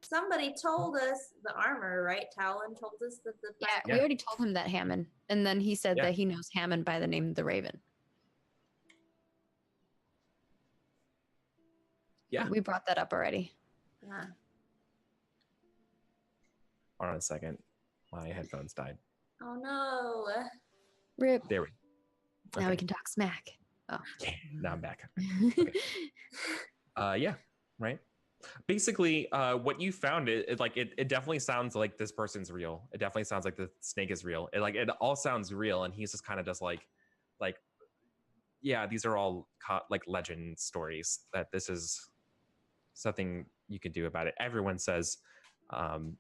Somebody told us, the armor, right? Talon told us that the... We already told him that Hammond. And then he said that he knows Hammond by the name of the Raven. Yeah. We brought that up already. Yeah. Hold on a second. My headphones died. Oh no. Rip. There we go. Now we can talk smack. Oh. Yeah, now I'm back. Okay. Yeah, right. Basically, what you found, it definitely sounds like this person's real. It definitely sounds like the snake is real. It all sounds real, and he's just kind of just like, yeah, these are all like legend stories. That this is you could do about it. Everyone says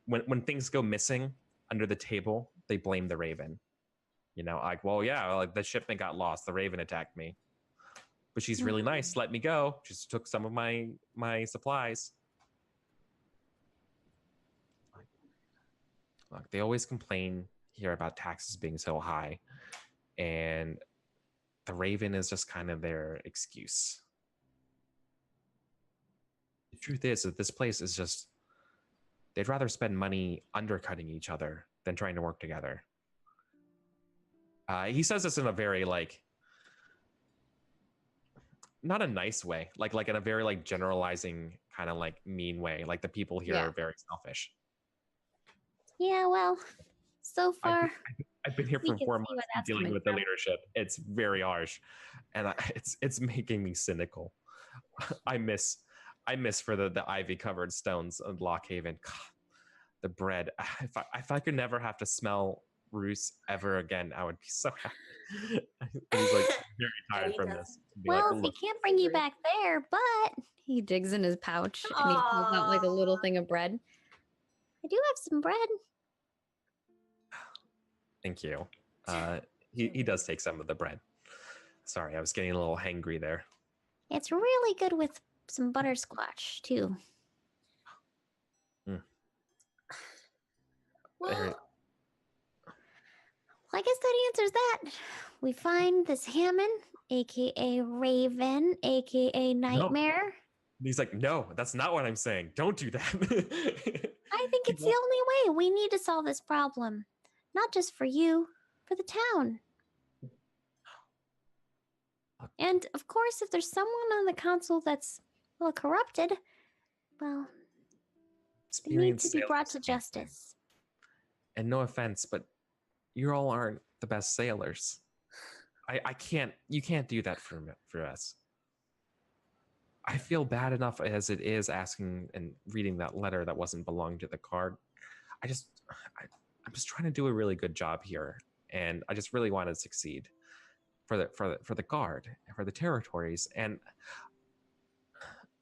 when things go missing under the table, they blame the Raven. You know, like, well, yeah, like the shipment got lost. The Raven attacked me, but she's really nice. Let me go. Just took some of my supplies. Look, they always complain here about taxes being so high, and the Raven is just kind of their excuse. The truth is that this place is just, they'd rather spend money undercutting each other than trying to work together. He says this in a very like, not a nice way, like in a very like generalizing kind of like mean way. Like the people here are very selfish. Yeah, well, so far I've been here we for can 4 see where months that's dealing coming with the from. leadership. It's very harsh, and it's making me cynical. I miss for the ivy covered stones of Lockhaven. God, the bread. If I could never have to smell Roos ever again, I would be so happy. He's like very tired from this. Be Well, like, we "Look, can't bring you back there, but He digs in his pouch and he pulls out like a little thing of bread. I do have some bread. thank you." He does take some of the bread. Sorry, I was getting a little hangry there. It's really good with some butterscotch, too. Well, I guess that answers that. We find this Hammond, aka Raven, aka Nightmare. He's like, no, that's not what I'm saying. Don't do that. I think it's the only way. We need to solve this problem. Not just for you, for the town. And of course, if there's someone on the council that's, well, corrupted, well, they need to be brought to justice. And no offense, but you all aren't the best sailors. I can't. You can't do that for us. I feel bad enough as it is asking and reading that letter that wasn't belonging to the card. I'm just trying to do a really good job here, and I just really want to succeed for the guard, for the territories, and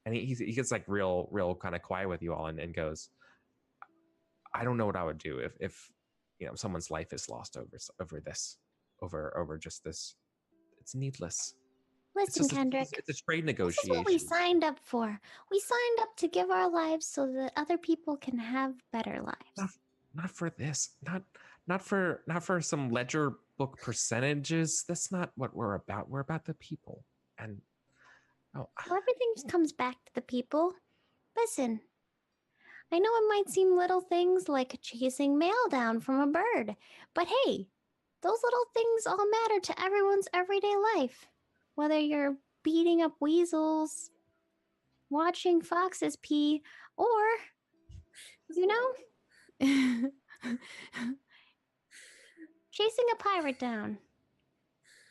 he gets like real kind of quiet with you all and goes, I don't know what I would do if you know someone's life is lost over just this. It's needless. Listen, Kendrick. It's a trade negotiation. This is what we signed up for. We signed up to give our lives so that other people can have better lives. Not for this. Not for some ledger book percentages. That's not what we're about. We're about the people. And Well, everything just comes back to the people. Listen, I know it might seem little things like chasing mail down from a bird, but hey, those little things all matter to everyone's everyday life. Whether you're beating up weasels, watching foxes pee, or, you know, chasing a pirate down.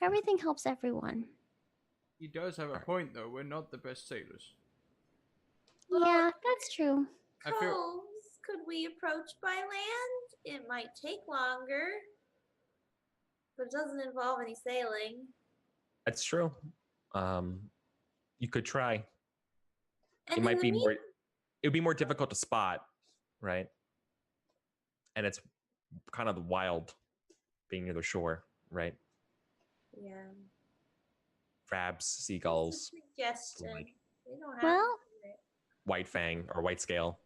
Everything helps everyone. He does have a point, though. We're not the best sailors. Yeah, that's true. Coves could we approach by land? It might take longer, but it doesn't involve any sailing. that's true. You could try. And It might be more. It would be more difficult to spot, right? And it's kind of wild, being near the shore, right? Yeah. Crabs, seagulls, Suggestion. like We don't have Well, to do it. white fang or white scale.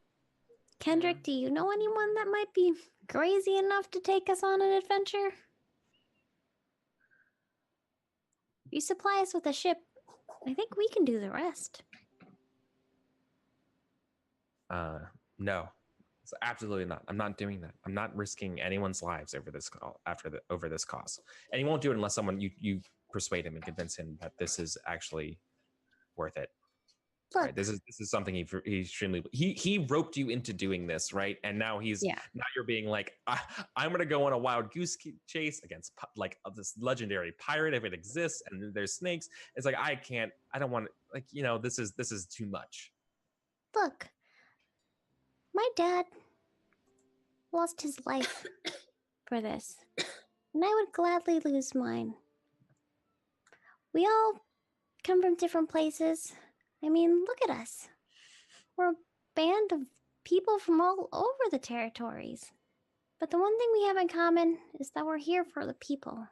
Kendrick, do you know anyone that might be crazy enough to take us on an adventure? You supply us with a ship. I think we can do the rest. No, it's absolutely not. I'm not doing that. I'm not risking anyone's lives over this over this cause. And he won't do it unless someone you persuade him and convince him that this is actually worth it. Look, Right? This is something he extremely he roped you into doing this, right? And now now you're being like, I'm gonna go on a wild goose chase against like this legendary pirate if it exists, and there's snakes. It's like I don't want like this is too much. look. My dad lost his life for this, and I would gladly lose mine. We all come from different places. I mean, look at us. we're a band of people from all over the territories. But the one thing we have in common is that we're here for the people.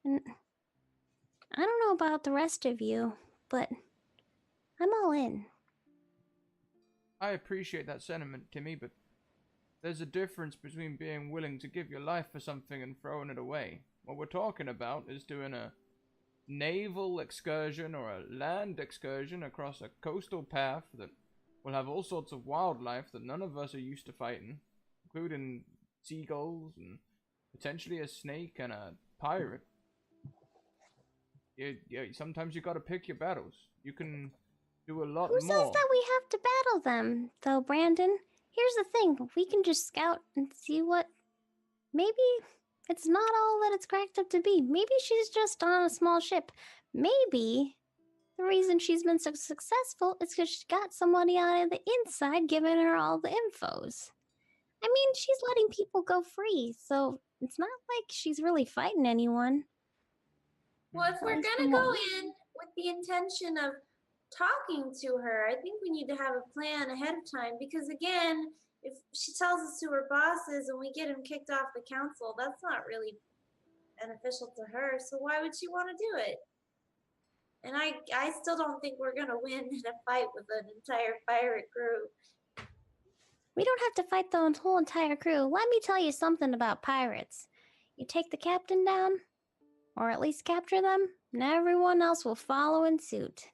And I don't know about the rest of you, but I'm all in. I appreciate that sentiment, Timmy, but there's a difference between being willing to give your life for something and throwing it away. What we're talking about is doing a naval excursion or a land excursion across a coastal path that will have all sorts of wildlife that none of us are used to fighting, including seagulls and potentially a snake and a pirate. Sometimes you gotta pick your battles. You can do a lot Who more. says that we have to battle them, though, Brandon? Here's the thing. We can just scout and see what... Maybe it's not all that it's cracked up to be. Maybe she's just on a small ship. Maybe the reason she's been so successful is because she got somebody on the inside giving her all the infos. I mean, she's letting people go free, so it's not like she's really fighting anyone. Well, if we're Well, gonna go in with the intention of talking to her, I think we need to have a plan ahead of time, because again, if she tells us who her boss is and we get him kicked off the council, that's not really beneficial to her. So why would she want to do it? And I still don't think we're gonna win in a fight with an entire pirate crew. We don't have to fight the whole entire crew. Let me tell you something about pirates. You take the captain down, or at least capture them, and everyone else will follow in suit.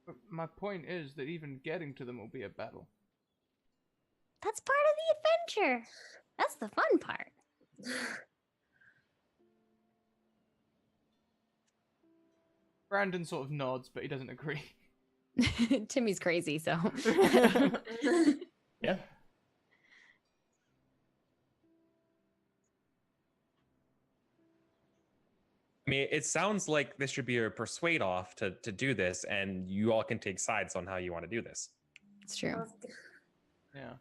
But my point is that even getting to them will be a battle. That's part of the adventure. That's the fun part. Brandon sort of nods, but he doesn't agree. Timmy's crazy, so. Yeah. I mean, it sounds like this should be a persuade off to do this, and you all can take sides on how you want to do this. It's true. Yeah.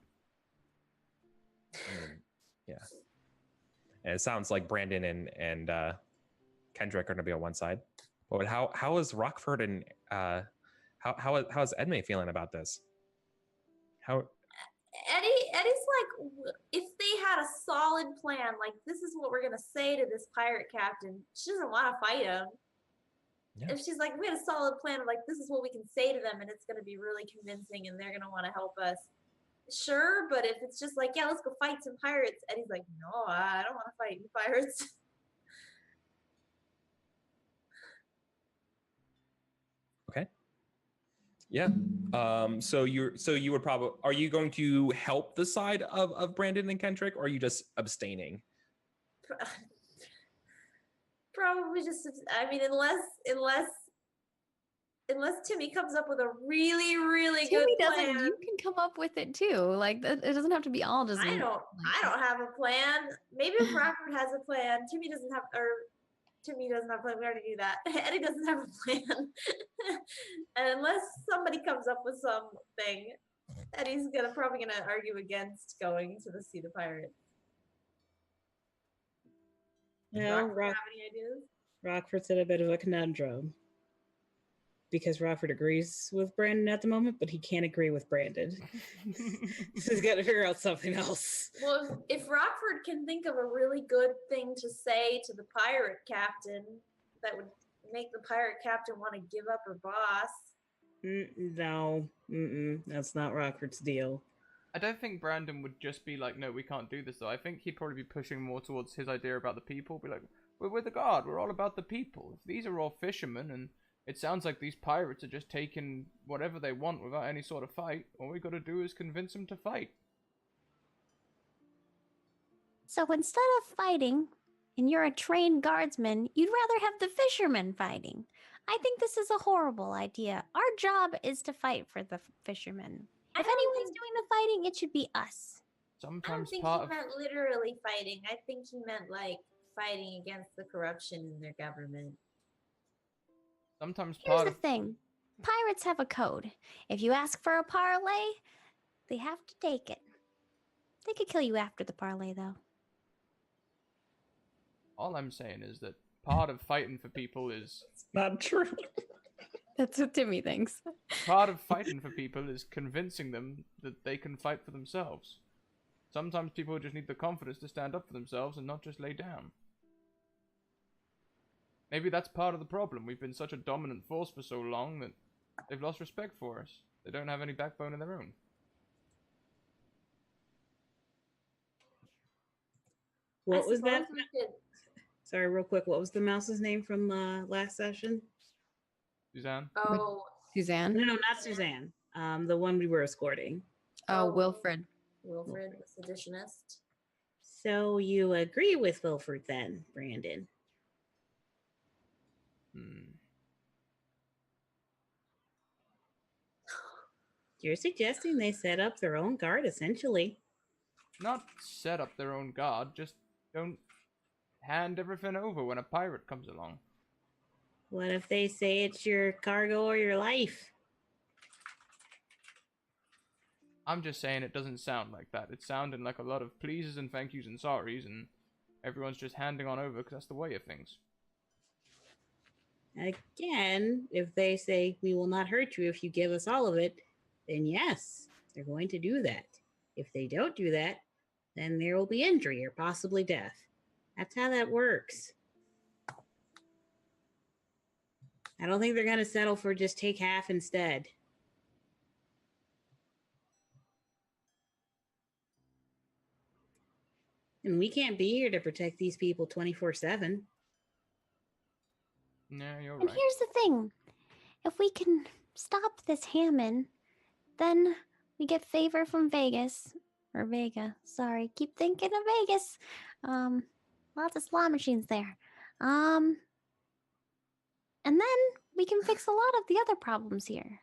Yeah. And it sounds like Brandon and Kendrick are going to be on one side. But how is Rockford and how's Edme feeling about this? How Eddie's like, if they had a solid plan, like this is what we're gonna say to this pirate captain, she doesn't want to fight him. Yeah. If she's like, we had a solid plan of like, this is what we can say to them, and it's gonna be really convincing, and they're gonna want to help us. Sure, but if it's just like, yeah, let's go fight some pirates, Eddie's like, no, I don't want to fight any pirates. Okay. Yeah. So you would probably, are you going to help the side of Brandon and Kendrick, or are you just abstaining? Probably just, I mean, unless Timmy comes up with a really, really Timmy good doesn't. plan. You can come up with it too. Like it doesn't have to be all just. I don't have a plan. Maybe if Rockford has a plan, Timmy doesn't have a plan. We already knew that. Eddie doesn't have a plan. And unless somebody comes up with something, Eddie's probably gonna argue against going to see the pirates. Yeah, Rockford have any ideas? Rockford's in a bit of a conundrum because Rockford agrees with Brandon at the moment, but he can't agree with Brandon. So he's got to figure out something else. Well, if Rockford can think of a really good thing to say to the pirate captain that would make the pirate captain want to give up her boss. No, that's not Rockford's deal. I don't think Brandon would just be like, no, we can't do this though. I think he'd probably be pushing more towards his idea about the people. Be like, we're the guard. We're all about the people. If these are all fishermen and it sounds like these pirates are just taking whatever they want without any sort of fight, all we gotta do is convince them to fight. So instead of fighting, and you're a trained guardsman, you'd rather have the fishermen fighting. I think this is a horrible idea. Our job is to fight for the fishermen. If anyone's doing the fighting, it should be us. I don't Sometimes think part he of meant literally fighting. I think he meant like fighting against the corruption in their government. sometimes Here's part the of thing. Pirates have a code. If you ask for a parlay, they have to take it. They could kill you after the parlay, though. all I'm saying is that part of fighting for people is Not true. That's what Timmy thinks. Part of fighting for people is convincing them that they can fight for themselves. Sometimes people just need the confidence to stand up for themselves and not just lay down. Maybe that's part of the problem. We've been such a dominant force for so long that they've lost respect for us. They don't have any backbone of their own. What was that? suppose we could- Sorry, real quick. What was the mouse's name from last session? Suzanne? Oh, Suzanne? No, not Suzanne. The one we were escorting. Oh, Wilfred. Wilfred, the seditionist. So you agree with Wilford then, Brandon? You're suggesting they set up their own guard, essentially. Not set up their own guard, just don't hand everything over when a pirate comes along. What if they say it's your cargo or your life? I'm just saying it doesn't sound like that. It's sounding like a lot of pleases and thank yous and sorries, and everyone's just handing on over because that's the way of things. Again, if they say we will not hurt you if you give us all of it, then yes, they're going to do that. If they don't do that, then there will be injury or possibly death. That's how that works. I don't think they're going to settle for just take half instead. And we can't be here to protect these people 24/7. Yeah, you're And right. here's the thing. If we can stop this Hammond, then we get favor from Vegas. Or Vega. Sorry. Keep thinking of Vegas. Lots of slot machines there. And then we can fix a lot of the other problems here.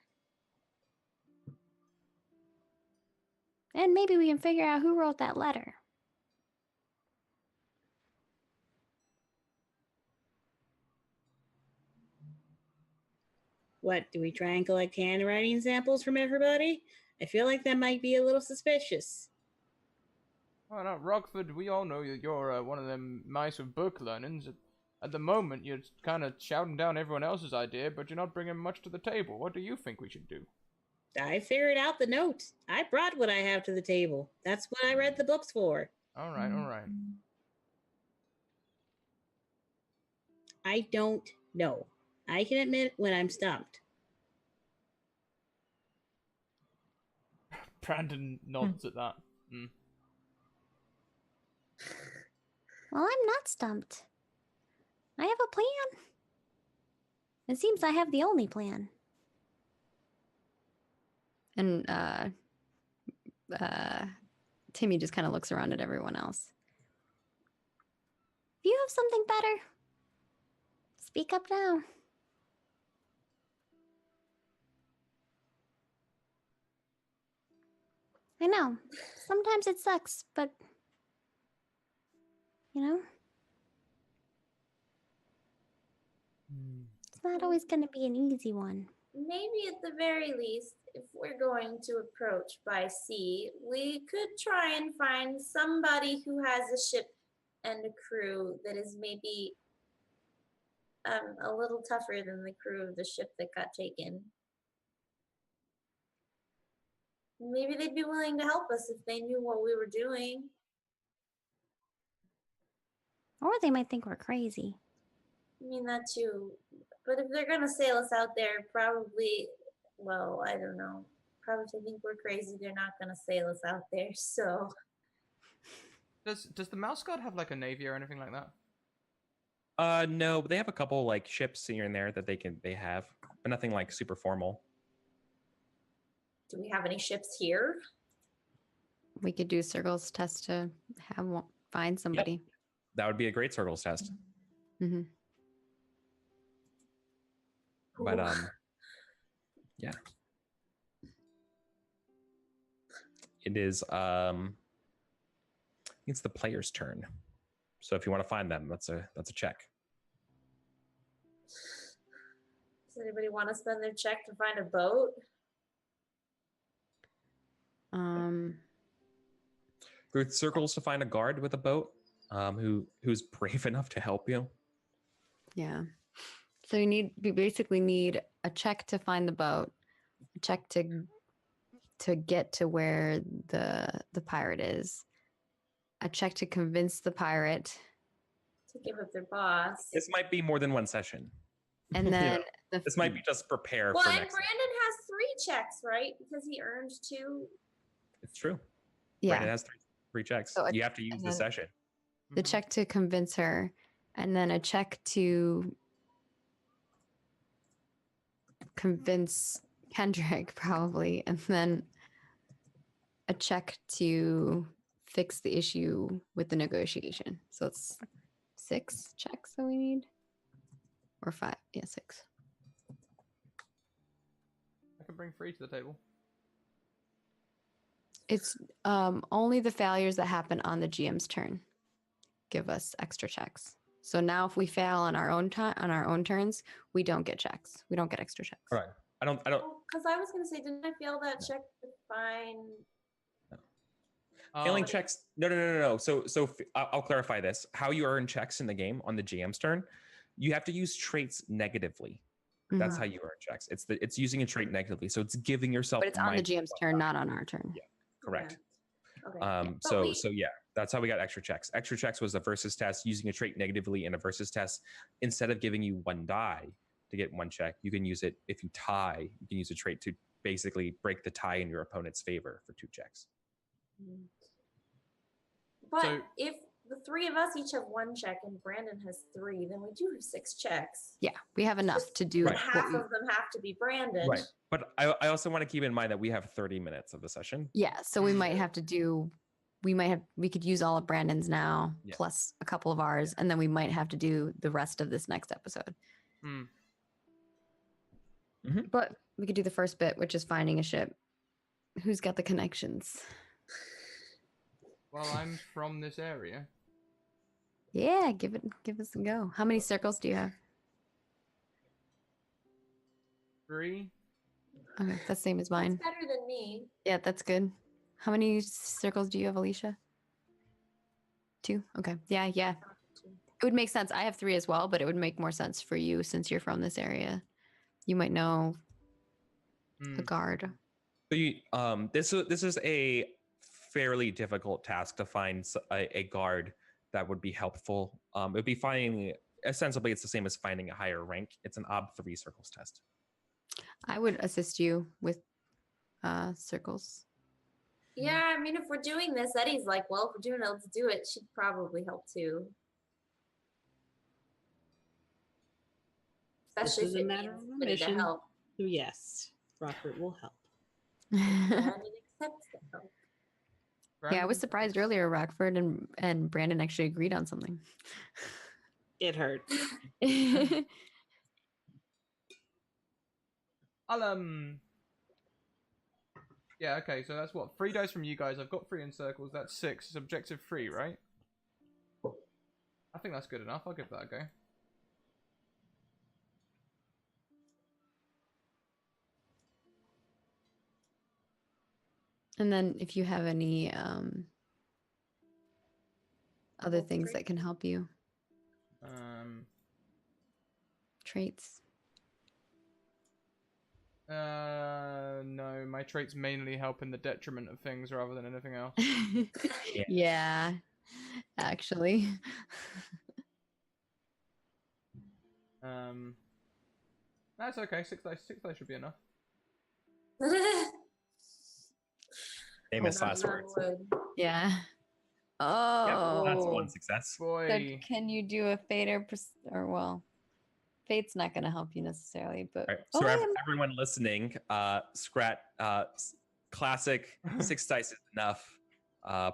And maybe we can figure out who wrote that letter. What, do we try and collect handwriting samples from everybody? I feel like that might be a little suspicious. Well, now, Rockford, we all know that you're one of them mice with book learnings. At the moment, you're kind of shouting down everyone else's idea, but you're not bringing much to the table. What do you think we should do? I figured out the note. I brought what I have to the table. That's what I read the books for. All right, all right. I don't know. I can admit when I'm stumped. Brandon nods at that. Mm. Well, I'm not stumped. I have a plan. It seems I have the only plan. And Timmy just kind of looks around at everyone else. If you have something better, speak up now. I know. Sometimes it sucks, but you know, it's not always going to be an easy one. Maybe at the very least, if we're going to approach by sea, we could try and find somebody who has a ship and a crew that is maybe a little tougher than the crew of the ship that got taken. Maybe they'd be willing to help us if they knew what we were doing. Or they might think we're crazy. I mean, that too. But if they're going to sail us out there, probably, well, I don't know. Probably if they think we're crazy, they're not going to sail us out there, so. Does the Mouse God have like a navy or anything like that? No, but they have a couple like ships here and there that they have, but nothing like super formal. Do we have any ships here? We could do circles test to find somebody. That would be a great circles test. Mm-hmm. But yeah. It is it's the player's turn. So if you want to find them, that's a check. Does anybody want to spend their check to find a boat? Through circles to find a guard with a boat, who's brave enough to help you. Yeah. So we basically need a check to find the boat, a check to get to where the pirate is, a check to convince the pirate, To give up their boss. This might be more than one session. and You then know, this might be just prepare Well, for and next. Brandon has 3 checks, right? Because he earned 2. It's true. yeah, Brandon has three checks. So You have to use and the then- session. the check to convince her, and then a check to convince Kendrick probably, and then a check to fix the issue with the negotiation. So it's 6 checks that we need, or 5. Yeah, 6. I can bring 3 to the table. It's only the failures that happen on the GM's turn give us extra checks. So now if we fail on our own time on our own turns, we don't get checks. We don't get extra checks. All right. I don't. Because I was going to say, didn't I fail that check to find? Failing Oh, checks. No. I'll clarify this. How you earn checks in the game on the GM's turn, you have to use traits negatively. That's Mhm. how you earn checks. It's using a trait negatively. So it's giving yourself. But it's on the -1 GM's turn, not on our turn. Yeah. Correct. Okay. But So we- so yeah, that's how we got extra checks. Extra checks was a versus test using a trait negatively in a versus test. Instead of giving you 1 die to get 1 check, you can use it if you tie. You can use a trait to basically break the tie in your opponent's favor for 2 checks. But So- if the 3 of us each have 1 check and Brandon has 3, then we do have 6 checks. Yeah, we have enough Just- to do But Right. what half we- of them have to be Brandon. Right. But I also want to keep in mind that we have 30 minutes of the session. Yeah, so we might have to do we could use all of Brandon's now Yeah. plus a couple of ours, and then we might have to do the rest of this next episode. Hmm. But we could do the first bit, which is finding a ship. Who's got the connections? Well, I'm from this area. Yeah, give us a go. How many circles do you have? 3. Okay, that's the same as That's mine. better than me. Yeah, that's good. How many circles do you have, Alicia? 2? Okay. Yeah. It would make sense. I have 3 as well, but it would make more sense for you since you're from this area. You might know Hmm. the guard. So you, this is a fairly difficult task to find a guard that would be helpful. It would be finding ostensibly it's the same as finding a higher rank. It's an ob 3 circles test. I would assist you with circles. Yeah, I mean, if we're doing this, Eddie's like, well, if we're doing it, let's do it. She'd probably help too. This Especially is if a it matter means of a somebody to mission. help. So yes, Rockford will help. Brandon accepts the help. Yeah, I was Brandon? surprised earlier Rockford and Brandon actually agreed on something. It hurt. I'll Yeah, okay, so that's what? 3 dice from you guys. I've got 3 in circles. That's 6. It's objective 3, right? I think that's good enough. I'll give that a go. And then if you have any other Level things 3. that can help you, traits. No, my traits mainly help in the detriment of things rather than anything else. Yeah, actually. That's okay. 6 dice. 6 dice should be enough. Famous Knock last on words. wood. Yeah. Yep, Oh. that's 1 success. So Boy. can you do a fate or well, fate's not going to help you necessarily, but All right. So oh, I'm- everyone listening, Scrat, classic 6 dice is enough.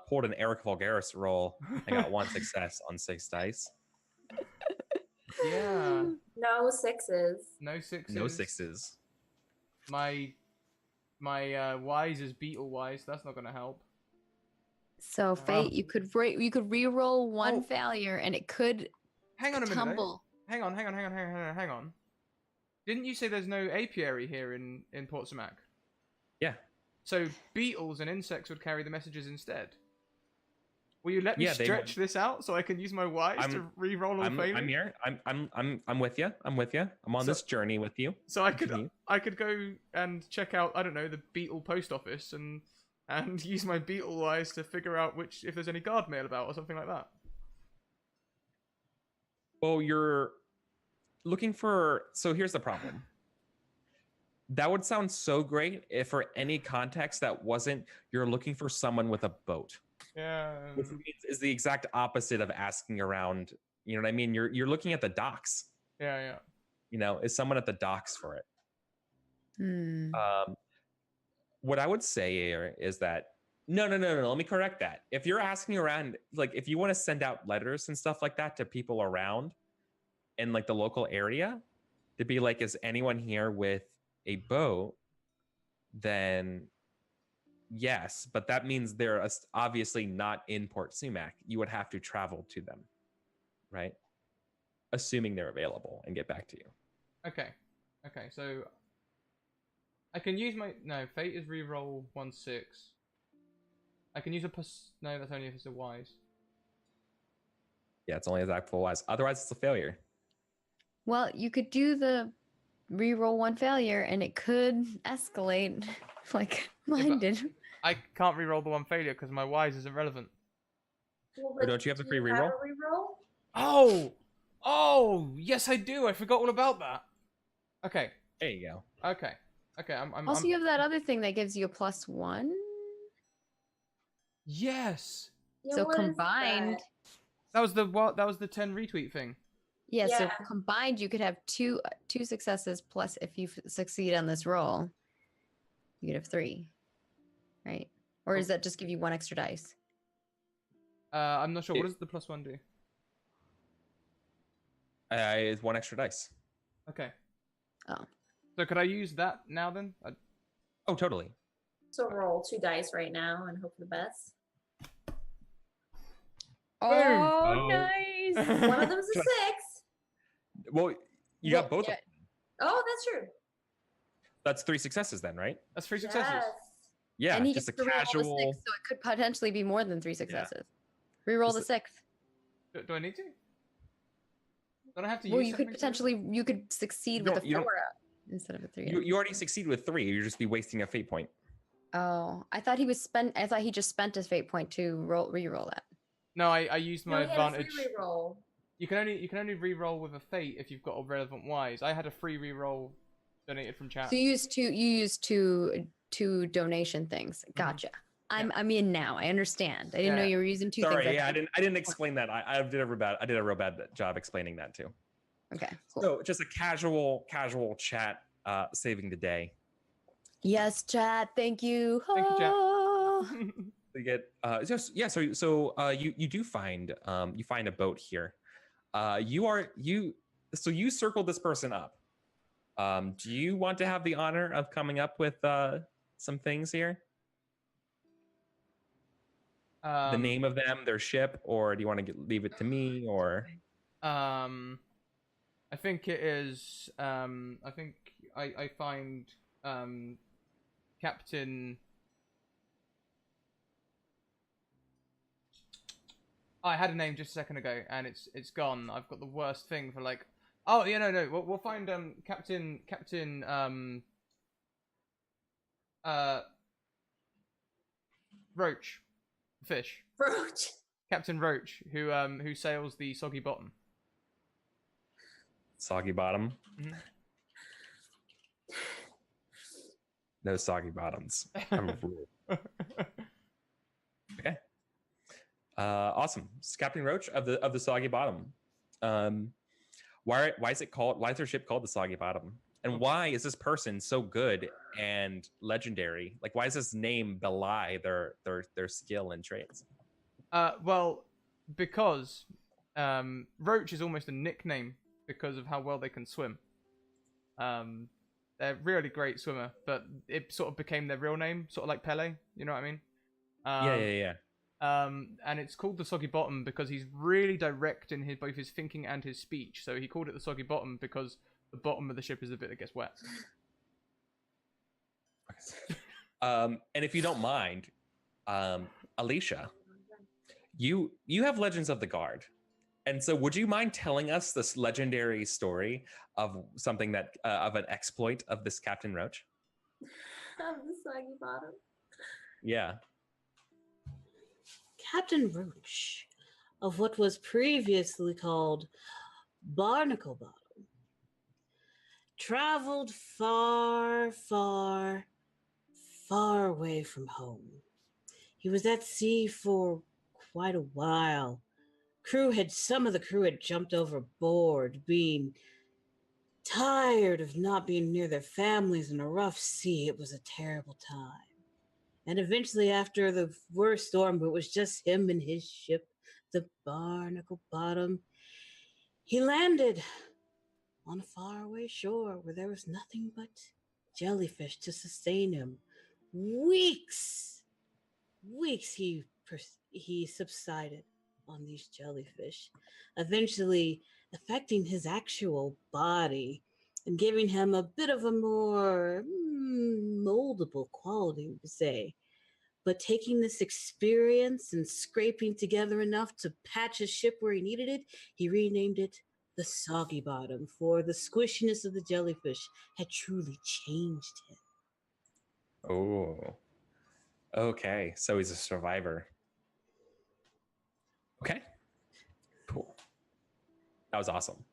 Pulled an Eric Vulgaris roll. I got 1 success on 6 dice. Yeah. No 6s. No 6s. No 6s. My wise is beetle wise. That's not gonna help. so fate you could re-roll 1 Oh. failure and it could Hang on a minute. though. tumble. Hang on. Didn't you say there's no apiary here in Port Samak? Yeah. So beetles and insects would carry the messages instead. Will you let me Yeah, they- stretch this out so I can use my wise to re-roll all I'm failures? here. I'm with you. I'm with you. I'm on So- this journey with you. So I Continue. could go and check out, I don't know, the Beetle post office and use my Beetle wise to figure out if there's any guard mail about or something like that. Well, you're looking for. So here's the problem. That would sound so great if, for any context, that wasn't you're looking for someone with a boat, Yeah. which means is the exact opposite of asking around. You know what I mean? You're looking at the docks. Yeah. You know, is someone at the docks for it? Hmm. What I would say here is that no. Let me correct that. If you're asking around, like if you want to send out letters and stuff like that to people around in like the local area, to be like, is anyone here with a boat? Then yes, but that means they're obviously not in Port Sumac. You would have to travel to them, right? Assuming they're available and get back to you. Okay, so I can use fate is reroll 1/6. I can use no, that's only if it's a wise. Yeah, it's only as actual wise. Otherwise, it's a failure. Well, you could do the reroll one failure, and it could escalate, like mine did. I can't reroll the one failure because my wise isn't relevant. Well, Or don't you have the free reroll? reroll? Oh, yes I do. I forgot all about that. Okay. There you go. Okay. I'm Also, you have that other thing that gives you a +1. Yes. Yeah, So what is combined, that? That was the 10 retweet thing. yeah. So Yeah. combined, you could have two successes plus if you succeed on this roll, you could have 3, right? Or does that just give you 1 extra dice? I'm not sure. What does the +1 do? It's 1 extra dice. Okay. Oh. So could I use that now then? Oh, totally. So roll 2 dice right now and hope for the best. Oh, Oh. nice! One of them's a 6. Well, you got both. Yeah. Oh, that's true. That's 3 successes then, right? That's 3 successes. Yes. Yeah, And he just a gets to reroll the casual. 6, so it could potentially be more than 3 successes. Reroll the Just 6th. Do I need to? Don't I have to Well, use you could something to- potentially succeed You with a don't- 4 instead of a 3. You already succeed with 3. You'd just be wasting a fate point. Oh, I thought he just spent his fate point to re-roll that. No, I used my No, he had a advantage. free reroll. You can only re-roll with a fate if you've got a relevant wise. I had a free re-roll donated from chat. So you used two donation things. Gotcha. I'm in now. I understand. I didn't know Yeah. you were using 2 Sorry, things. yeah, I didn't explain that. I did a real bad job explaining that too. Okay, cool. So just a casual chat, saving the day. Yes, chat. Thank you. Thank you, chat. Oh. You get you do find a boat here. So you circled this person up. Do you want to have the honor of coming up with some things here? The name of them, their ship, or do you want to leave it to me? Or I think it is. I think I find Captain. I had a name just a second ago, and it's gone. I've got the worst thing for like. Oh yeah, no. We'll find Captain Roach, fish. Roach. Captain Roach, who sails the Soggy Bottom. Soggy Bottom? Mhm. No soggy bottoms. I'm a fool. Okay. Awesome. It's Captain Roach of the Soggy Bottom. Why is their ship called the Soggy Bottom? And why is this person so good and legendary? Like, why does this name belie their skill and traits? Well, because Roach is almost a nickname because of how well they can swim. They're really great swimmer, but it sort of became their real name, sort of like Pele. You know what I mean? Yeah. And it's called the Soggy Bottom because he's really direct in both his thinking and his speech. So he called it the Soggy Bottom because the bottom of the ship is the bit that gets wet. And if you don't mind, Alicia, you have Legends of the Guard, and so would you mind telling us this legendary story of something that of an exploit of this Captain Roach? Of the soggy bottom. Yeah. Captain Roach of what was previously called Barnacle Bottom traveled far, far, far away from home. He was at sea for quite a while. Some of the crew had jumped overboard, being tired of not being near their families in a rough sea. It was a terrible time. And eventually, after the worst storm, it was just him and his ship, the Barnacle Bottom, he landed on a faraway shore where there was nothing but jellyfish to sustain him. Weeks he subsided on these jellyfish, eventually affecting his actual body and giving him a bit of a more moldable quality, we could say. But taking this experience and scraping together enough to patch his ship where he needed it, he renamed it the Soggy Bottom, for the squishiness of the jellyfish had truly changed him. Oh. Okay, so he's a survivor. Okay. Cool. That was awesome.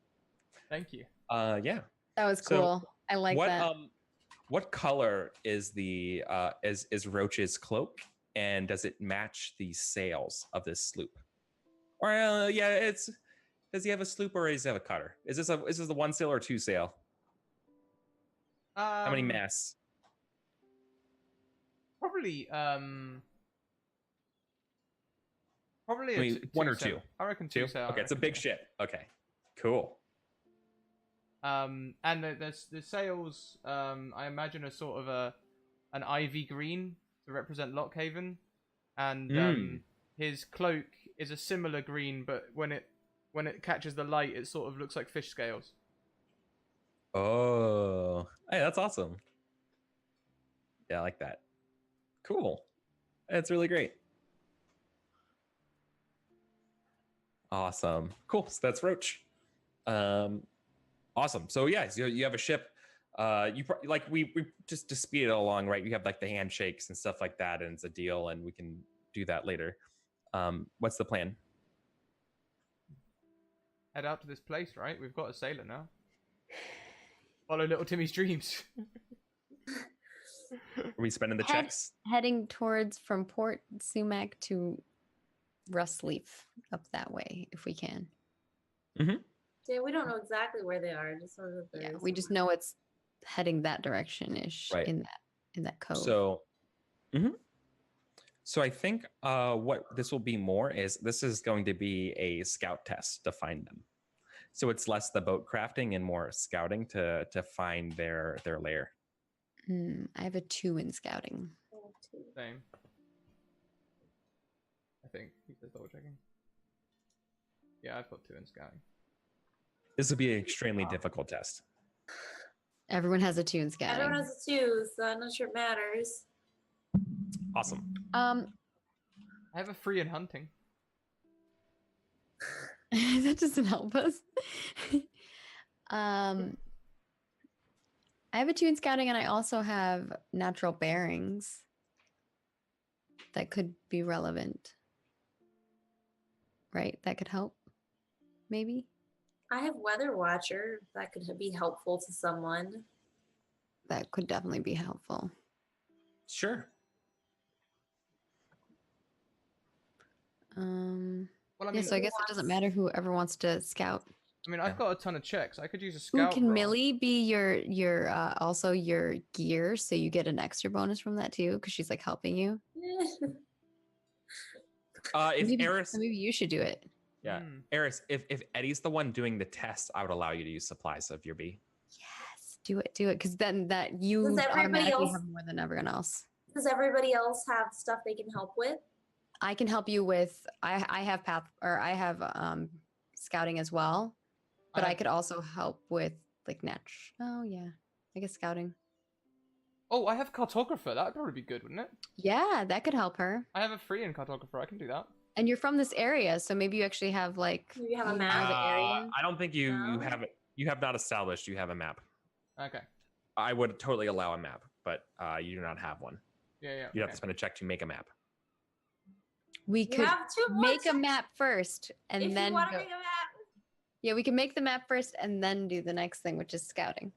Thank you. Yeah. That was So, cool. I like what that. what color is the is Roach's cloak, and does it match the sails of this sloop? Or yeah, does he have a sloop or does he have a cutter? Is this the one sail or two sail? How many masts? Probably probably I mean, one or two. I reckon Two. sail. Okay, it's a big ship. Okay, cool. And the sails, I imagine, are sort of an ivy green to represent Lockhaven, and his cloak is a similar green, but when it catches the light, it sort of looks like fish scales. Oh, hey, that's awesome. Yeah, I like that. Cool. That's really great. Awesome. Cool. So that's Roach. Awesome. So yeah, so you have a ship. Like we just to speed it along, right? You have like the handshakes and stuff like that, and it's a deal, and we can do that later. What's the plan? Head out to this place, right? We've got a sailor now. Follow little Timmy's dreams. Are we spending the checks? Heading towards from Port Sumac to Rustleaf, up that way if we can. Mm-hmm. Yeah, we don't know exactly where they are. Just sort of Yeah, we just know it's heading that direction ish, Right. in that cove. So, so I think what this will be more is this is going to be a scout test to find them. So it's less the boat crafting and more scouting to find their lair. I have a 2 in scouting. Same. I think he's just double checking. Yeah, I've got 2 in scouting. This will be an extremely difficult test. Everyone has a 2 in scouting. Everyone has a 2, so I'm not sure it matters. Awesome. I have a 3 in hunting. That doesn't help us. I have a 2 in scouting, and I also have natural bearings that could be relevant. Right? That could help, maybe? I have Weather Watcher. That could be helpful to someone. That could definitely be helpful. Sure. Well, I mean, Yeah, so I guess it doesn't matter whoever wants to scout. I mean, I've got a ton of checks. I could use a Ooh, scout. can roll. Millie be your also your gear, so you get an extra bonus from that too, because she's like helping you? If maybe, Eris, maybe you should do it. yeah, Eris, if Eddie's the one doing the test, I would allow you to use supplies of your B. Yes, do it, because then that you Does everybody automatically else- have more than everyone else. Does everybody else have stuff they can help with? I can help you with. I have scouting as well, but I could also help with like Oh yeah, I guess scouting. Oh, I have cartographer. That would probably be good, wouldn't it? Yeah, that could help her. I have a 3 in cartographer. I can do that. And you're from this area, so maybe you actually have like You have a know map? the area. I don't think you No? have not established you have a map. Okay. I would totally allow a map, but you do not have one. Yeah. You'd have to spend a check to make a map. We You could have 2 more make a checks map first and if then you want to go. make a map. Yeah, we can make the map first and then do the next thing, which is scouting.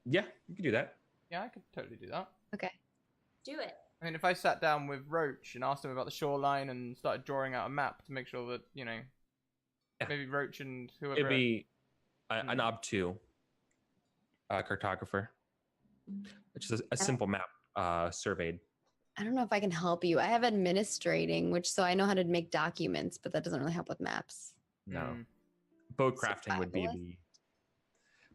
Yeah, you can do that. Yeah, I could totally do that. Okay. Do it. I mean, if I sat down with Roach and asked him about the shoreline and started drawing out a map to make sure that, Yeah. maybe Roach and whoever. It'd be an ob2 cartographer, which is a simple map surveyed. I don't know if I can help you. I have administrating, which so I know how to make documents, but that doesn't really help with maps. No, Mm. boat crafting would be Survivalist?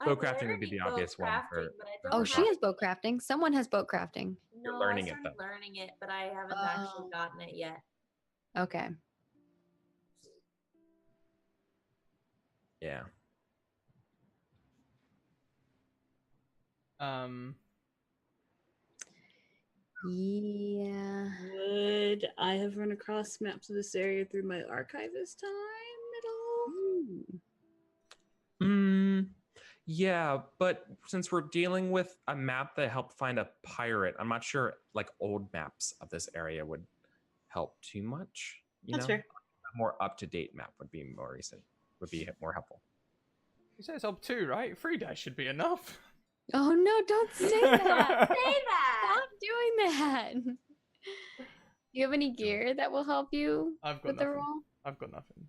Boat crafting would be the obvious one for- Oh, she has boat crafting. Someone has boat crafting. No, learning I it, started though. learning it, but I haven't actually Oh. gotten it yet. Okay. yeah. Yeah. Would I have run across maps of this area through my archivist time at all? Yeah, but since we're dealing with a map that helped find a pirate, I'm not sure like old maps of this area would help too much. That's fair. A more up-to-date map would be more recent, would be more helpful. You say it's ob 2, right? 3 days should be enough. Oh no, don't say that. Say that. Stop doing that. Do you have any gear that will help you I've got with the nothing. roll? I've got nothing.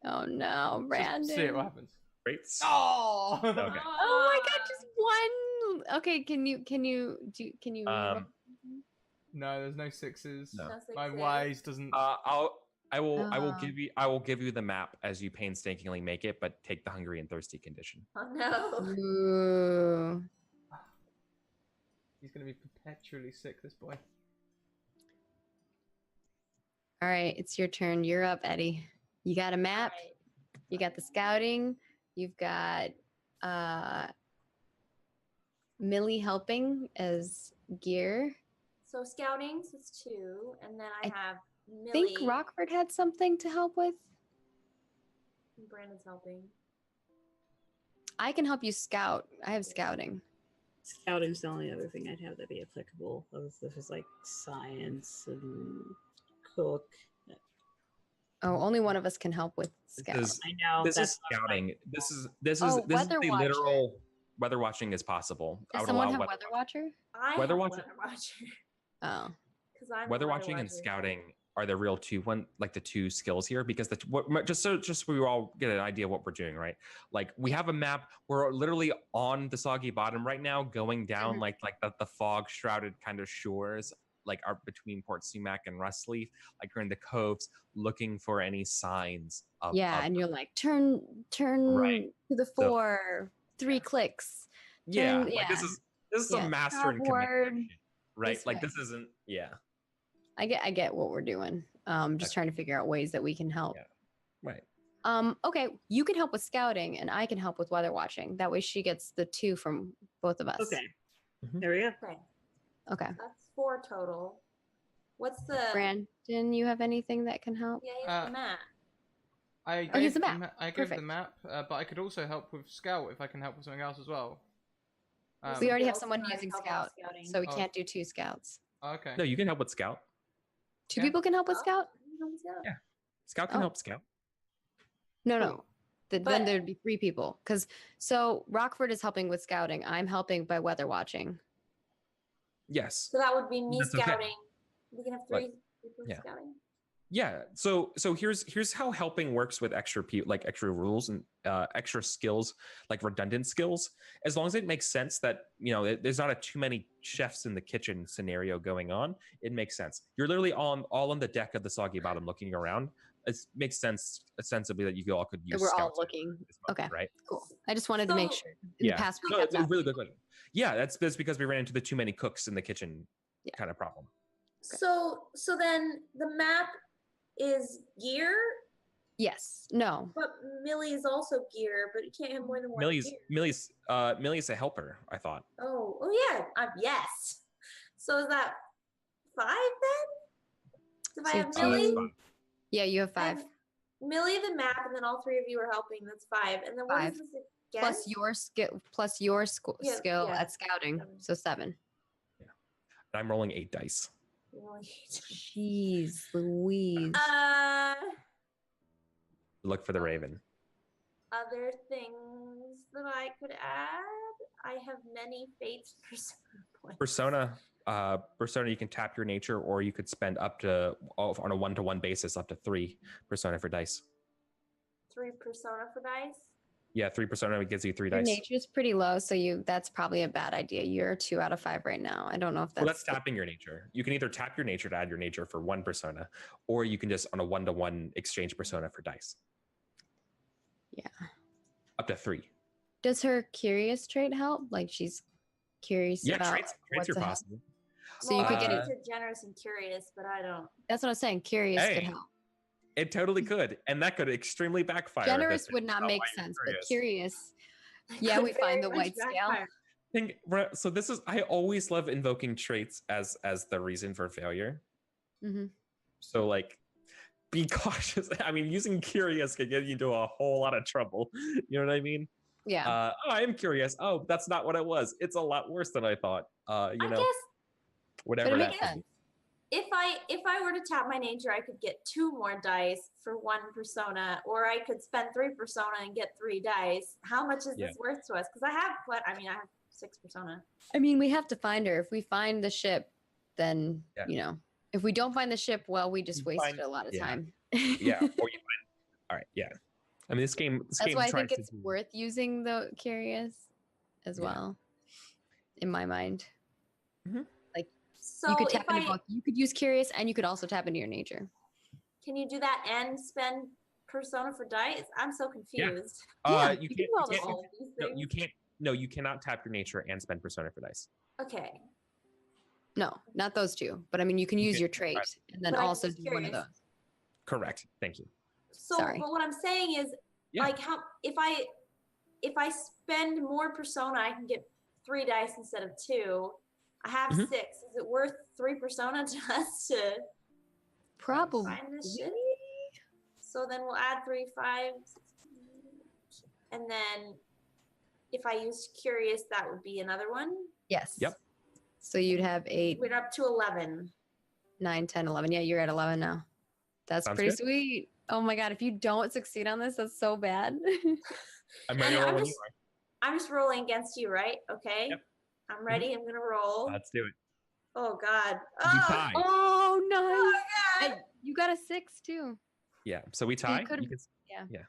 Oh no, Brandon. See what happens. Great. Oh! Okay. Oh my god, just one. Okay, can you Um, No, there's no sixes. No. My wise doesn't. I will Oh. give you the map as you painstakingly make it, but take the hungry and thirsty condition. Oh no. Ooh. He's gonna be perpetually sick, this boy. All right, it's your turn. You're up, Eddie. You got a map. Alright. You got the scouting. You've got Millie helping as gear. So scouting, so it's 2, and then I I have I Millie. think Rockford had something to help with. Brandon's helping. I can help you scout. I have scouting. Scouting's the only other thing I'd have that be applicable. This is like science and cook. Oh, only one of us can help with scout. This I know. this is that's not scouting. This is Oh, this is weather the watcher. literal weather watching is possible. I Does would someone allow have weather weather watcher? I Weather have watcher- Weather Watcher. Oh, Because I'm a weather weather watching and watcher. scouting are the real the two skills here, because just so we all get an idea of what we're doing, right? Like we have a map, we're literally on the soggy bottom right now, going down Mhm. like the fog shrouded kind of shores, like are between Port Sumac and Rustleaf, like we're in the coves looking for any signs of yeah, of- and you're like turn Right. to the So- 4, 3 clicks. yeah, turn- like this is some master and Upward, commander shit, right? this Like way. this isn't I get what we're doing. Just trying to figure out ways that we can help. Yeah. Right. Okay, you can help with scouting, and I can help with weather watching. That way, she gets the 2 from both of us. Okay. Mhm. There we go. Okay, Okay. that's 4 total. What's the? Brandon, you have anything that can help? Yeah, it's the map. I Oh, here's gave the map. I gave the Perfect. map, but I could also help with scout if I can help with something else as well. We already have Else someone try to using help out scout, scouting. so we Oh. can't do 2 scouts. Okay. No, you can help with scout. 2 Yeah. people can help with Oh, scout? thumbs up. Yeah. Scout can Oh. help scout. No. Then But- there'd be 3 people. So Rockford is helping with scouting. I'm helping by weather watching. Yes. So that would be me That's okay. scouting. We can have 3 Like, people yeah. scouting. Yeah. So here's how helping works with extra extra rules and extra skills, like redundant skills. As long as it makes sense that there's not too many chefs in the kitchen scenario going on, it makes sense. You're literally all on the deck of the soggy bottom looking around. It makes sense ostensibly that you all could use. We're all scouts looking. this month, Okay. Right. Cool. I just wanted to make So- sure. In Yeah. the past, we No, have it's a not really been- good question. Yeah, that's because we ran into the too many cooks in the kitchen Yeah. kind of problem. So then the map is gear, Yes. No. but Millie is also gear, but you can't have more than one gear. Millie's a helper, I thought. Oh yeah. Yes. So is that 5 then? So if I So have two- Millie, Yeah, you have I 5. have Millie the map, and then all 3 of you are helping. That's 5. And then what 5. is this again? Plus your Yeah, skill yeah. at scouting. 7. So 7. I'm rolling 8 dice. Jeez Louise. Look for the raven. Other things that I could add. I have many fates persona points. Persona, you can tap your nature, or you could spend up to on a 1-to-1 basis up to 3 persona for dice. 3 persona for dice. Yeah, 3 persona gives you 3 Your dice. nature's pretty low, so that's probably a bad idea. You're 2 out of 5 right now. I don't know if that's Well, that's tapping your nature. You can either tap your nature to add your nature for 1 persona, or you can just on a 1-to-1 exchange persona for dice. Yeah. Up to 3. Does her curious trait help? Like she's curious Yeah, about traits what's are ahead? possible. So you could get it. into generous and curious, but I don't. That's what I'm saying. Curious could Hey, help. It totally could, and that could extremely backfire. if Generous it's would not about make why you're sense, but curious. curious. Yeah, we find the white scale. So this is, I always love invoking traits as the reason for failure. Mm-hmm. So like, be cautious. I mean, using curious can get you into a whole lot of trouble. You know what I mean? Yeah. I am curious. Oh, that's not what it was. It's a lot worse than I thought. I You know, guess whatever But it that makes is. sense. if I were to tap my nature, I could get 2 more dice for 1 persona, or I could spend 3 persona and get 3 dice. How much is Yeah. this worth to us? Because I have I have 6 persona. I mean, we have to find her. If we find the ship, then Yeah. you know. If we don't find the ship, well, we just You wasted find- a lot of yeah. time. Yeah. Or you find. All right. Yeah. I mean, this game. That's why I think tries it's to do- worth using the curious as Yeah. well. In my mind, So you could if tap into both. You could use curious, and you could also tap into your nature. can you do that and spend persona for dice? I'm so confused. Yeah, you you can't. can do all You those can't. All of these No, things? you can't. No, you cannot tap your nature and spend persona for dice. Okay. No, not those 2. But I mean, you can use can- your trait and then But I can also use do one of curious. those. Correct. Thank you. So, Sorry. but what I'm saying is, Yeah. like, how if I spend more persona, I can get 3 dice instead of 2. I have Mhm. 6. Is it worth 3 persona to us to Probably. find this shit? So then we'll add 3, 5, 6, and then if I use curious, that would be another one. Yes. Yep. So you'd have 8, We're up to 11. 9, 10, 11. Yeah, you're at 11 now. That's Sounds pretty good. sweet. Oh my god, if you don't succeed on this, that's so bad. I'm ready And to roll I'm when just- you are. I'm just rolling against you, right? Okay. Yep. I'm ready. I'm gonna roll. Let's do it. Oh God. You tie. Oh, nice. Oh God. Hey, you got a 6 too. Yeah. So we tie. could've- You can, yeah.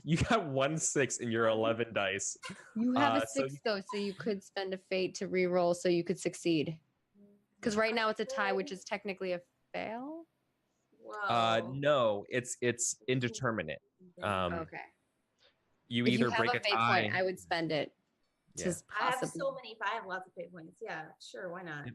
You got 1 6 in your 11 dice. You have a so 6 though, so you could spend a fate to re-roll so you could succeed. Because right now it's a tie, which is technically a fail. Whoa. No, it's indeterminate. Okay. You If either you have break a a fate tie. point, I would spend it. To Yeah. I have possibly. so many. I have lots of fate points. Yeah, sure. Why not?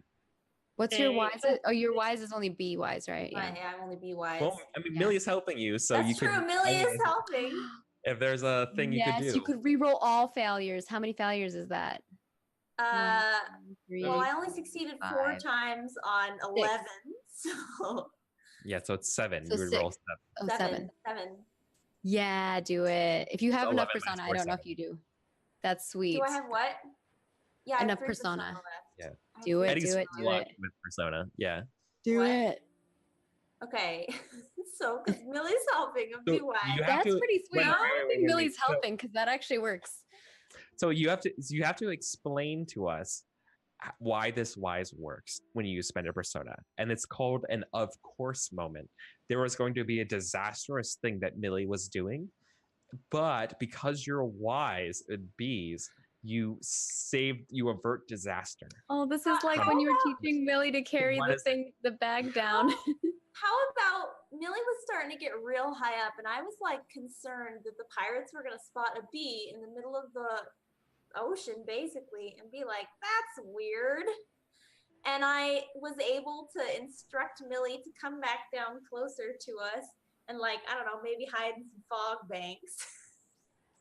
What's your Hey, wise? Oh, your wise is only B wise, right? Yeah. I'm only be wise. Well, I mean, Yeah. Millie's helping you, so That's you true. could. Millie I is mean, helping. If there's a thing you could do. Yes, you could re-roll all failures. How many failures is that? Uh, 3, well, I only succeeded 4 5, times on 11. So Yeah, so it's 7. So you would roll 6. 7. oh, 7. 7. Yeah, do it. If you have So enough 11 minus persona, I 4, don't know if 7. you do. That's sweet. Do I have what? Yeah, I have Enough 3 persona. left. Yeah. I have Do 3 it, Eddie's do it, do luck it. with persona. Yeah. Do What? it. Okay. So, because Millie's helping, I'm So be wise. you have That's to- pretty sweet. wait, I wait, don't wait, think wait, Millie's so- helping because that actually works. So you have to explain to us why this wise works when you spend a persona, and it's called an of course moment. There was going to be a disastrous thing that Millie was doing, but because you're wise at bees, you avert disaster. Oh, this is like How when you were about- teaching Millie to carry What the is it? thing, the bag down. How about Millie was starting to get real high up, and I was like concerned that the pirates were gonna spot a bee in the middle of the ocean, basically, and be like, "That's weird." And I was able to instruct Millie to come back down closer to us, and like I don't know, maybe hide in some fog banks,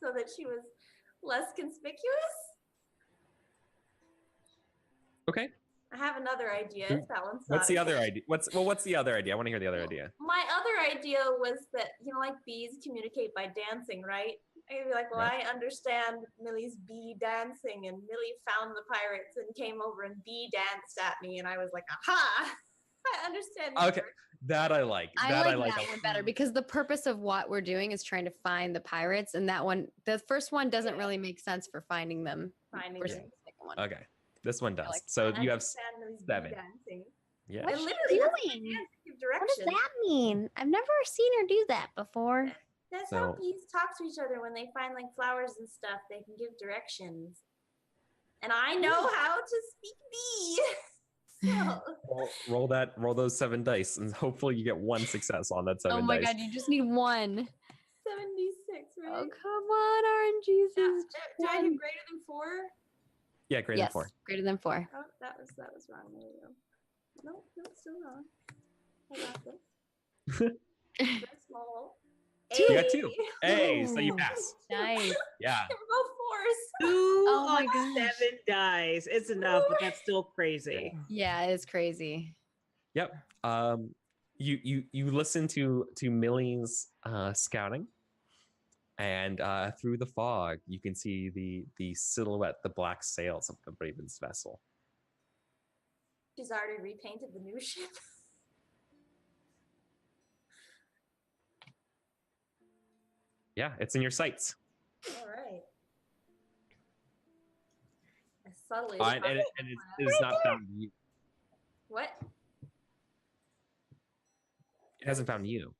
so that she was less conspicuous. Okay. I have another idea. Who- If that one's What's not the okay. other idea? What's the other idea? I want to hear the other idea. My other idea was that, like bees communicate by dancing, right? I'd be like, well, Yeah. I understand Millie's bee dancing, and Millie found the pirates and came over and bee danced at me, and I was like, aha! I understand. you Okay, work. that I like. I That like a that one better because the purpose of what we're doing is trying to find the pirates, and that one, the first one doesn't really make sense for finding them. Finding versus them. the second one. Okay, this one does. like So I you have understand Millie's seven. bee dancing. yeah. What's I she literally have to doing? dance to give What does directions. that mean? I've never seen her do that before. That's how So- bees talk to each other when they find like flowers and stuff. They can give directions. And I know how to speak bee. So Roll those 7 dice, and hopefully you get one success on that 7 Oh my dice. god, you just need one. 76, right? Oh come on, RNGs. Yeah, is do I fun. get greater than 4? Yeah, greater Yes, than 4. greater than 4. Oh, that was wrong. There we go. No, still wrong. I got this. Very small. You got 2. Hey, so you Ooh. pass. Nice. Yeah. They were both 4s. 2 Oh my on gosh. 7 dice. It's enough, but that's still crazy. Yeah, it's crazy. Yep. You listen to Millie's scouting, and through the fog, you can see the silhouette, the black sails of the Raven's vessel. She's already repainted the new ship. Yeah, it's in your sights. All right. I subtly. And it is not found you. What? It hasn't found you.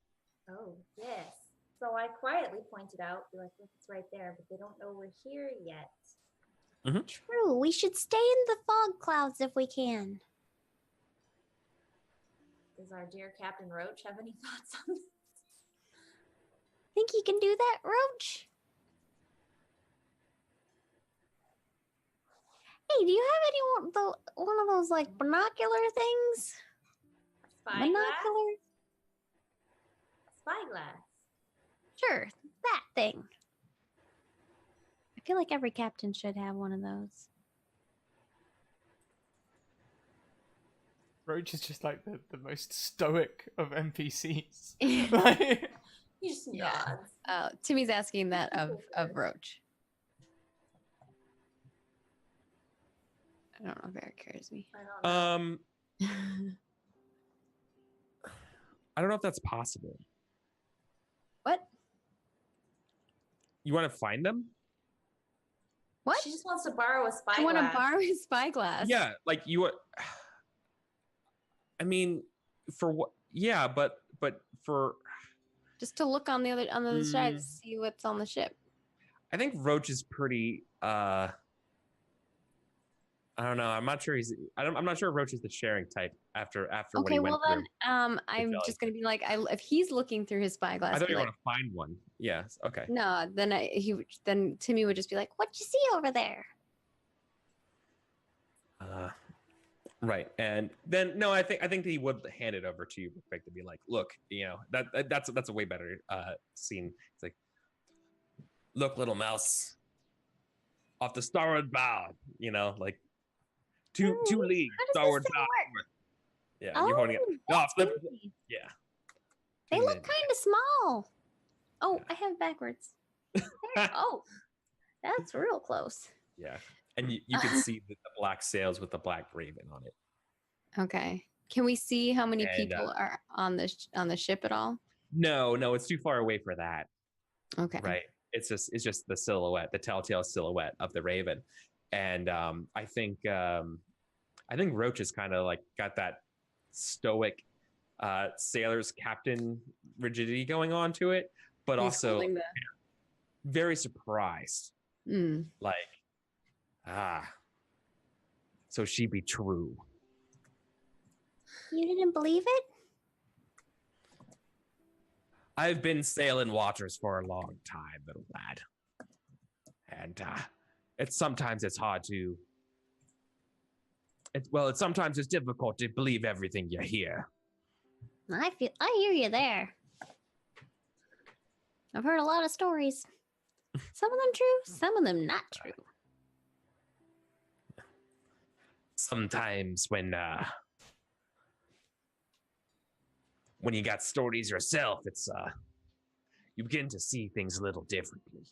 Oh, yes. So I quietly pointed out, be like, look, it's right there, but they don't know we're here yet. True. We should stay in the fog clouds if we can. Does our dear Captain Roach have any thoughts on this? Think you can do that, Roach? Hey, do you have any one of those like binocular things? Spyglass? Binocular? Spyglass. Sure, that thing. I feel like every captain should have one of those. Roach is just like the most stoic of NPCs. Yeah. Like- He just Yeah. nods. Timmy's asking that of Roach. I don't know if Eric carries me. I don't know. I don't know if that's possible. What? You want to find them? What? She just wants to borrow a spyglass. I want to borrow his spyglass. Yeah, like you. I mean, for what? Yeah, but for. Just to look on the other side to see what's on the ship. I think Roach is pretty. I don't know. I'm not sure I'm not sure Roach is the sharing type after what Okay, he went well then, through. I'm jelly. just gonna be like, if he's looking through his spyglass, I thought be you like, want to find one. Yes. Okay. no, then Timmy would just be like, What you see over there? Right. And then no, I think he would hand it over to you real quick to be like, look, that's a way better scene. It's like, look, little mouse, off the starboard bow. Like two leagues how does this starboard thing bow. work? Yeah, you're holding it. No, that's flip. fancy. Yeah. They Tune look in. kind of small. Oh, I have it backwards. Oh, that's real close. Yeah. And you can see the black sails with the black raven on it. okay, can we see how many And, people are on the ship at all? No, it's too far away for that. Okay, Right. It's just the silhouette, the telltale silhouette of the raven. And I think Roach has kind of like got that stoic sailor's captain rigidity going on to it, but He's also holding the- very surprised. Mm. Like, so she be true. You didn't believe it? I've been sailing waters for a long time, little lad. And sometimes it's hard to sometimes it's difficult to believe everything you hear. I hear you there. I've heard a lot of stories. Some of them true, some of them not true. sometimes when you got stories yourself, it's you begin to see things a little differently.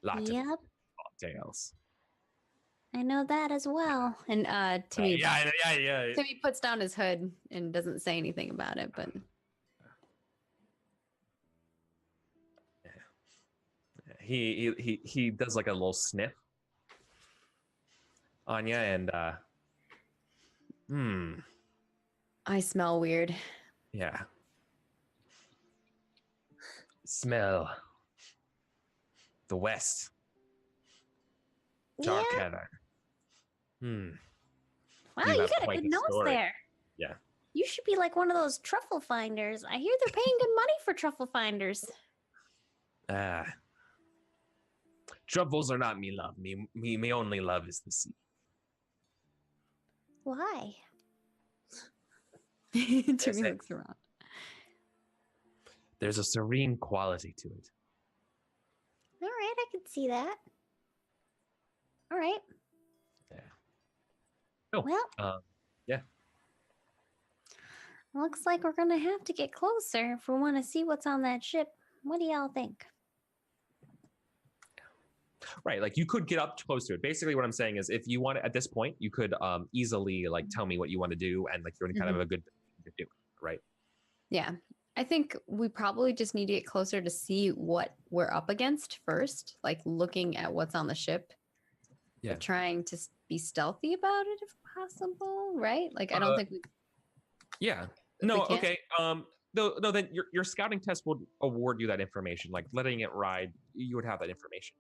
Lot Yep, of tales. I know that as well. And Timmy, Yeah. Timmy puts down his hood and doesn't say anything about it, but He does like a little sniff on you, and I smell weird. yeah. Smell the west. Dark Yeah. heather. Wow, You you have got a quite good the nose story. there. Yeah. You should be like one of those truffle finders. I hear they're paying good money for truffle finders. Truffles are not me love. Me only love is the sea. Why? Timmy looks around. There's a serene quality to it. All right, I can see that. All right. Yeah. Oh, Well, yeah. looks like we're gonna have to get closer if we want to see what's on that ship. What do y'all think? Right, like you could get up close to it. Basically, what I'm saying is, if you want at this point, you could easily like tell me what you want to do, and like you're in kind of a good position to do, right? Yeah. I think we probably just need to get closer to see what we're up against first, like looking at what's on the ship. Yeah. But trying to be stealthy about it if possible, right? Like I don't think we Yeah. we No. can't. Okay. No. Then your scouting test would award you that information. Like letting it ride, you would have that information.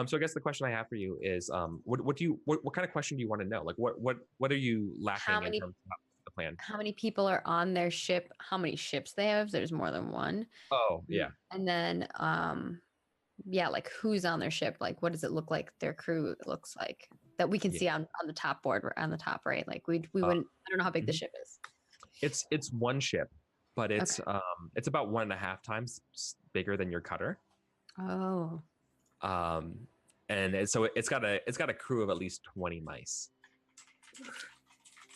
So I guess the question I have for you is, what kind of question do you want to know? Like what are you lacking in terms of the plan? How many people are on their ship? How many ships they have? If there's more than one. Oh yeah. And then yeah, like who's on their ship? Like what does it look like their crew looks like that we can see on the top board on the top right? Like we wouldn't I don't know how big the ship is. It's one ship, but it's about 1.5 times bigger than your cutter. Oh. And so it's got a crew of at least 20 mice.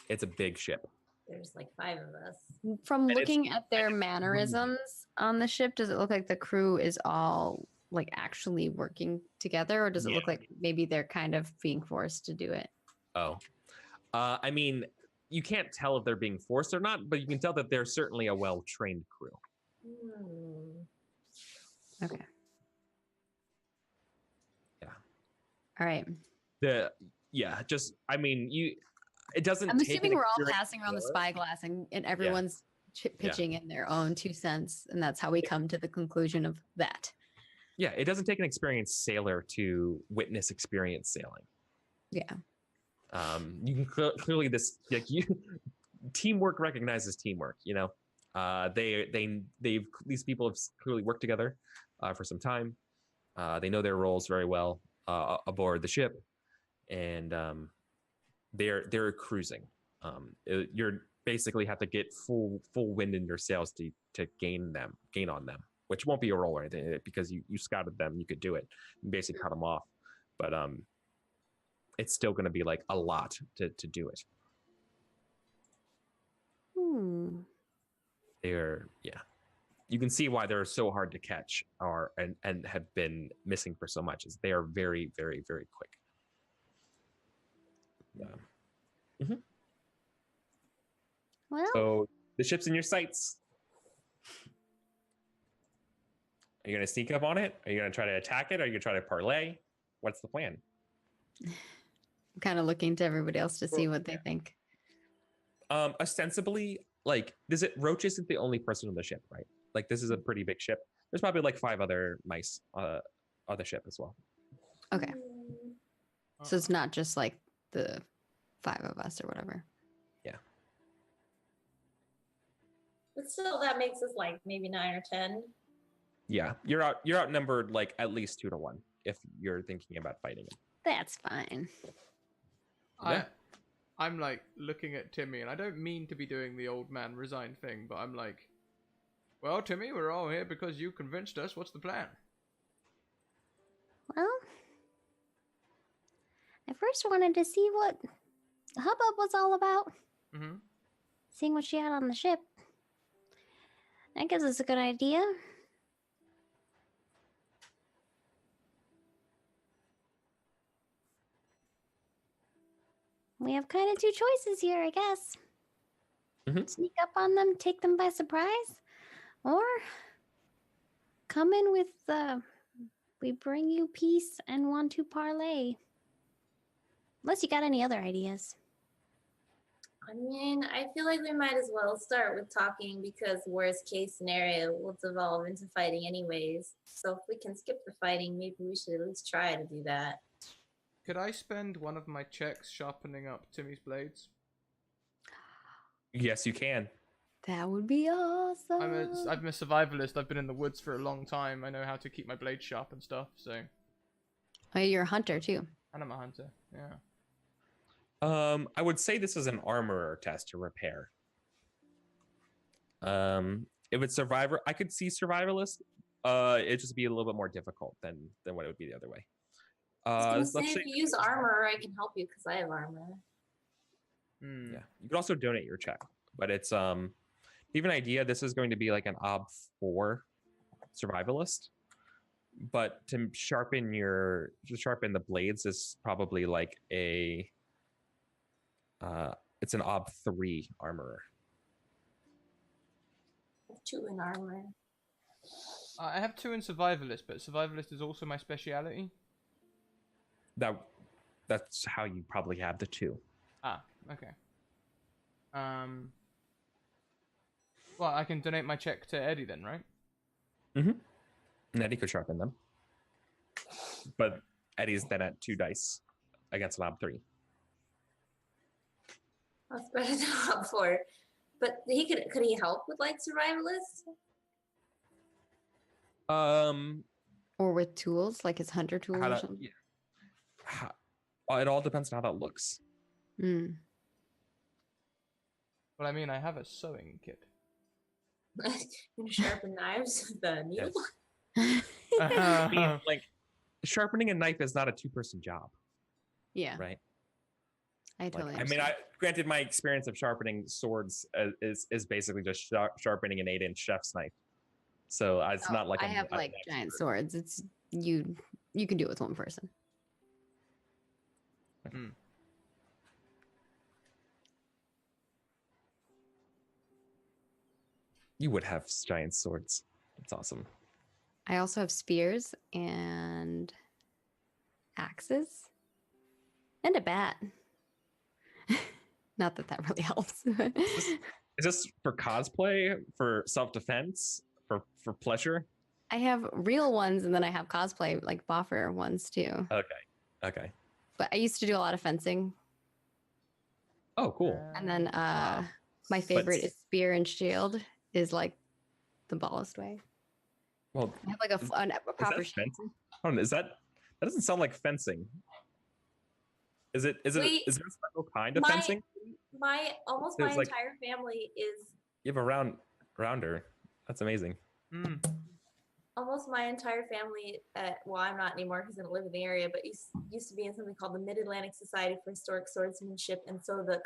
It's a big ship. There's like 5 of us. From looking at their mannerisms on the ship, does it look like the crew is all like actually working together, or does it look like maybe they're kind of being forced to do it? Oh, I mean, you can't tell if they're being forced or not, but you can tell that they're certainly a well-trained crew. Okay. Yeah. All right. It doesn't. I'm take assuming an we're all experienced passing around the sailor. spyglass and everyone's pitching in their own 2 cents, and that's how we come to the conclusion of that. Yeah, it doesn't take an experienced sailor to witness experienced sailing. Yeah. You can clearly teamwork recognizes teamwork. You know, these people have clearly worked together for some time. They know their roles very well aboard the ship, and they're cruising. You're basically have to get full wind in your sails to gain on them, which won't be a roll or anything because you scouted them. You could do it. You basically cut them off, but it's still going to be like a lot to do it. You can see why they're so hard to catch and have been missing for so much, is they are very, very, very quick. Well, So the ship's in your sights. Are you going to sneak up on it? Are you going to try to attack it? Are you going to try to parlay? What's the plan? I'm kind of looking to everybody else to see what they think. Ostensibly, like, Roach isn't the only person on the ship, right? Like, this is a pretty big ship. There's probably like 5 other mice on the ship as well. Okay. So it's not just like the 5 of us or whatever. Yeah. But still, that makes us like maybe 9 or 10. Yeah, you're outnumbered like at least 2 to 1 if you're thinking about fighting him. That's fine. I'm like looking at Timmy, and I don't mean to be doing the old man resign thing, but I'm like, well, Timmy, we're all here because you convinced us. What's the plan? well, I've first wanted to see what the hubbub was all about. Mm-hmm. Seeing what she had on the ship. That gives us a good idea. We have kind of two choices here, I guess. Mhm. Sneak up on them, take them by surprise, or come in with we bring you peace and want to parlay. Unless you got any other ideas. I mean, I feel like we might as well start with talking because worst case scenario will devolve into fighting anyways. So if we can skip the fighting, maybe we should at least try to do that. Could I spend one of my checks sharpening up Timmy's blades? Yes, you can. That would be awesome. I'm a survivalist. I've been in the woods for a long time. I know how to keep my blades sharp and stuff. So, Oh, you're a hunter too. and I'm a hunter. Yeah. I would say this is an armorer test to repair. If it's survivor, I could see survivalist. It'd just be a little bit more difficult than what it would be the other way. I was let's gonna say, say if you use armor, I can help you because I have armor. Hmm. yeah, you could also donate your check, but it's to give you an idea. This is going to be like an ob 4 survivalist, but to sharpen the blades is probably like a it's an ob 3 armorer. 2 in armor. I have 2 in survivalist, but survivalist is also my speciality. That's how you probably have the 2. Ah, okay. Well, I can donate my check to Eddie then, right? Mm-hmm. And Eddie could sharpen them, but Eddie's then at 2 dice against an ob 3. That's better than ob 4. But could he help with like survivalist? Or with tools, like his hunter tools or something. Yeah. It all depends on how that looks. Mm. Well, I mean, I have a sewing kit. You sharpen knives with the needle. Yes. I mean, like sharpening a knife is not a 2-person job, Yeah, right? I totally. I mean, understand. granted, my experience of sharpening swords is basically just sharpening an 8-inch chef's knife. So it's not like I have like giant swords. It's you can do it with one person. Hmm. You would have giant swords. That's awesome. I also have spears and axes and a bat. Not that that really helps. Is this for cosplay, for self-defense, for pleasure? I have real ones and then I have cosplay, like boffer ones too. Okay. But I used to do a lot of fencing. Oh, cool. And then my favorite is spear and shield is like the ballast way. Well, I have like a proper is that fencing? Hold on, that doesn't sound like fencing. Is it Wait, is there a special kind of fencing? My There's like- entire family is You have a rounder. That's amazing. Mm. almost my entire family. Well, I'm not anymore because I don't live in the area, but used to be in something called the Mid-Atlantic Society for Historic Swordsmanship, and so the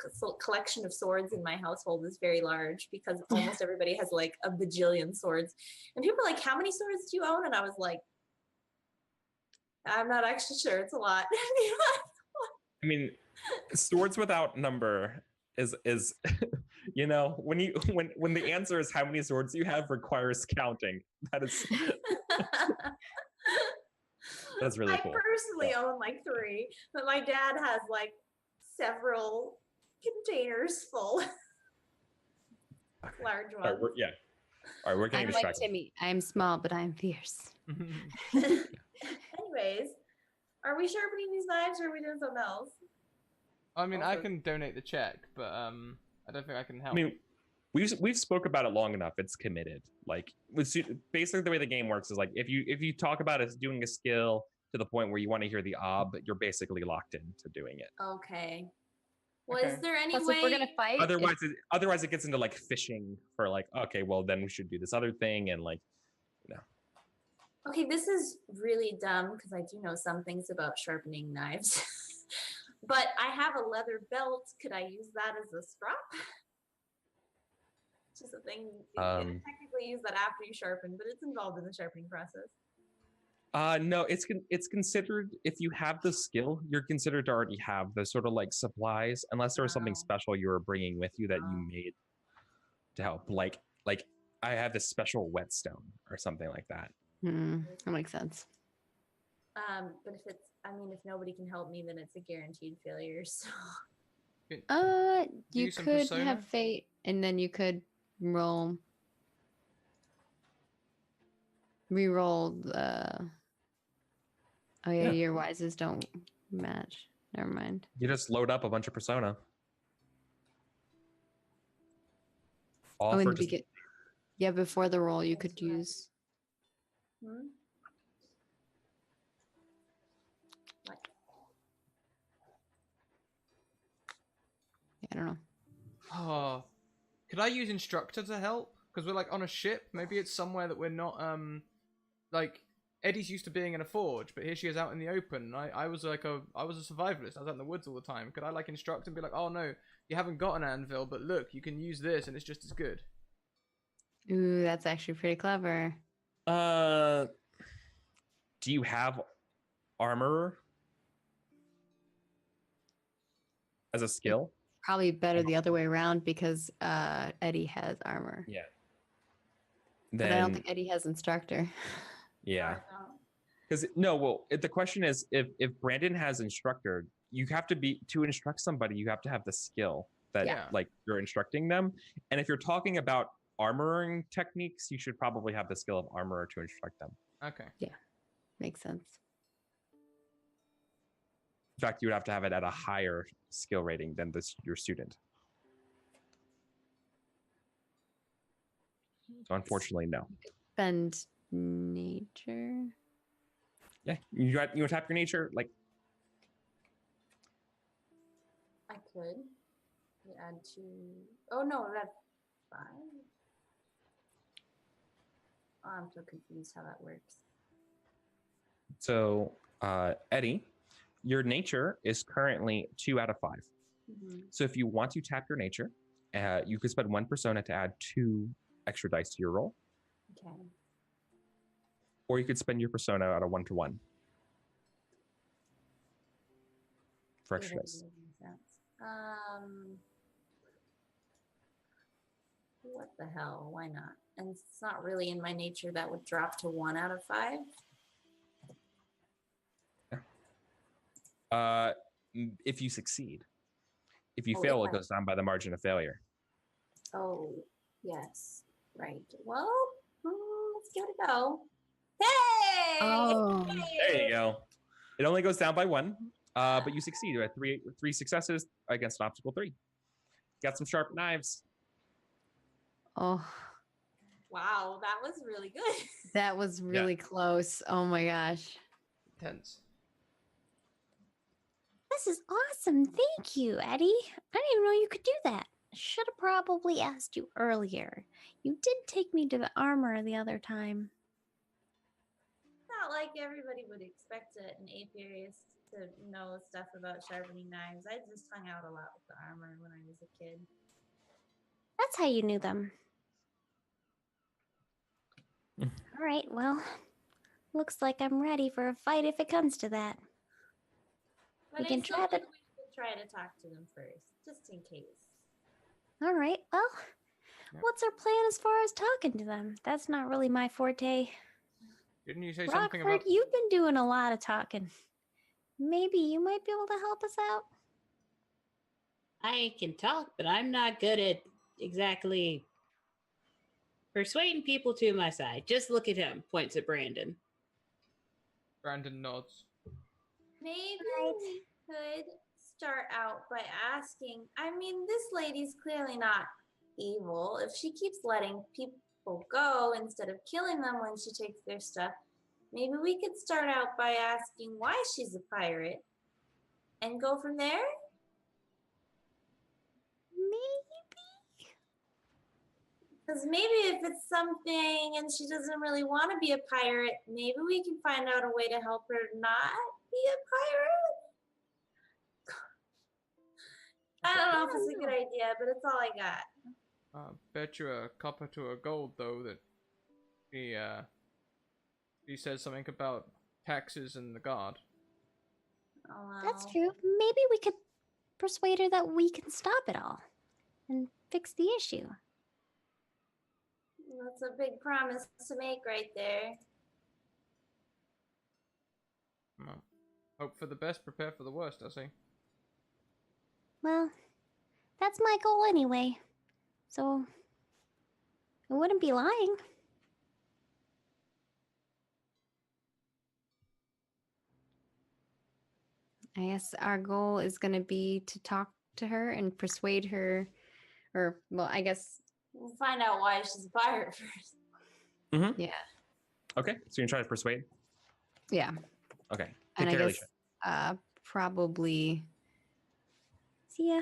collection of swords in my household is very large because almost everybody has like a bajillion swords. And people are like, "How many swords do you own?" And I was like, "I'm not actually sure. It's a lot." I mean, swords without number is you know, when the answer is how many swords you have requires counting. That is that's really cool. I personally own like 3, but my dad has like several containers full. Large ones. All right, we're getting I'm like distracted. Timmy. I'm small, but I'm fierce. Anyways, are we sharpening these knives or are we doing something else? I mean, I Also- can donate the check, but I don't think I can help. I mean, we've spoke about it long enough. It's committed. Like basically the way the game works is like if you talk about it doing a skill to the point where you want to hear the ob, you're basically locked into doing it. Okay. Well, Okay. is there any Plus, way? if we're gonna fight, Otherwise it gets into like fishing for like, okay, well then we should do this other thing and like, you know. Okay, this is really dumb because I do know some things about sharpening knives. But I have a leather belt. Could I use that as a strap? It's just a thing. You can technically use that after you sharpen, but it's involved in the sharpening process. No, it's considered, if you have the skill, you're considered to already have the sort of like supplies, unless there was something special you were bringing with you that you made to help. Like I have this special whetstone or something like that. That makes sense. But if nobody can help me, then it's a guaranteed failure. So. You could have fate, and then you could re-roll the. Oh yeah, your wises don't match. Never mind. You just load up a bunch of persona. All in for the just... beginning. Yeah, before the roll, you could use. What? I don't know. Oh, could I use instructor to help? Because we're like on a ship. Maybe it's somewhere that we're not. Like Eddie's used to being in a forge, but here she is out in the open. I was a survivalist. I was out in the woods all the time. Could I like instruct and be like, oh no, you haven't got an anvil, but look, you can use this, and it's just as good. Ooh, that's actually pretty clever. Do you have armor as a skill? Probably better the other way around because Eddie has armor. Yeah. But I don't think Eddie has instructor. Yeah. Because the question is, if Brandon has instructor, you have to instruct somebody, you have to have the skill that like you're instructing them. And if you're talking about armoring techniques, you should probably have the skill of armorer to instruct them. Okay. Yeah, makes sense. In fact, you would have to have it at a higher skill rating than your student. So unfortunately, no. Spend nature. Yeah, you want to tap your nature, like. I could. Add 2. Oh no, that's 5. Oh, I'm so confused how that works. So, Eddie, your nature is currently 2 out of 5. So if you want to tap your nature, you could spend 1 persona to add 2 extra dice to your roll. Okay. Or you could spend your persona at a 1-to-1 for extra dice. What the hell? Why not? And it's not really in my nature that would drop to 1 out of 5. If you succeed. If you fail, it goes down by the margin of failure. Oh, yes. Right. Well, let's give it a go. Hey! Oh. There you go. It only goes down by 1, but you succeed. You had 3 successes against an obstacle 3. Got some sharp knives. Oh. Wow, that was really good. That was really close. Oh my gosh. Tense. This is awesome. Thank you, Eddie. I didn't even know you could do that. Should have probably asked you earlier. You did take me to the armor the other time. Not like everybody would expect an apiarist to know stuff about sharpening knives. I just hung out a lot with the armor when I was a kid. That's how you knew them. All right, well, looks like I'm ready for a fight if it comes to that. But we can try we should try to talk to them first, just in case. All right, well, what's our plan as far as talking to them? That's not really my forte. Didn't you say Rockford, something about... you've been doing a lot of talking. Maybe you might be able to help us out? I can talk, but I'm not good at exactly persuading people to my side. Just look at him, points at Brandon. Brandon nods. Maybe we could start out by asking, I mean, this lady's clearly not evil. If she keeps letting people go instead of killing them when she takes their stuff, maybe we could start out by asking why she's a pirate and go from there? Maybe. Because maybe if it's something and she doesn't really want to be a pirate, maybe we can find out a way to help her not be a pirate. I don't know if it's a good idea, but it's all I got. Bet you a copper to a gold though that he says something about taxes and the guard. Oh, well. That's true. Maybe we could persuade her that we can stop it all and fix the issue. That's a big promise to make right there. Well, hope for the best, prepare for the worst, I say. Well, that's my goal anyway. So, I wouldn't be lying. I guess our goal is going to be to talk to her and persuade her, or, well, I guess, We'll find out why she's fired first. yeah. Okay, so you're trying to persuade. Yeah. Okay. And I care, guess probably See ya.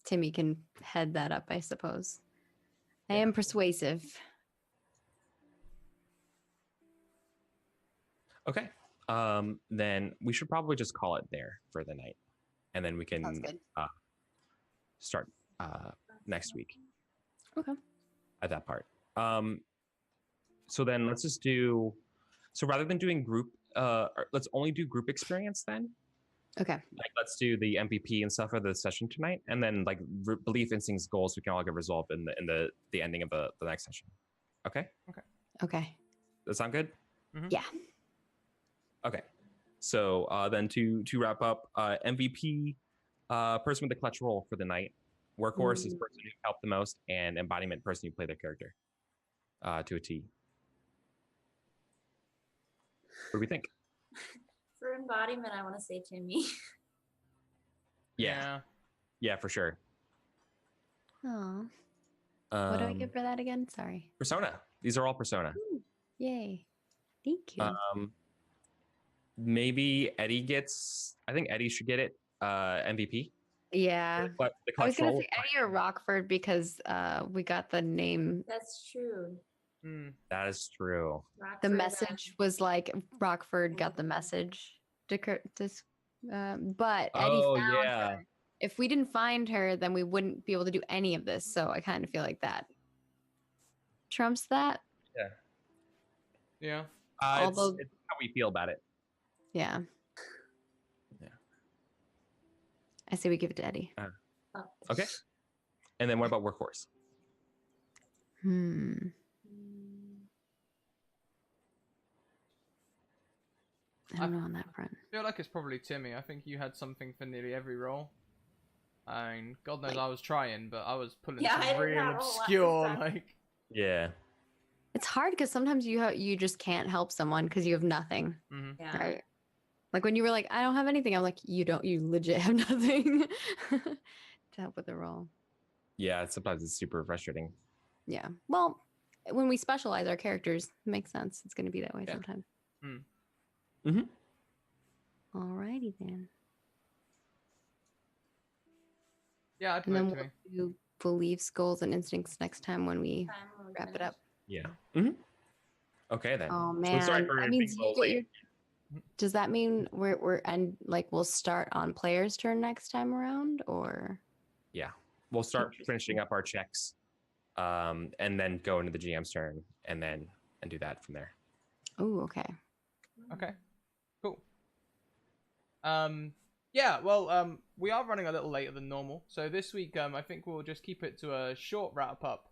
Timmy can head that up, I suppose. I am persuasive. Okay. Then we should probably just call it there for the night, and then we Sounds can good. start next week. Okay. At that part. So then let's just do. So rather than doing group, let's only do group experience then. Okay. Like let's do the MVP and stuff for the session tonight, and then like belief instincts goals we can all get resolved in the ending of the next session. Okay. Okay. Does that sound good? Mm-hmm. Yeah. Okay. So then to wrap up, MVP, person with the clutch role for the night. Workhorse is person who helped the most, and embodiment, person who played their character to a T. What do we think? For embodiment, I want to say Timmy. Yeah, for sure. Oh. What do I get for that again? Sorry. Persona. These are all persona. Ooh, yay. Thank you. Maybe Eddie gets. I think Eddie should get it. MVP. Yeah. But the I was clutch going to role. say Eddie or Rockford because we got the name. That's true. That is true. The Rockford, message was like Rockford got the message. But Eddie Oh found yeah. her. If we didn't find her, then we wouldn't be able to do any of this. So I kind of feel like that trumps that. Yeah. Although- It's how we feel about it. Yeah. Yeah. I say we give it to Eddie. Oh. Okay. And then what about Workhorse? I don't know on that front. I feel like it's probably Timmy. I think you had something for nearly every role. I mean, God knows I was trying, but I was pulling Yeah, I some didn't real have a lot obscure, of like... Yeah. It's hard because sometimes you just can't help someone because you have nothing, Yeah. right? Like when you were like, I don't have anything. I'm like, you legit have nothing to help with the role. Yeah, sometimes it's super frustrating. Yeah. Well, when we specialize our characters, it makes sense. It's going to be that way sometimes. Alrighty then. Yeah, I'd And then vote we'll Timmy. do beliefs, goals, and instincts next time when we wrap it up. Yeah. Okay then. Oh So man, sorry for that being means a you little get your. late. Does that mean we'll start on player's turn next time around, or? Yeah. We'll start finishing up our checks, and then go into the GM's turn, and do that from there. Oh, okay. Okay. Cool. Yeah, well, we are running a little later than normal, so this week, I think we'll just keep it to a short wrap-up,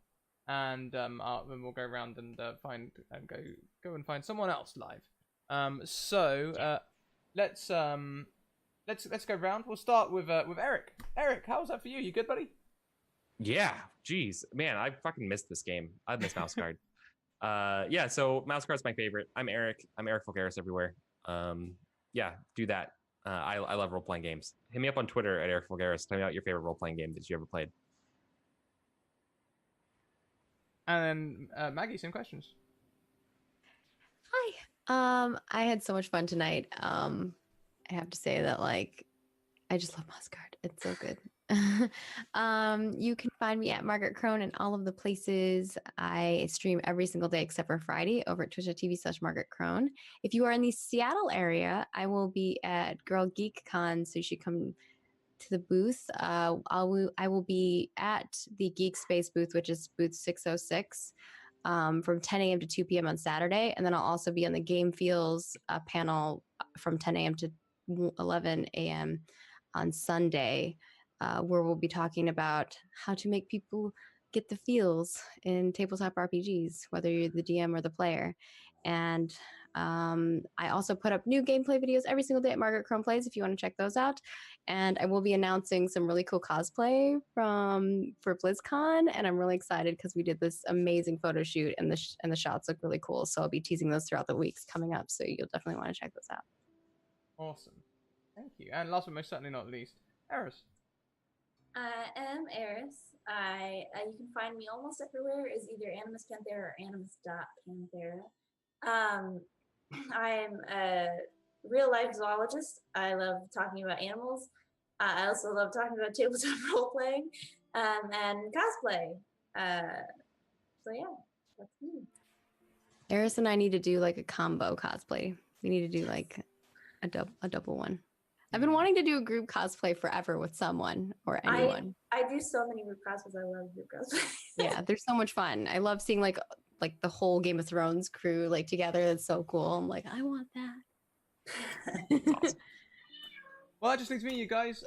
and then we'll go around and go and find someone else live. Let's go round. We'll start with Eric. Eric, how was that for you? You good, buddy? Yeah. Jeez, man, I fucking missed this game. I miss Mouse Guard. Yeah. So Mouse Guard's my favorite. I'm Eric. I'm Eric Vulgaris everywhere. Yeah, do that. I love role playing games. Hit me up on Twitter at Eric Vulgaris. Tell me about your favorite role playing game that you ever played. And then Maggie, same questions. Hi. I had so much fun tonight. I have to say that I just love Muscard. It's so good. You can find me at Margaret Crone in all of the places. I stream every single day except for Friday over at twitch.tv/Margaret Crone. If you are in the Seattle area, I will be at Girl Geek Con, so you should come to the booth. I will be at the Geek Space booth, which is booth 606, from 10 a.m. to 2 p.m. on Saturday, and then I'll also be on the Game Feels panel from 10 a.m. to 11 a.m. on Sunday, where we'll be talking about how to make people get the feels in tabletop RPGs, whether you're the DM or the player. And I also put up new gameplay videos every single day at Margaret Chrome Plays if you want to check those out. And I will be announcing some really cool cosplay for BlizzCon, and I'm really excited because we did this amazing photo shoot, and the shots look really cool. So I'll be teasing those throughout the weeks coming up. So you'll definitely want to check those out. Awesome. Thank you. And last but most certainly not least, Eris. I am Eris. You can find me almost everywhere as either Animus Panthera or Animus.Panthera. I'm a real life zoologist. I love talking about animals. I also love talking about tabletop role playing and cosplay. So yeah, that's me. Eris and I need to do like a combo cosplay. We need to do like a double one. I've been wanting to do a group cosplay forever with someone or anyone. I do so many group cosplays. I love group cosplays. Yeah, they're so much fun. I love seeing like the whole Game of Thrones crew like together. That's so cool. I'm like, I want that. Awesome. Well, that just leaves me, you guys.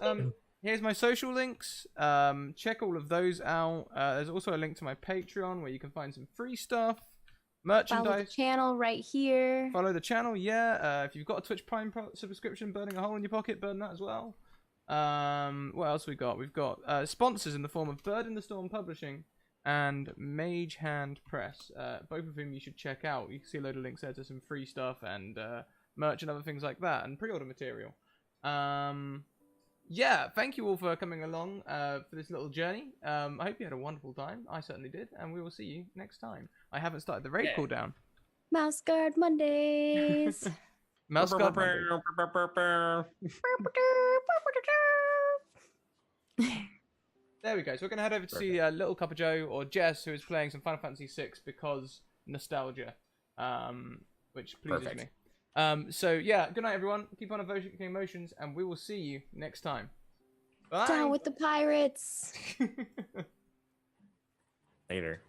Here's my social links. Check all of those out. There's also a link to my Patreon where you can find some free stuff, merchandise. Follow the channel right here. Follow the channel, yeah. If you've got a Twitch Prime subscription burning a hole in your pocket, burn that as well. What else we got? We've got sponsors in the form of Bird in the Storm Publishing and Mage Hand Press, both of whom you should check out. You can see a load of links there to some free stuff and merch and other things like that, and pre-order material. Yeah, thank you all for coming along for this little journey. I hope you had a wonderful time. I certainly did, and we will see you next time. I haven't started the raid cooldown. Mouse Guard Mondays. Mouse Guard Monday. There we go. So we're going to head over to see Little Copper Joe or Jess, who is playing some Final Fantasy VI because nostalgia, which pleases me. So yeah, good night everyone. Keep on evoking emotions, and we will see you next time. Bye. Down with the pirates. Later.